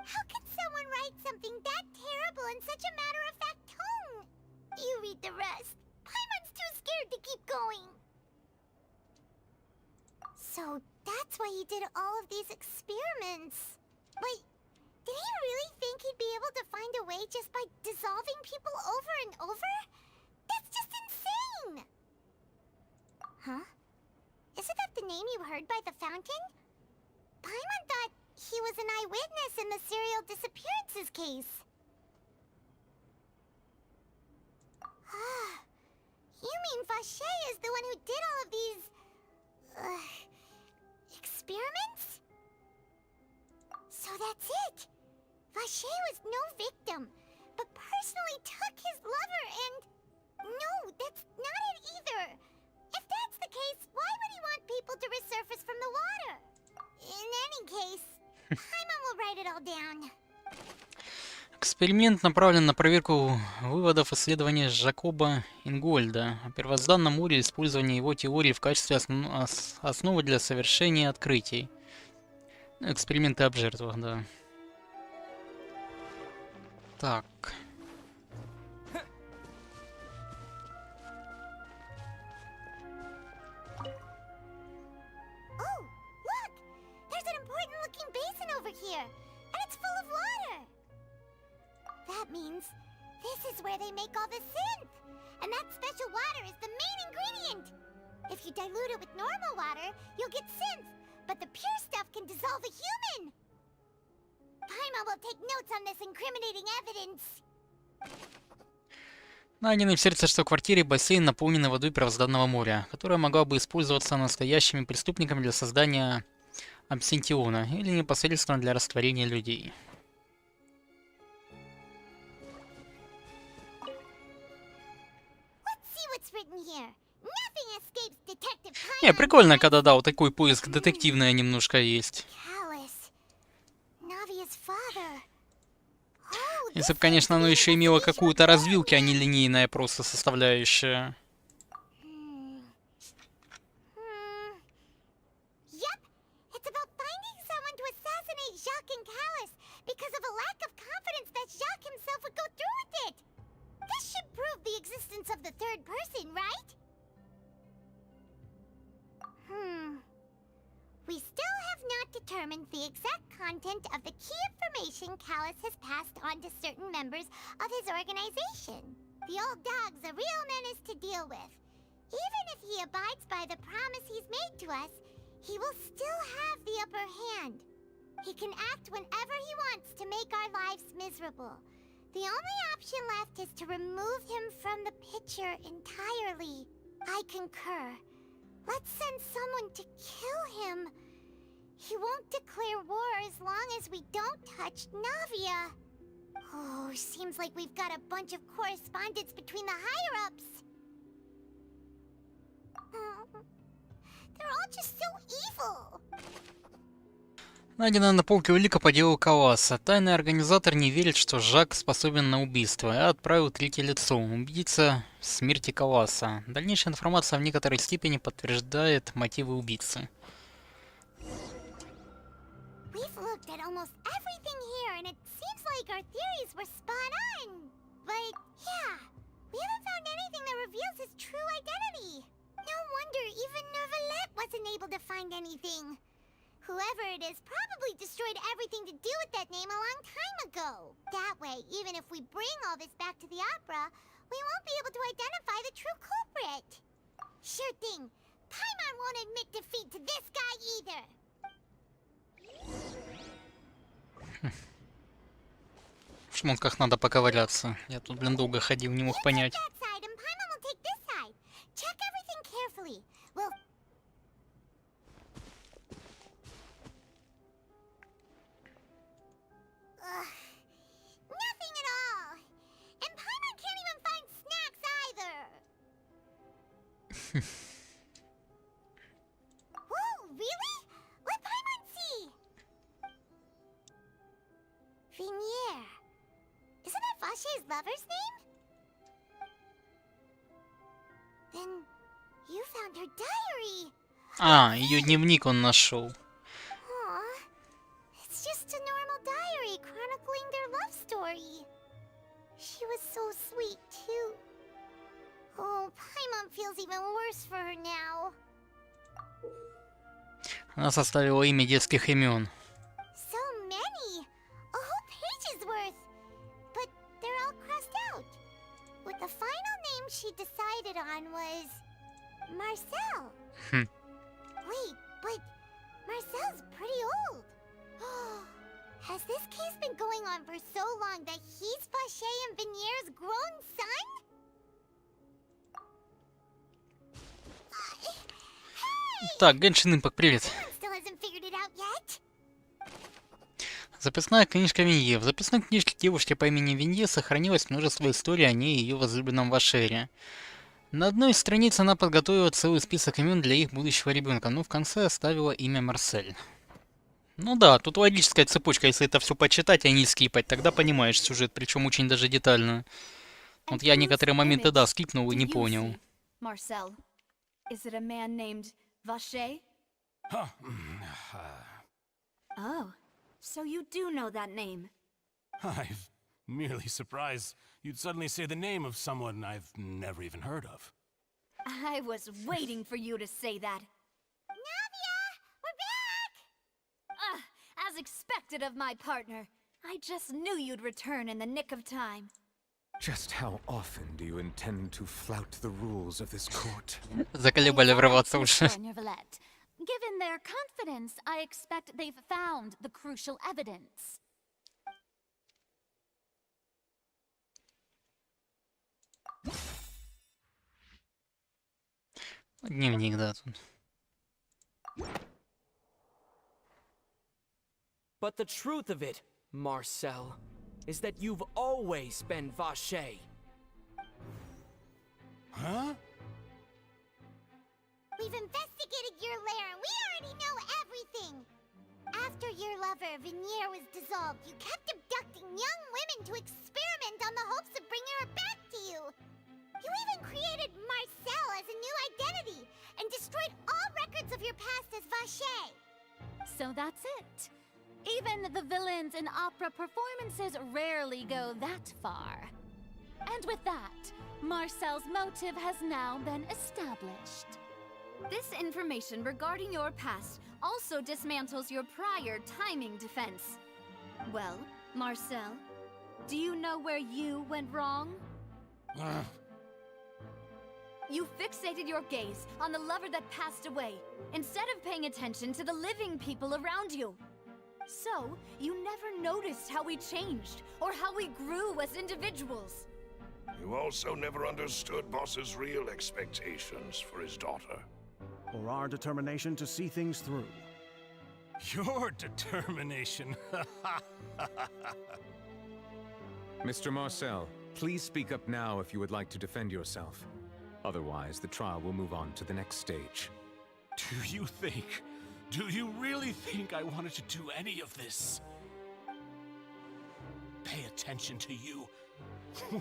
Speaker 3: How could someone write something that terrible in such a matter-of-fact tone? You read the rest. Paimon's too scared to keep going. So that's why he did all of these experiments. Wait, did he really think he'd be able to find a way just by dissolving people over and over? That's just insane! Huh? Isn't that the name you heard by the fountain? Paimon thought he was an eyewitness in the serial disappearances case. You mean Vache is the one who did all of these... experiments? So that's it! Vache was no victim, but personally took his lover and... No, that's not it either! If that's the case, why would he want people to resurface from the water? In any case, Paimon will write it all down.
Speaker 1: Эксперимент направлен на проверку выводов исследования Жакоба Ингольда о первозданном море и использование его теории в качестве основы для совершения открытий. Эксперименты об жертвах, да. Так.
Speaker 3: Oh, look! There's an important-looking basin over here, and it's full of water! That means this is where they make all the synth! And that special water is the main ingredient! If you dilute it with normal water, you'll get synth, but the pure stuff can dissolve a human! Paimon will take notes on this incriminating evidence!
Speaker 1: Найденный в сердце штаб-квартире бассейн, наполненный водой первозданного моря, которая могла бы использоваться настоящими преступниками для создания абсентиона или непосредственно для растворения людей. Не, прикольно, когда, да, вот такой поиск детективный немножко есть. Если бы, конечно, оно еще имело какую-то развилку, а не линейная просто составляющая.
Speaker 3: We still have not determined the exact content of the key information Callus has passed on to certain members of his organization. The old dog's a real menace to deal with. Even if he abides by the promise he's made to us, he will still have the upper hand. He can act whenever he wants to make our lives miserable. The only option left is to remove him from the picture entirely. I concur. Let's send someone to kill him. He won't declare war as long as we don't touch Navia. Oh, seems like we've got a bunch of correspondence between the higher-ups. They're all just so evil.
Speaker 1: Найдена на полке улика по делу Каласа. Тайный организатор не верит, что Жак способен на убийство, и отправил третье лицо убийца в смерти Каласа. Дальнейшая информация в некоторой степени подтверждает мотивы убийцы.
Speaker 3: Whoever it is probably destroyed everything to do with that name a long time ago. That way, even if we bring all this back to the opera, we won't be able to identify the true culprit. Sure thing. Paimon won't admit defeat to this guy either.
Speaker 1: В шмотках надо поковыряться. Я тут, блин, долго ходил, не мог понять.
Speaker 3: Whoa, really? Let Paimon see! Vinier. Isn't that Vache's lover's name? Then you found her diary!
Speaker 1: А, ее дневник он нашел.
Speaker 3: Aw, it's just a normal diary chronicling their love story. She was so sweet, too. Oh, Paimon feels even worse for her now.
Speaker 1: Она составила имя детских имен.
Speaker 3: So many! A whole page's worth! But they're all crossed out. What the final name she decided on was... Marcel. Wait, but Marcel's pretty old. Has this case been going on for so long that he's Vache and Vinier's grown son?
Speaker 1: Так, Genshin Impact, привет.
Speaker 3: Still hasn't figured it out yet?
Speaker 1: Записная книжка Винье. В записной книжке девушки по имени Винье сохранилось множество историй о ней и ее возлюбленном Вашере. На одной из страниц она подготовила целый список имен для их будущего ребенка, но в конце оставила имя Марсель. Ну да, тут логическая цепочка, если это все почитать, а не скипать, тогда понимаешь сюжет, причем очень даже детально. Вот я некоторые моменты, да, скипнул и не понял.
Speaker 2: Marcel, is it a man named Vache? Oh, so you do know that name.
Speaker 11: I'm merely surprised you'd suddenly say the name of someone I've never even heard of.
Speaker 2: I was waiting for you to say that.
Speaker 3: Navia! We're back!
Speaker 2: As expected of my partner. I just knew you'd return in the nick of time.
Speaker 7: Just how often do you intend to flout the rules of this court?
Speaker 1: Заколебали врываться уже.
Speaker 13: Given their confidence, I expect they've found the crucial evidence.
Speaker 1: Дневник, да, тут.
Speaker 12: But the truth of it, Marcel, is that you've always been Vache.
Speaker 11: Huh?
Speaker 3: We've investigated your lair and we already know everything! After your lover, Vinier, was dissolved, you kept abducting young women to experiment on the hopes of bringing her back to you! You even created Marcel as a new identity and destroyed all records of your past as Vache!
Speaker 13: So that's it. Even the villains in opera performances rarely go that far. And with that, Marcel's motive has now been established.
Speaker 2: This information regarding your past also dismantles your prior timing defense. Well, Marcel, do you know where you went wrong? You fixated your gaze on the lover that passed away, instead of paying attention to the living people around you. So, you never noticed how we changed, or how we grew as individuals.
Speaker 6: You also never understood Boss's real expectations for his daughter.
Speaker 4: Or our determination to see things through.
Speaker 11: Your determination.
Speaker 7: Mr. Marcel, please speak up now if you would like to defend yourself. Otherwise, the trial will move on to the next stage.
Speaker 11: Do you really think I wanted to do any of this? Pay attention to you?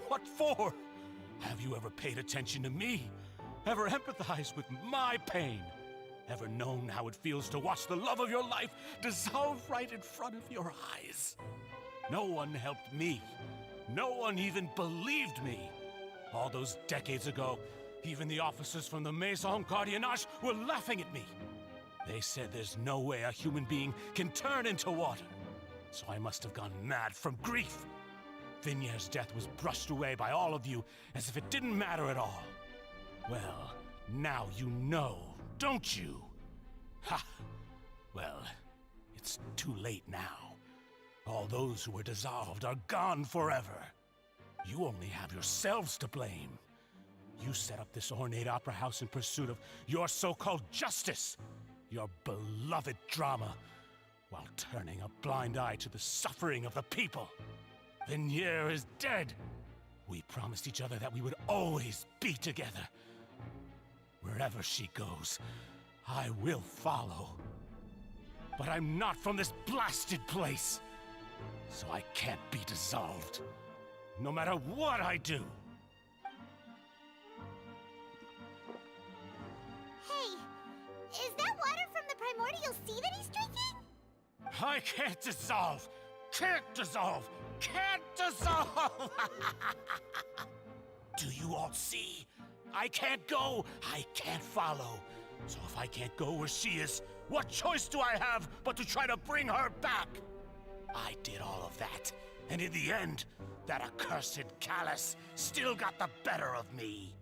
Speaker 11: What for? Have you ever paid attention to me? Ever empathized with my pain? Ever known how it feels to watch the love of your life dissolve right in front of your eyes? No one helped me. No one even believed me. All those decades ago, even the officers from the Maison Gardiennage were laughing at me. They said there's no way a human being can turn into water. So I must have gone mad from grief. Vinier's death was brushed away by all of you as if it didn't matter at all. Well, now you know, don't you? Ha! Well, it's too late now. All those who were dissolved are gone forever. You only have yourselves to blame. You set up this ornate opera house in pursuit of your so-called justice, your beloved drama, while turning a blind eye to the suffering of the people. Vinier is dead. We promised each other that we would always be together. Wherever she goes, I will follow. But I'm not from this blasted place, so I can't be dissolved, no matter what I do.
Speaker 3: Hey, is that primordial sea that he's drinking?
Speaker 11: I can't dissolve! Can't dissolve! Can't dissolve! Do you all see? I can't go, I can't follow. So if I can't go where she is, what choice do I have but to try to bring her back? I did all of that, and in the end, that accursed Callus still got the better of me.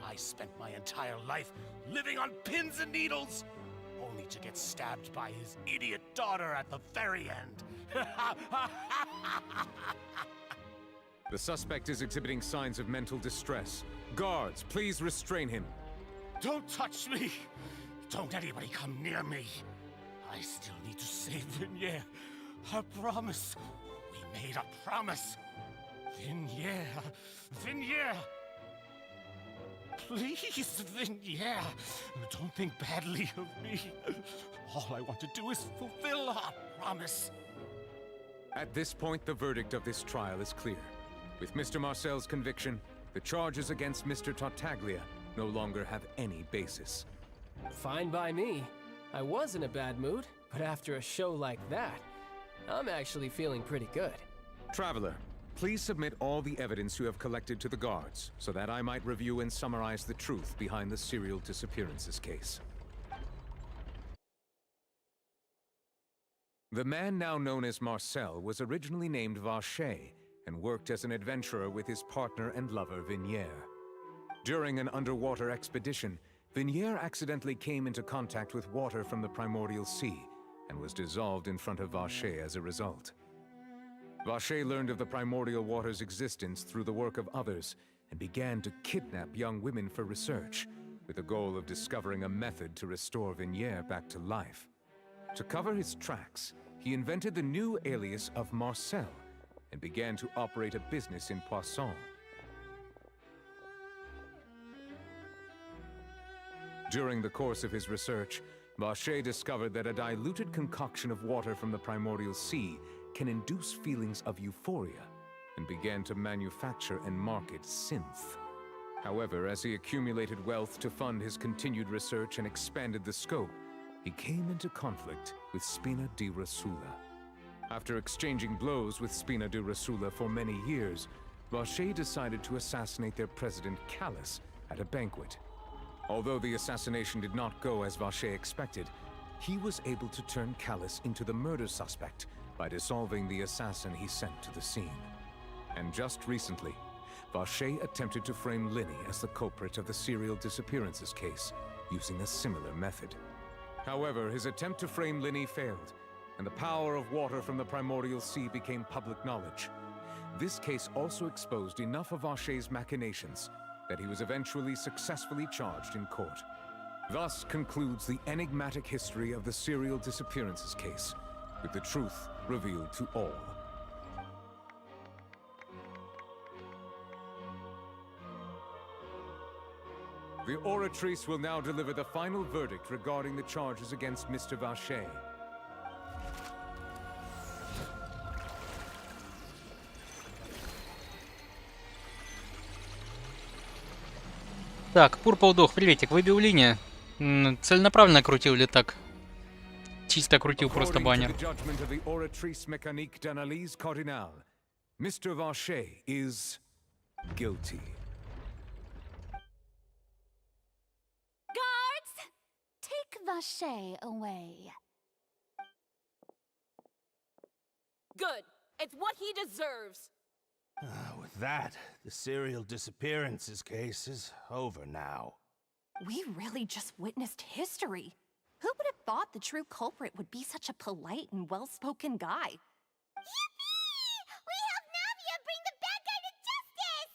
Speaker 11: I spent my entire life living on pins and needles, only to get stabbed by his idiot daughter at the very end.
Speaker 7: The suspect is exhibiting signs of mental distress. Guards, please restrain him.
Speaker 11: Don't touch me! Don't anybody come near me! I still need to save Vignere. I promise. We made a promise. Vignere. Vignere! Please, Vignere. Don't think badly of me. All I want to do is fulfill our promise.
Speaker 7: At this point, the verdict of this trial is clear. With Mr. Marcel's conviction, the charges against Mr. Tartaglia no longer have any basis.
Speaker 12: Fine by me. I was in a bad mood, but after a show like that, I'm actually feeling pretty good.
Speaker 7: Traveler, please submit all the evidence you have collected to the guards, so that I might review and summarize the truth behind the serial disappearances case. The man now known as Marcel was originally named Vacher and worked as an adventurer with his partner and lover Vignere. During an underwater expedition, Vignere accidentally came into contact with water from the primordial sea and was dissolved in front of Vacher as a result. Vacher learned of the primordial water's existence through the work of others and began to kidnap young women for research, with the goal of discovering a method to restore Vignere back to life. To cover his tracks, he invented the new alias of Marcel and began to operate a business in Poisson. During the course of his research, Vacher discovered that a diluted concoction of water from the primordial sea can induce feelings of euphoria, and began to manufacture and market synth. However, as he accumulated wealth to fund his continued research and expanded the scope, he came into conflict with Spina di Rosula. After exchanging blows with Spina di Rosula for many years, Vacher decided to assassinate their president Callus at a banquet. Although the assassination did not go as Vacher expected, he was able to turn Callus into the murder suspect by dissolving the assassin he sent to the scene. And just recently, Vacher attempted to frame Linny as the culprit of the serial disappearances case, using a similar method. However, his attempt to frame Linny failed, and the power of water from the primordial sea became public knowledge. This case also exposed enough of Vacher's machinations that he was eventually successfully charged in court. Thus concludes the enigmatic history of the serial disappearances case, with the truth revealed to all. The oratrice will now deliver the final verdict regarding the charges against Mr. Vacher.
Speaker 1: Так, Пурпа-удох, приветик, выбил линию. Целенаправленно крутил или так? Чисто крутил просто баннер.
Speaker 7: Mr. Vacher is guilty.
Speaker 13: Guards! Take Vacher away.
Speaker 14: Good. It's what he deserves.
Speaker 17: With that, the serial disappearances case is over now.
Speaker 14: We really just witnessed history. Who would have thought the true culprit would be such a polite and well-spoken guy?
Speaker 3: Yippee! We helped Navia bring the bad guy to justice!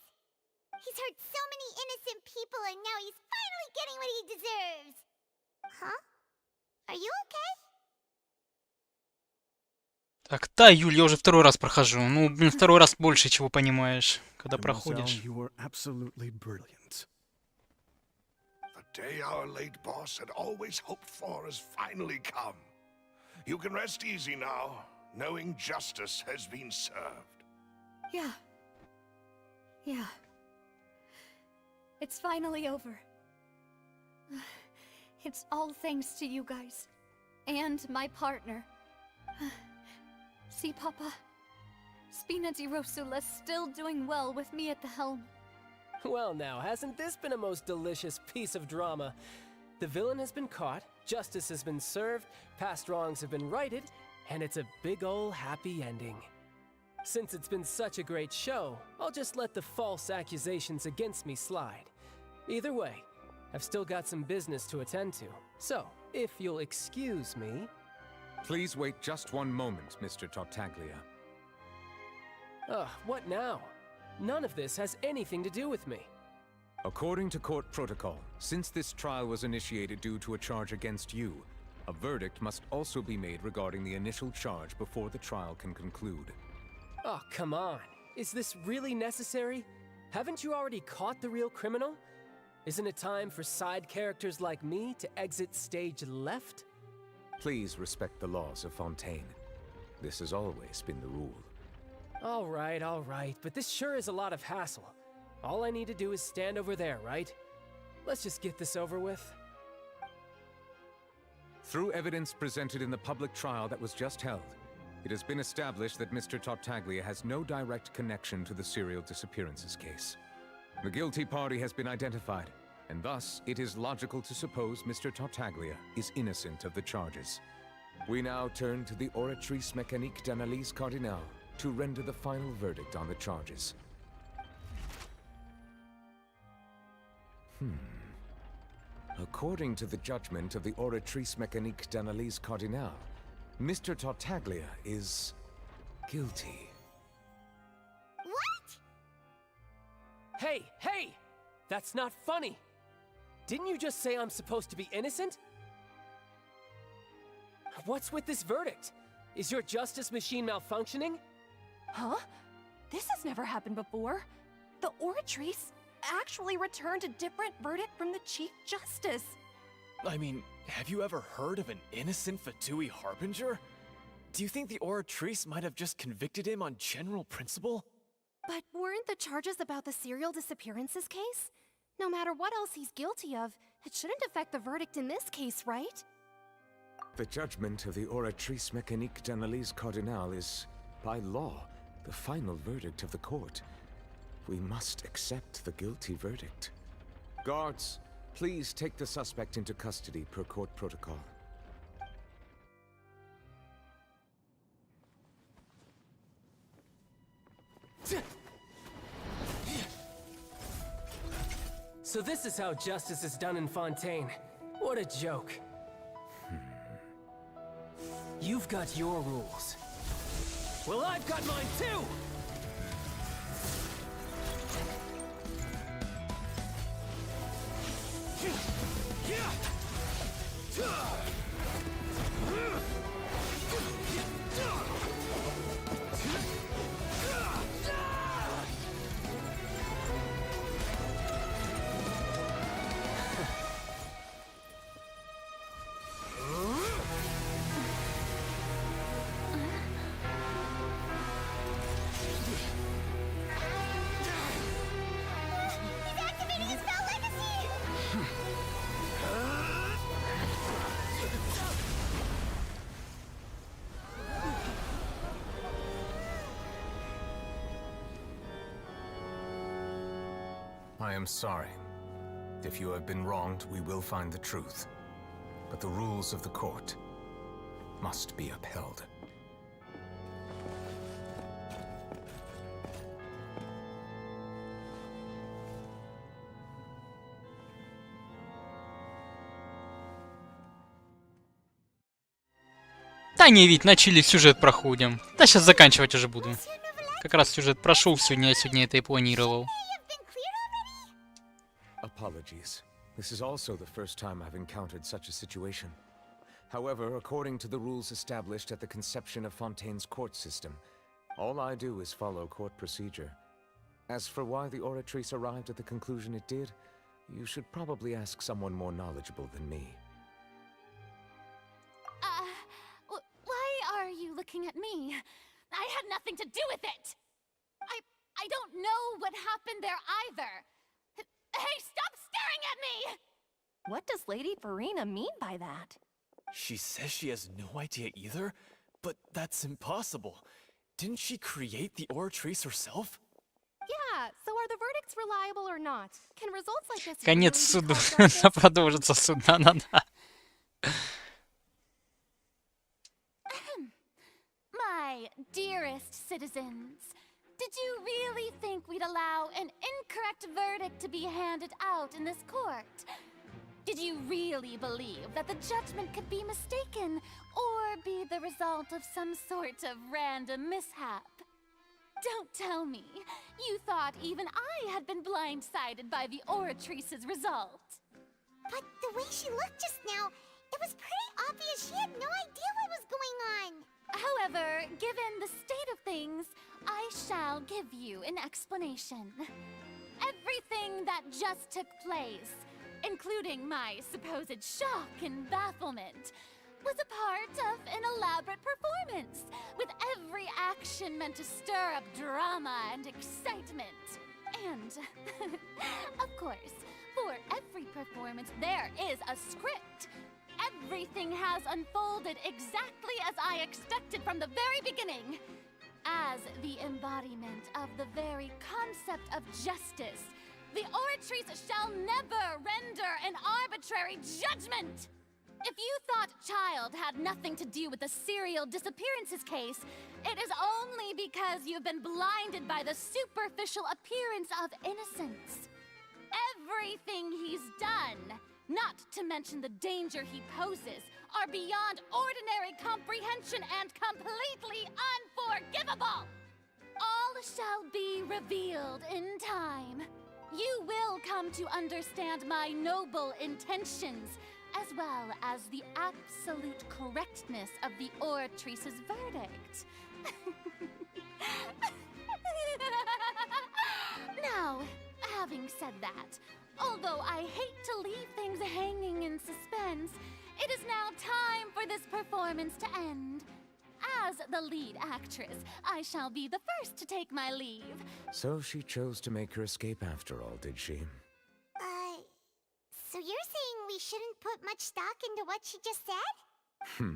Speaker 3: He's hurt so many innocent people and now he's finally getting what he deserves. Huh? Are you okay?
Speaker 1: Так, да, Юль, я уже второй раз прохожу. Ну, блин, второй раз больше чего понимаешь, когда проходишь.
Speaker 4: You were absolutely brilliant.
Speaker 6: The day our late boss had always hoped for has finally come. You can rest easy now, knowing justice has been served.
Speaker 16: Yeah. Yeah. It's finally over. It's all thanks to you guys.
Speaker 2: And my partner. See, Papa? Spina di Rosula's still doing well with me at the helm.
Speaker 12: Well now, hasn't this been a most delicious piece of drama? The villain has been caught, justice has been served, past wrongs have been righted, and it's a big ol' happy ending. Since it's been such a great show, I'll just let the false accusations against me slide. Either way, I've still got some business to attend to, so if you'll excuse me...
Speaker 7: Please wait just one moment, Mr. Tartaglia.
Speaker 12: What now? None of this has anything to do with me.
Speaker 7: According to court protocol, since this trial was initiated due to a charge against you, a verdict must also be made regarding the initial charge before the trial can conclude.
Speaker 12: Oh, come on. Is this really necessary? Haven't you already caught the real criminal? Isn't it time for side characters like me to exit stage left?
Speaker 7: Please respect the laws of Fontaine. This has always been the rule.
Speaker 12: All right, but this sure is a lot of hassle. All I need to do is stand over there, right? Let's just get this over with.
Speaker 7: Through evidence presented in the public trial that was just held, it has been established that Mr. Tartaglia has no direct connection to the serial disappearances case. The guilty party has been identified, and thus it is logical to suppose Mr. Tartaglia is innocent of the charges. We now turn to the Oratrice Mécanique d'Analyse Cardinale to render the final verdict on the charges. According to the judgment of the Oratrice Mécanique d'Analyse Cardinale, Mr. Tartaglia is guilty.
Speaker 3: What?
Speaker 12: Hey! That's not funny! Didn't you just say I'm supposed to be innocent? What's with this verdict? Is your justice machine malfunctioning?
Speaker 14: Huh? This has never happened before. The Oratrice actually returned a different verdict from the Chief Justice.
Speaker 15: I mean, have you ever heard of an innocent Fatui Harbinger? Do you think the Oratrice might have just convicted him on general principle?
Speaker 14: But weren't the charges about the serial disappearances case? No matter what else he's guilty of, it shouldn't affect the verdict in this case, right?
Speaker 7: The judgment of the Oratrice Mécanique d'Analyse Cardinale is, by law, the final verdict of the court. We must accept the guilty verdict. Guards, please take the suspect into custody per court protocol.
Speaker 12: So this is how justice is done in Fontaine. What a joke. You've got your rules. Well, I've got mine too!
Speaker 7: I am sorry. If you have been wronged, we will find the truth. But the rules of the court must be upheld.
Speaker 1: Да не, ведь начали сюжет проходим. Да сейчас заканчивать уже буду. Как раз сюжет прошел сегодня, я сегодня это и планировал.
Speaker 7: Apologies. This is also the first time I've encountered such a situation. However, according to the rules established at the conception of Fontaine's court system, all I do is follow court procedure. As for why the Oratrice arrived at the conclusion it did, you should probably ask someone more knowledgeable than me.
Speaker 13: Why are you looking at me? I had nothing to do with it! I don't know what happened there either! Hey, stop staring at me!
Speaker 14: What does Lady Farina mean by that?
Speaker 15: She says she has no idea either, but that's impossible. Didn't she create the Oratrice herself?
Speaker 14: Yeah, so are the verdicts reliable or not? Can results like this
Speaker 1: Конец
Speaker 14: really
Speaker 1: суду.
Speaker 14: be called justice?
Speaker 1: Продолжится суд. Да-да-да.
Speaker 13: My dearest citizens, did you really think we'd allow an incorrect verdict to be handed out in this court? Did you really believe that the judgment could be mistaken or be the result of some sort of random mishap? Don't tell me you thought even I had been blindsided by the Oratrice's result.
Speaker 3: But the way she looked just now, it was pretty obvious she had no idea what was going on.
Speaker 13: However, given the state of things, I shall give you an explanation. Everything that just took place, including my supposed shock and bafflement, was a part of an elaborate performance, with every action meant to stir up drama and excitement. And, of course, for every performance there is a script. Everything has unfolded exactly as I expected from the very beginning. As the embodiment of the very concept of justice, the Oratrice shall never render an arbitrary judgment! If you thought Child had nothing to do with the serial disappearances case, it is only because you've been blinded by the superficial appearance of innocence. Everything he's done, not to mention the danger he poses, are beyond ordinary comprehension and completely unforgivable! All shall be revealed in time. You will come to understand my noble intentions, as well as the absolute correctness of the Oratrice's verdict. Now, having said that, although I hate to leave things hanging in suspense, it is now time for this performance to end. As the lead actress, I shall be the first to take my leave.
Speaker 7: So she chose to make her escape after all, did she?
Speaker 3: So you're saying we shouldn't put much stock into what she just said?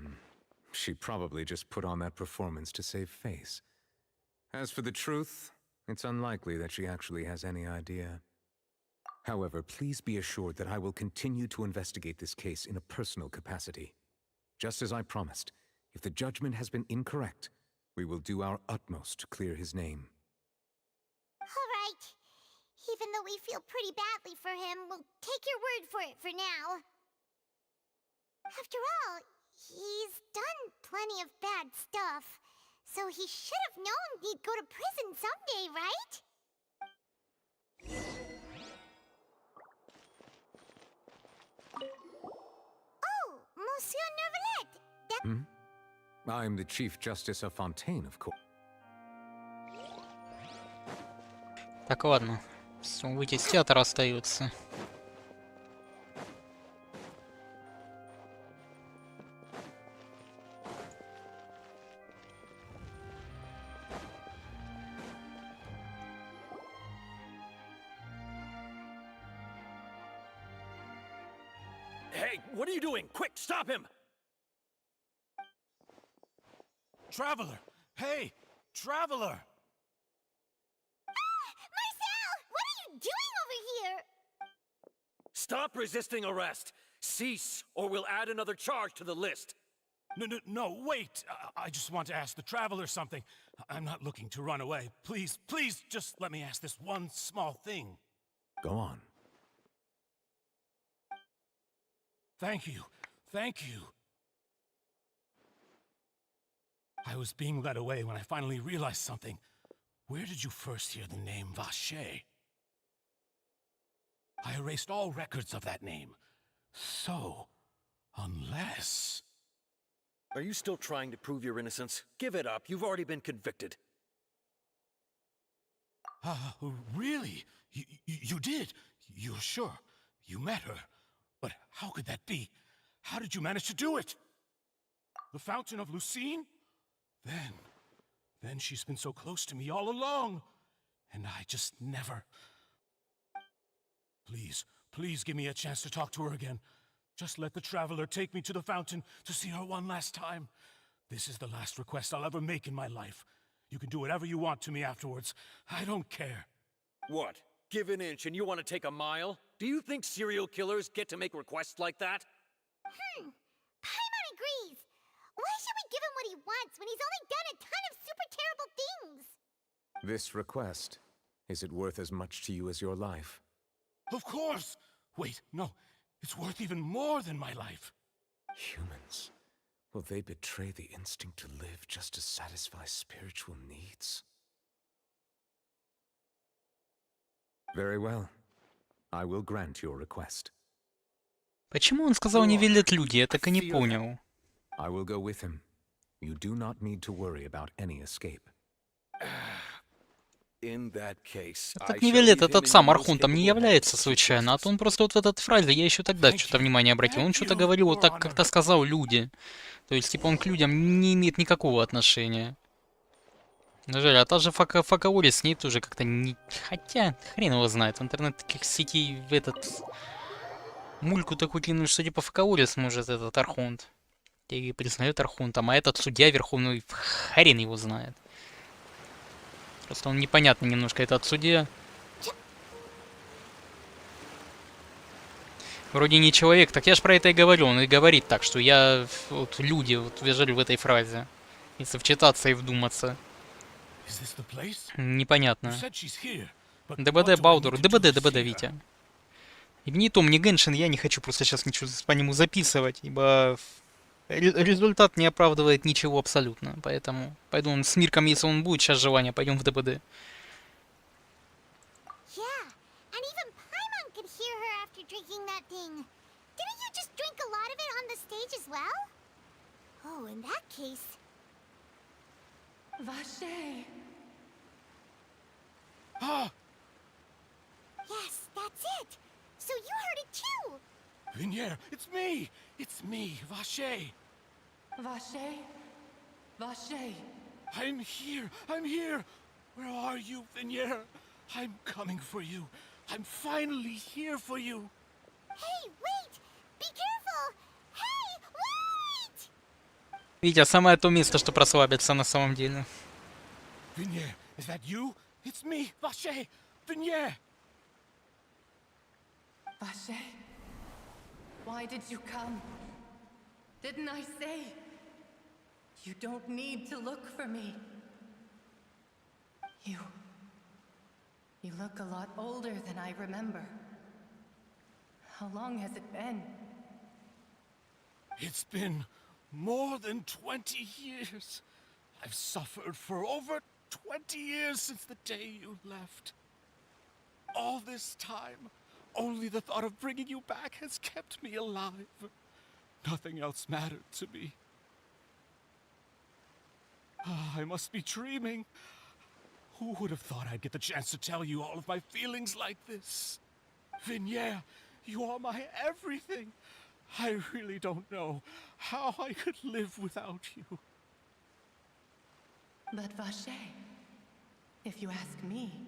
Speaker 7: She probably just put on that performance to save face. As for the truth, it's unlikely that she actually has any idea. However, please be assured that I will continue to investigate this case in a personal capacity. Just as I promised, if the judgment has been incorrect, we will do our utmost to clear his name.
Speaker 3: All right. Even though we feel pretty badly for him, we'll take your word for it for now. After all, he's done plenty of bad stuff, so he should have known he'd go to prison someday, right? Oh, Monsieur Neuvillette!
Speaker 7: I'm the Chief Justice of Fontaine, of course.
Speaker 1: Так, ладно. Все, выйти из театра остается.
Speaker 9: Hey, what are you doing? Quick, stop him!
Speaker 11: Traveler! Hey! Traveler!
Speaker 3: Marcel! What are you doing over here?
Speaker 9: Stop resisting arrest! Cease, or we'll add another charge to the list.
Speaker 11: No, wait! I just want to ask the Traveler something. I'm not looking to run away. Please, just let me ask this one small thing.
Speaker 7: Go on.
Speaker 11: Thank you. I was being led away when I finally realized something. Where did you first hear the name Vacher? I erased all records of that name. So, unless...
Speaker 9: Are you still trying to prove your innocence? Give it up. You've already been convicted.
Speaker 11: Really? You did? You're sure? You met her? But how could that be? How did you manage to do it? The Fountain of Lucine? Then she's been so close to me all along. And I just never... Please give me a chance to talk to her again. Just let the traveler take me to the fountain to see her one last time. This is the last request I'll ever make in my life. You can do whatever you want to me afterwards. I don't care.
Speaker 18: What? Give an inch and you want to take a mile? Do you think serial killers get to make requests like that?
Speaker 3: Paimon agrees. Why should we give him what he wants when he's only done a ton of super terrible things?
Speaker 7: This request, is it worth as much to you as your life?
Speaker 11: Of course! Wait, no. It's worth even more than my life.
Speaker 7: Humans. Will they betray the instinct to live just to satisfy spiritual needs? Very well. I will grant your request.
Speaker 1: Почему он сказал не велят люди? Я так и не понял.
Speaker 7: I will go with him. You do not need to worry about any escape.
Speaker 1: Так не велит этот сам Архунтом не является случайно, а то он просто вот в этой фразе, я еще тогда что-то внимание обратил, он что-то говорил вот так, как-то сказал люди. То есть, типа, он к людям не имеет никакого отношения. Жаль, а та же Факаори с ней тоже как-то не... Хотя, хрен его знает, в интернет таких сетей в этот... Мульку такую кинуть, что типа Факаори сможет этот Архунт. И признает Архунтом, а этот судья верховный, хрен его знает. Просто он непонятный немножко, этот судья. Вроде не человек, так я ж про это и говорю, он и говорит так, что я... Вот люди, вот вижу в этой фразе. Если вчитаться и вдуматься. Непонятно. ДБД Баудур, ДБД, Витя. И ни Том, ни Геншин я не хочу просто сейчас ничего по нему записывать, ибо... Результат не оправдывает ничего абсолютно, поэтому пойду с Мирком, если он будет сейчас желание, пойдем в ДБД.
Speaker 11: Vinier, it's me! It's me, Vache!
Speaker 5: Vache? Vache?
Speaker 11: I'm here! I'm here! Where are you, Vinier? I'm coming for you. I'm finally here for you.
Speaker 3: Hey, wait! Be careful! Hey, wait!
Speaker 1: Витя, самое то место, что прослабиться на самом деле.
Speaker 11: Vinier, is that you? It's me, Vache! Vinier!
Speaker 5: Vache? Why did you come? Didn't I say? You don't need to look for me. You look a lot older than I remember. How long has it been?
Speaker 11: It's been more than 20 years. I've suffered for over 20 years since the day you left. All this time, only the thought of bringing you back has kept me alive. Nothing else mattered to me. I must be dreaming. Who would have thought I'd get the chance to tell you all of my feelings like this? Vinier, you are my everything. I really don't know how I could live without you.
Speaker 5: But Vache, if you ask me,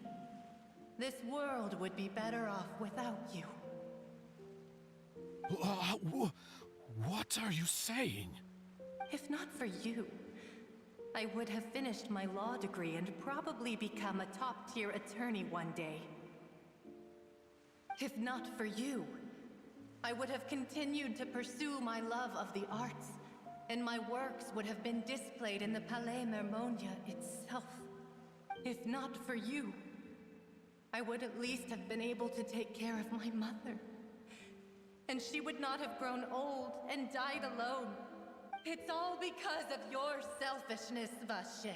Speaker 5: this world would be better off without you.
Speaker 11: What are you saying?
Speaker 5: If not for you, I would have finished my law degree and probably become a top-tier attorney one day. If not for you, I would have continued to pursue my love of the arts, and my works would have been displayed in the Palais Mermonia itself. If not for you, I would at least have been able to take care of my mother. And she would not have grown old and died alone. It's all because of your selfishness, Vache.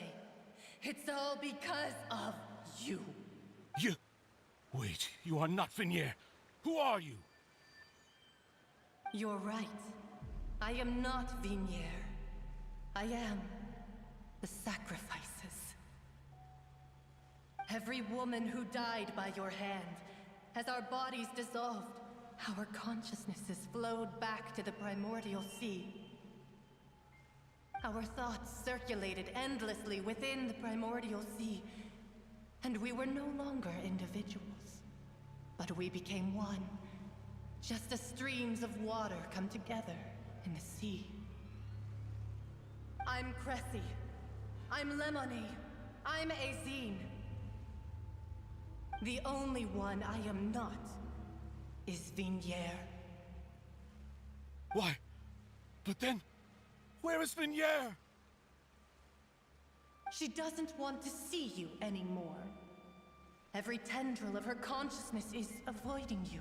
Speaker 5: It's all because of you.
Speaker 11: You... Wait, you are not Vinier. Who are you?
Speaker 5: You're right. I am not Vinier. I am the sacrifices. Every woman who died by your hand, as our bodies dissolved, our consciousnesses flowed back to the primordial sea. Our thoughts circulated endlessly within the primordial sea, and we were no longer individuals, but we became one, Just as streams of water come together in the sea. I'm Cressy. I'm Lemony. I'm Azine. The only one I am not is Vignier.
Speaker 11: Why? But then, where is Vignier?
Speaker 5: She doesn't want to see you anymore. Every tendril of her consciousness is avoiding you.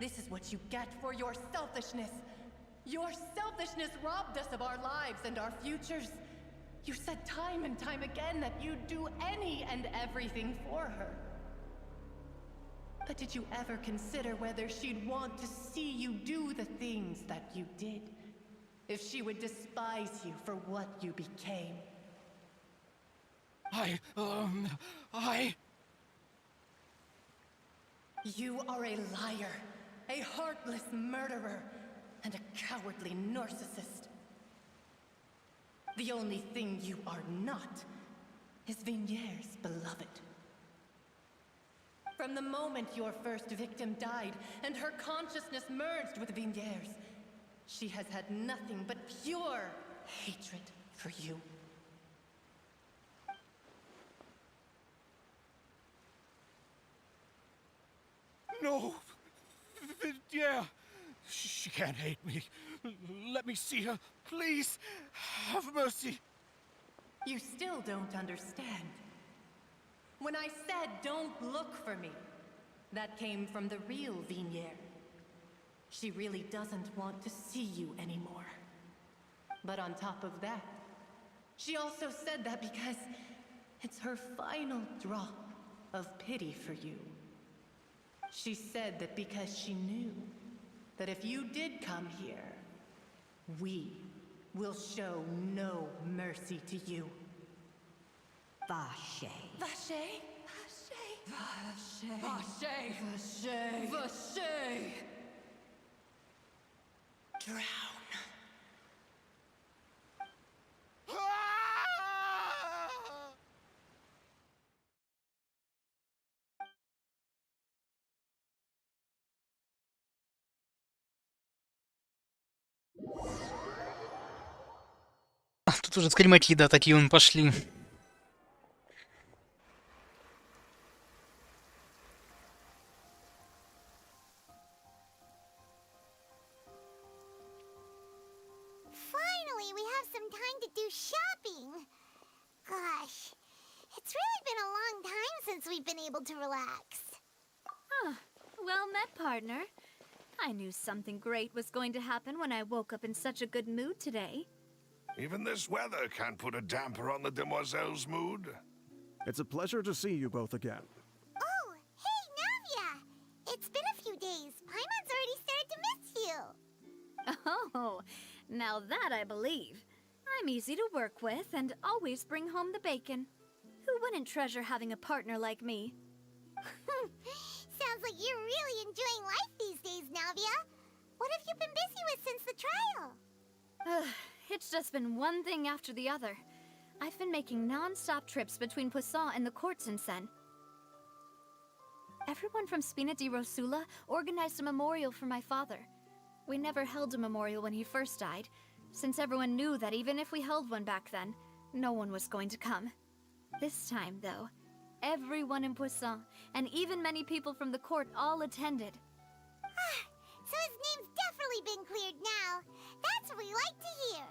Speaker 5: This is what you get for your selfishness. Your selfishness robbed us of our lives and our futures. You said time and time again that you'd do any and everything for her. But did you ever consider whether she'd want to see you do the things that you did? If she would despise you for what you became? You are a liar, a heartless murderer, and a cowardly narcissist. The only thing you are not is Vignier's beloved. From the moment your first victim died and her consciousness merged with Vignier's, she has had nothing but pure hatred for you.
Speaker 11: No! Yeah! She can't hate me. Let me see her. Please! Have mercy!
Speaker 5: You still don't understand. When I said don't look for me, that came from the real Vignier. She really doesn't want to see you anymore. But on top of that, she also said that because it's her final drop of pity for you. She said that because she knew that if you did come here, we will show no mercy to you.
Speaker 19: Vache.
Speaker 5: Vache? Vache? Vache? Vache? Vache? Drown.
Speaker 1: Тут уже скримаки, да, такие вон пошли.
Speaker 3: Finally, we have some time to do shopping. Gosh, it's really been a long time since we've been able to relax.
Speaker 2: Huh. Well met, partner. I knew something great was going to happen when I woke up in such a good mood today.
Speaker 6: Even this weather can't put a damper on the demoiselle's mood.
Speaker 4: It's a pleasure to see you both again.
Speaker 3: Oh, hey, Navia! It's been a few days. Paimon's already started to miss you.
Speaker 2: Oh, now that I believe. I'm easy to work with and always bring home the bacon. Who wouldn't treasure having a partner like me?
Speaker 3: Sounds like you're really enjoying life these days, Navia. What have you been busy with since the trial?
Speaker 2: It's just been one thing after the other. I've been making non-stop trips between Poisson and the courts in Sen. Everyone from Spina di Rosula organized a memorial for my father. We never held a memorial when he first died, since everyone knew that even if we held one back then, no one was going to come. This time, though, everyone in Poisson, and even many people from the court, all attended.
Speaker 3: So his name's definitely been cleared now. That's what we like to hear.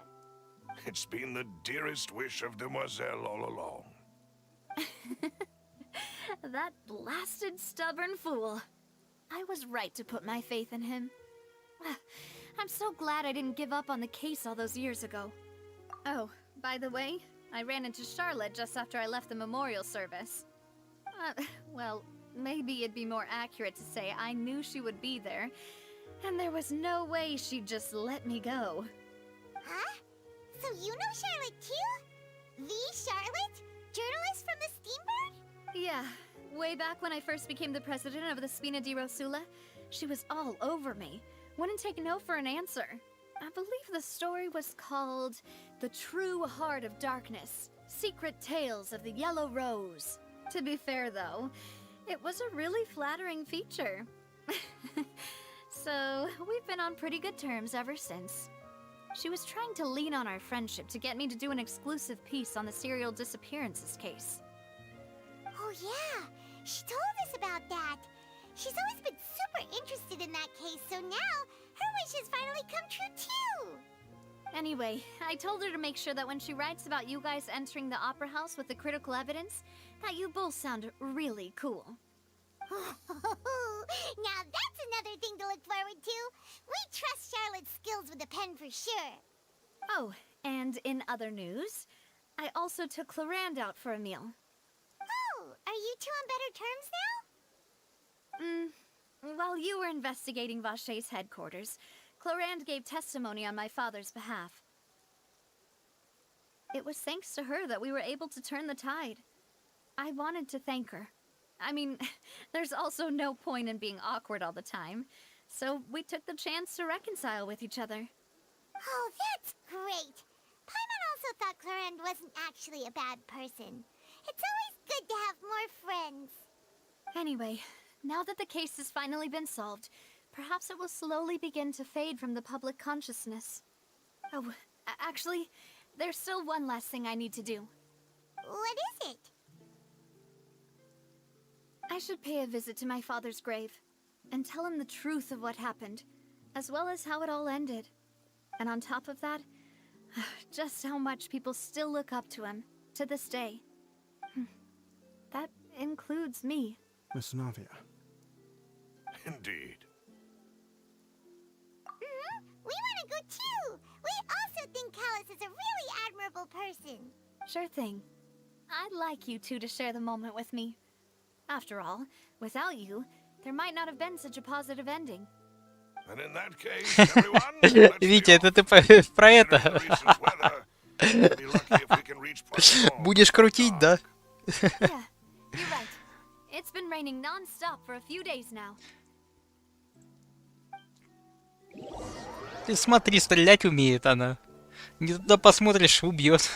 Speaker 6: It's been the dearest wish of Demoiselle all along.
Speaker 2: That blasted stubborn fool. I was right to put my faith in him. I'm so glad I didn't give up on the case all those years ago. Oh, by the way, I ran into Charlotte just after I left the memorial service. Well, maybe it'd be more accurate to say I knew she would be there, and there was no way she'd just let me go.
Speaker 3: Huh? So you know Charlotte too? The Charlotte? Journalist from the Steambird?
Speaker 2: Yeah, way back when I first became the president of the Spina di Rosula, she was all over me. Wouldn't take no for an answer. I believe the story was called The True Heart of Darkness, Secret Tales of the Yellow Rose. To be fair though, it was a really flattering feature. So, we've been on pretty good terms ever since. She was trying to lean on our friendship to get me to do an exclusive piece on the serial disappearances case.
Speaker 3: Oh yeah, she told us about that. She's always been super interested in that case, so now her wish has finally come true too.
Speaker 2: Anyway, I told her to make sure that when she writes about you guys entering the opera house with the critical evidence, that you both sound really cool.
Speaker 3: Now that's another thing to look forward to. We trust Charlotte's skills with a pen for sure.
Speaker 2: Oh, and in other news, I also took Clarand out for a meal.
Speaker 3: Oh, are you two on better terms now?
Speaker 2: While you were investigating Vashay's headquarters, Clarand gave testimony on my father's behalf. It was thanks to her that we were able to turn the tide. I wanted to thank her. I mean, there's also no point in being awkward all the time, so we took the chance to reconcile with each other.
Speaker 3: Oh, that's great. Paimon also thought Clarand wasn't actually a bad person. It's always good to have more friends.
Speaker 2: Anyway, now that the case has finally been solved, perhaps it will slowly begin to fade from the public consciousness. Oh, actually, there's still one last thing I need to do.
Speaker 3: What is it?
Speaker 2: I should pay a visit to my father's grave, and tell him the truth of what happened, as well as how it all ended. And on top of that, just how much people still look up to him, to this day. That includes me.
Speaker 4: Miss Navia.
Speaker 6: Indeed.
Speaker 3: We want to go too! We also think Callus is a really admirable person.
Speaker 2: Sure thing. I'd like you two to share the moment with me. After all, without you, there might not have been such a positive ending.
Speaker 6: And in that case, everyone,
Speaker 1: Витя, это ты про это? Будешь крутить, да?
Speaker 2: Yeah, you're right. It's been raining non-stop for a few days now.
Speaker 1: Ты смотри, стрелять умеет она. Не туда посмотришь, убьет.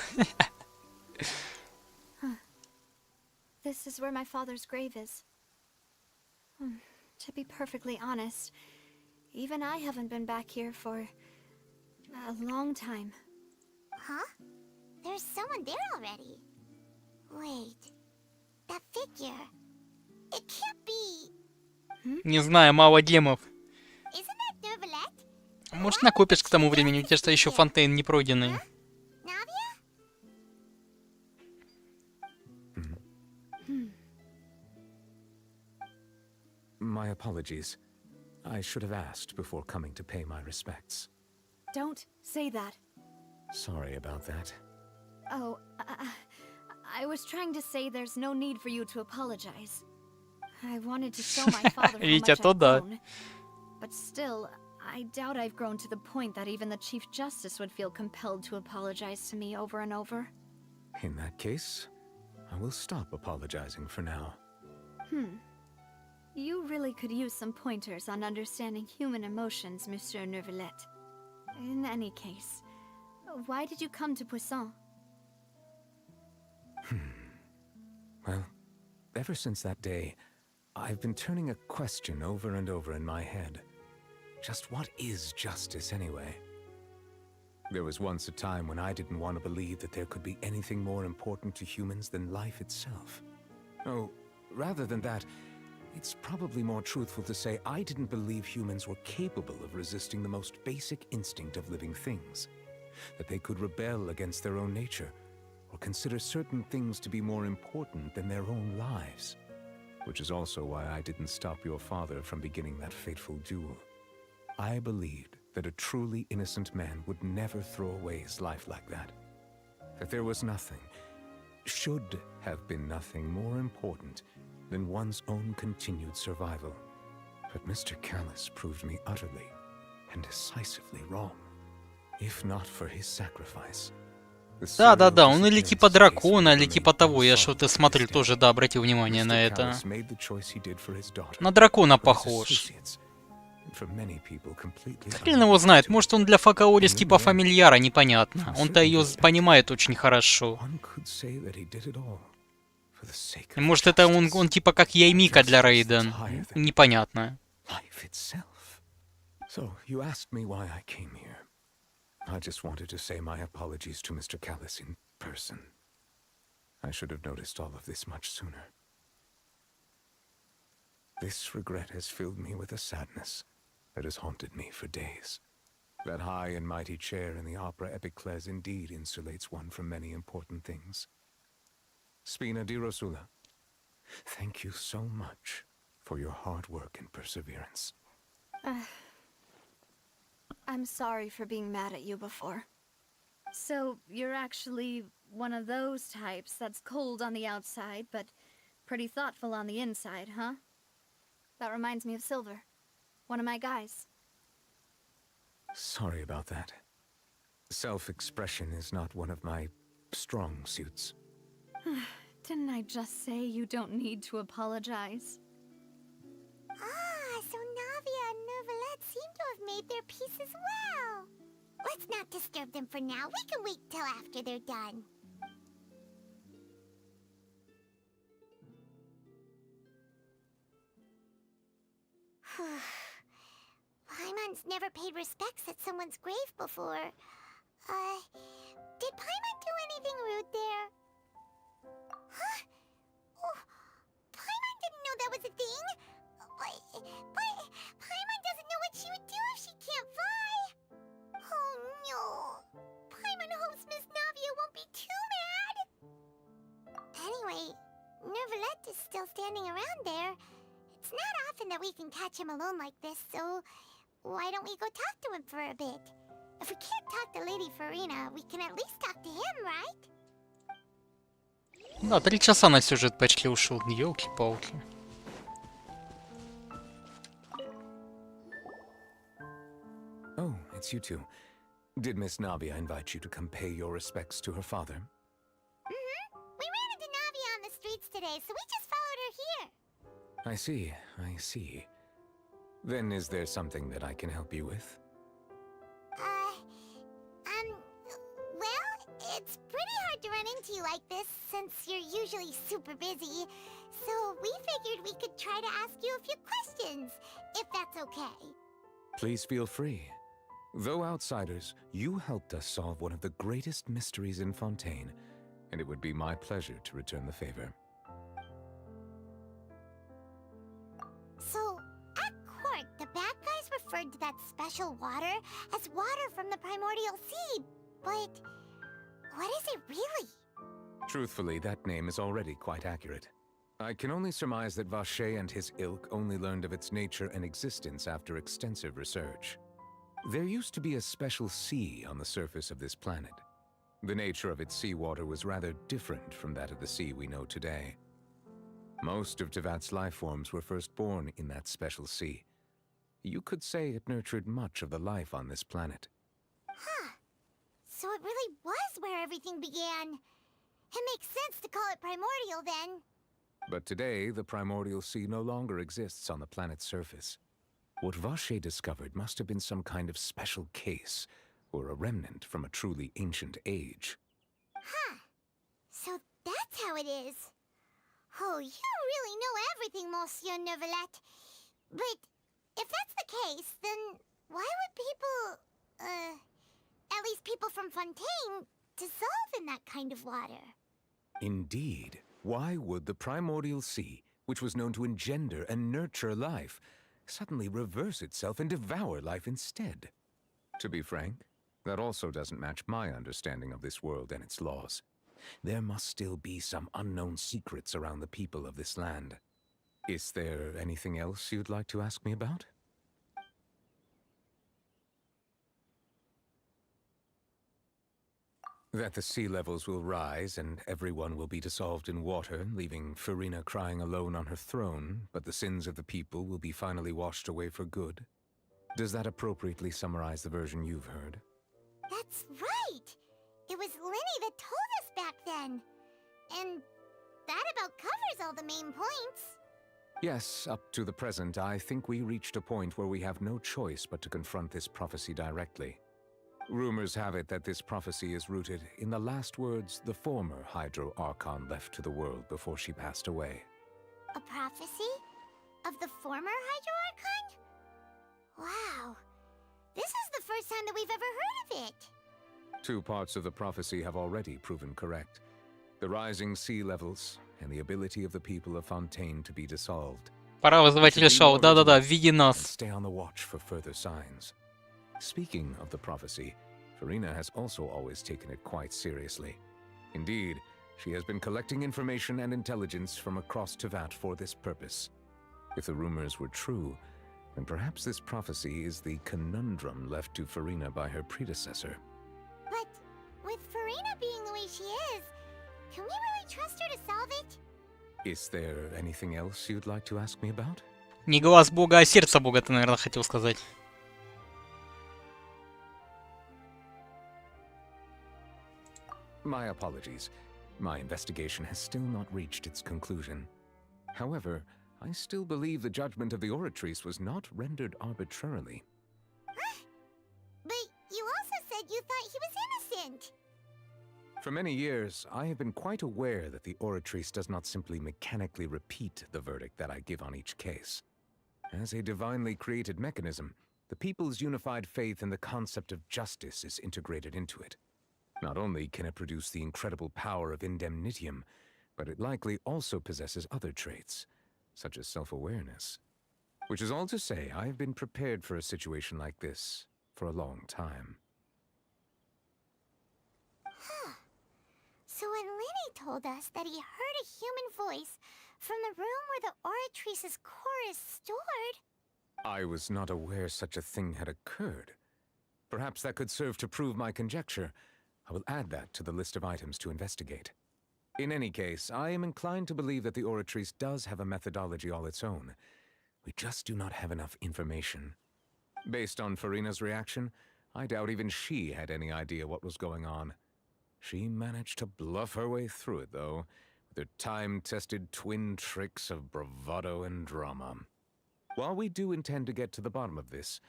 Speaker 2: This is where my father's grave is. To be perfectly honest, even I haven't been back here for a long time.
Speaker 3: Huh? There's someone there already. Wait. That figure. It can't be.
Speaker 1: Не знаю, мало демов.
Speaker 3: Isn't that Nervalette?
Speaker 1: Может, накопишь к тому времени, у тебя что еще фонтейн не пройденный.
Speaker 7: My apologies. I should have asked before coming to pay my respects.
Speaker 2: Don't say that.
Speaker 7: Sorry about that.
Speaker 2: Oh, I was trying to say there's no need for you to apologize. I wanted to show my father how much I've grown. But still, I doubt I've grown to the point that even the Chief Justice would feel compelled to apologize to me over and over.
Speaker 7: In that case, I will stop apologizing for now.
Speaker 2: You really could use some pointers on understanding human emotions, Monsieur Nervalette. In any case, why did you come to Poisson?
Speaker 7: Well, ever since that day, I've been turning a question over and over in my head. Just what is justice anyway? There was once a time when I didn't want to believe that there could be anything more important to humans than life itself. Oh, rather than that, it's probably more truthful to say I didn't believe humans were capable of resisting the most basic instinct of living things. That they could rebel against their own nature, or consider certain things to be more important than their own lives. Which is also why I didn't stop your father from beginning that fateful duel. I believed that a truly innocent man would never throw away his life like that. That there was nothing, should have been nothing more important than one's own continued survival. But Mr. Callus proved me utterly and decisively wrong. If not for his sacrifice.
Speaker 1: Да, он или типа дракона, или типа того. Я что-то смотрел тоже, да, обратил внимание на это. На дракона похож. Хрен его знает, может он для Факаорис типа фамильяра, непонятно. Он-то ее понимает очень хорошо. Может это он типа как Яймика для Рейден, непонятно.
Speaker 7: life itself. So, you asked me why I came here. I just wanted to say my apologies to Mr. Callis in person. I should have noticed all of this much sooner. This regret has filled me with a sadness that has haunted me for days. That high and mighty chair in the opera epiclese indeed insulates one from many important things. Spina di Rosula, thank you so much for your hard work and perseverance.
Speaker 2: I'm sorry for being mad at you before. So, you're actually one of those types that's cold on the outside, but pretty thoughtful on the inside, huh? That reminds me of Silver, one of my guys.
Speaker 7: Sorry about that. Self-expression is not one of my strong suits.
Speaker 2: Didn't I just say you don't need to apologize?
Speaker 3: Ah, so Navia and Neuvillette seem to have made their peace as well. Let's not disturb them for now. We can wait till after they're done. Paimon's never paid respects at someone's grave before. Did Paimon do anything rude there? Huh? Oh, Paimon didn't know that was a thing. But Paimon doesn't know what she would do if she can't fly. Oh no. Paimon hopes Miss Navia won't be too mad. Anyway, Neuvillette is still standing around there. It's not often that we can catch him alone like this, so why don't we go talk to him for a bit? If we can't talk to Lady Farina, we can at least talk to him, right?
Speaker 1: Да, 3 часа на сюжет почти ушел. Ёлки-палки.
Speaker 7: Oh, it's you two. Did Miss Navia invite you to come pay your respects to her father?
Speaker 3: Mm-hmm. We ran into Navia on the streets today, so we just followed her here.
Speaker 7: I see, I see. Then is there something that I can help you with?
Speaker 3: Well, it's pretty hard to run into you like this, since you're usually super busy. So we figured we could try to ask you a few questions, if that's okay.
Speaker 7: Please feel free. Though outsiders, you helped us solve one of the greatest mysteries in Fontaine, and it would be my pleasure to return the favor.
Speaker 3: So, at court, the bad guys referred to that special water as water from the primordial sea, but what is it really?
Speaker 7: Truthfully, that name is already quite accurate. I can only surmise that Vacher and his ilk only learned of its nature and existence after extensive research. There used to be a special sea on the surface of this planet. The nature of its seawater was rather different from that of the sea we know today. Most of Tevat's life forms were first born in that special sea. You could say it nurtured much of the life on this planet.
Speaker 3: Huh. So it really was where everything began. It makes sense to call it primordial then.
Speaker 7: But today, the primordial sea no longer exists on the planet's surface. What Vacher discovered must have been some kind of special case, or a remnant from a truly ancient age.
Speaker 3: Huh. So that's how it is. Oh, you really know everything, Monsieur Neuvillette. But if that's the case, then why would people, at least people from Fontaine, dissolve in that kind of water?
Speaker 7: Indeed. Why would the primordial sea, which was known to engender and nurture life, suddenly reverse itself and devour life instead? To be frank, that also doesn't match my understanding of this world and its laws. There must still be some unknown secrets around the people of this land. Is there anything else you'd like to ask me about? That the sea levels will rise and everyone will be dissolved in water, leaving Farina crying alone on her throne, but the sins of the people will be finally washed away for good. Does that appropriately summarize the version you've heard?
Speaker 3: That's right! It was Linny that told us back then. And that about covers all the main points.
Speaker 7: Yes, up to the present, I think we reached a point where we have no choice but to confront this prophecy directly. Rumors have it that this prophecy is rooted in the last words the former Hydro Archon left to the world before she passed away.
Speaker 3: A prophecy? Of the former Hydro Archon? Wow. This is the first time that we've ever heard of it.
Speaker 7: 2 parts of the prophecy have already proven correct. The rising sea levels and the ability of the people of Fontaine to be dissolved.
Speaker 1: Пора вызывать Лешау. Да-да-да, види нас.
Speaker 7: Stay on the watch for further signs. Speaking of the prophecy, Farina has also always taken it quite seriously. Indeed, she has been collecting information and intelligence from across Tevat for this purpose. If the rumors were true, then perhaps this prophecy is the conundrum left to Farina by her predecessor.
Speaker 3: But with Farina being the way she is, can we really trust her to solve it?
Speaker 7: Is there anything else you'd like to ask me about?
Speaker 1: Не глаз Бога, а сердце Бога, ты, наверное, хотел сказать.
Speaker 7: My apologies. My investigation has still not reached its conclusion. However, I still believe the judgment of the Oratrice was not rendered arbitrarily.
Speaker 3: But you also said you thought he was innocent.
Speaker 7: For many years, I have been quite aware that the Oratrice does not simply mechanically repeat the verdict that I give on each case. As a divinely created mechanism, the people's unified faith in the concept of justice is integrated into it. Not only can it produce the incredible power of indemnitium, but it likely also possesses other traits, such as self-awareness. Which is all to say, I have been prepared for a situation like this for a long time.
Speaker 3: So when Lenny told us that he heard a human voice from the room where the Oratrice's core is stored...
Speaker 7: I was not aware such a thing had occurred. Perhaps that could serve to prove my conjecture. I will add that to the list of items to investigate. In any case, I am inclined to believe that the Oratrice does have a methodology all its own. We just do not have enough information. Based on Farina's reaction, I doubt even she had any idea what was going on. She managed to bluff her way through it, though, with her time-tested twin tricks of bravado and drama. While we do intend to get to the bottom of this,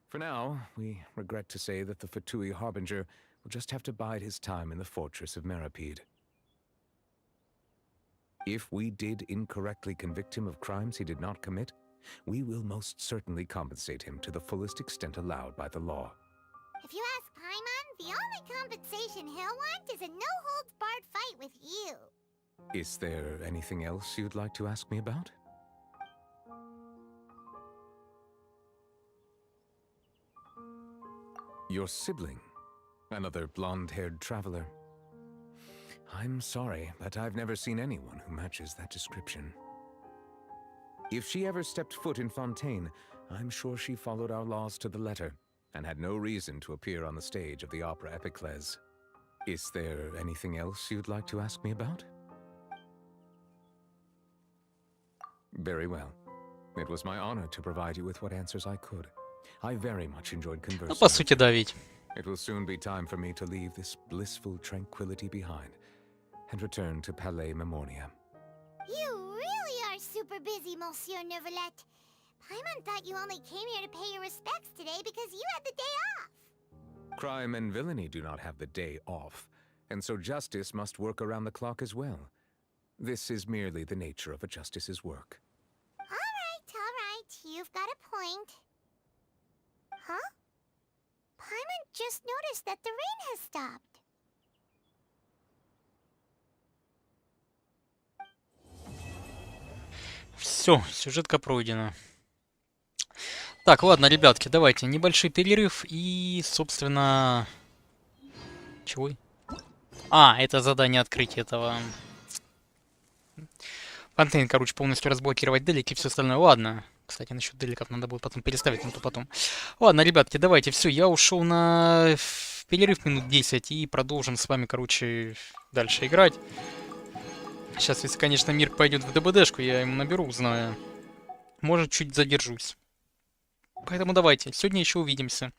Speaker 7: for now, we regret to say that the Fatui Harbinger will just have to bide his time in the fortress of Meripede. If we did incorrectly convict him of crimes he did not commit, we will most certainly compensate him to the fullest extent allowed by the law.
Speaker 3: If you ask Paimon, the only compensation he'll want is a no-holds-barred fight with you.
Speaker 7: Is there anything else you'd like to ask me about? Your sibling, another blonde-haired traveler. I'm sorry, but I've never seen anyone who matches that description. If she ever stepped foot in Fontaine, I'm sure she followed our laws to the letter, and had no reason to appear on the stage of the opera Epiclese. Is there anything else you'd like to ask me about? Very well. It was my honor to provide you with what answers I could. I very much enjoyed conversing.
Speaker 1: Ну, по сути, да, ведь.
Speaker 7: It will soon be time for me to leave this blissful tranquility behind and return to Palais Memornia.
Speaker 3: You really are super busy, Monsieur Neuvillette. Paimon thought you only came here to pay your respects today because you had the day off.
Speaker 7: Crime and villainy do not have the day off, and so justice must work around the clock as well. This is merely the nature of a justice's work.
Speaker 3: All right. You've got a point. Huh? Paimon just noticed that the rain has stopped.
Speaker 1: Все, сюжетка пройдена. Так, ладно, ребятки, давайте небольшой перерыв и, собственно... Чего? А, это задание открытия этого... Фонтейн, короче, полностью разблокировать делик и все остальное. Ладно. Кстати, насчет деликов надо будет потом переставить, но то потом. Ладно, ребятки, давайте, все, я ушел на перерыв минут 10 и продолжим с вами, короче, дальше играть. Сейчас, если, конечно, мир пойдет в ДБДшку, я ему наберу, узнаю. Может, чуть задержусь. Поэтому давайте, сегодня еще увидимся.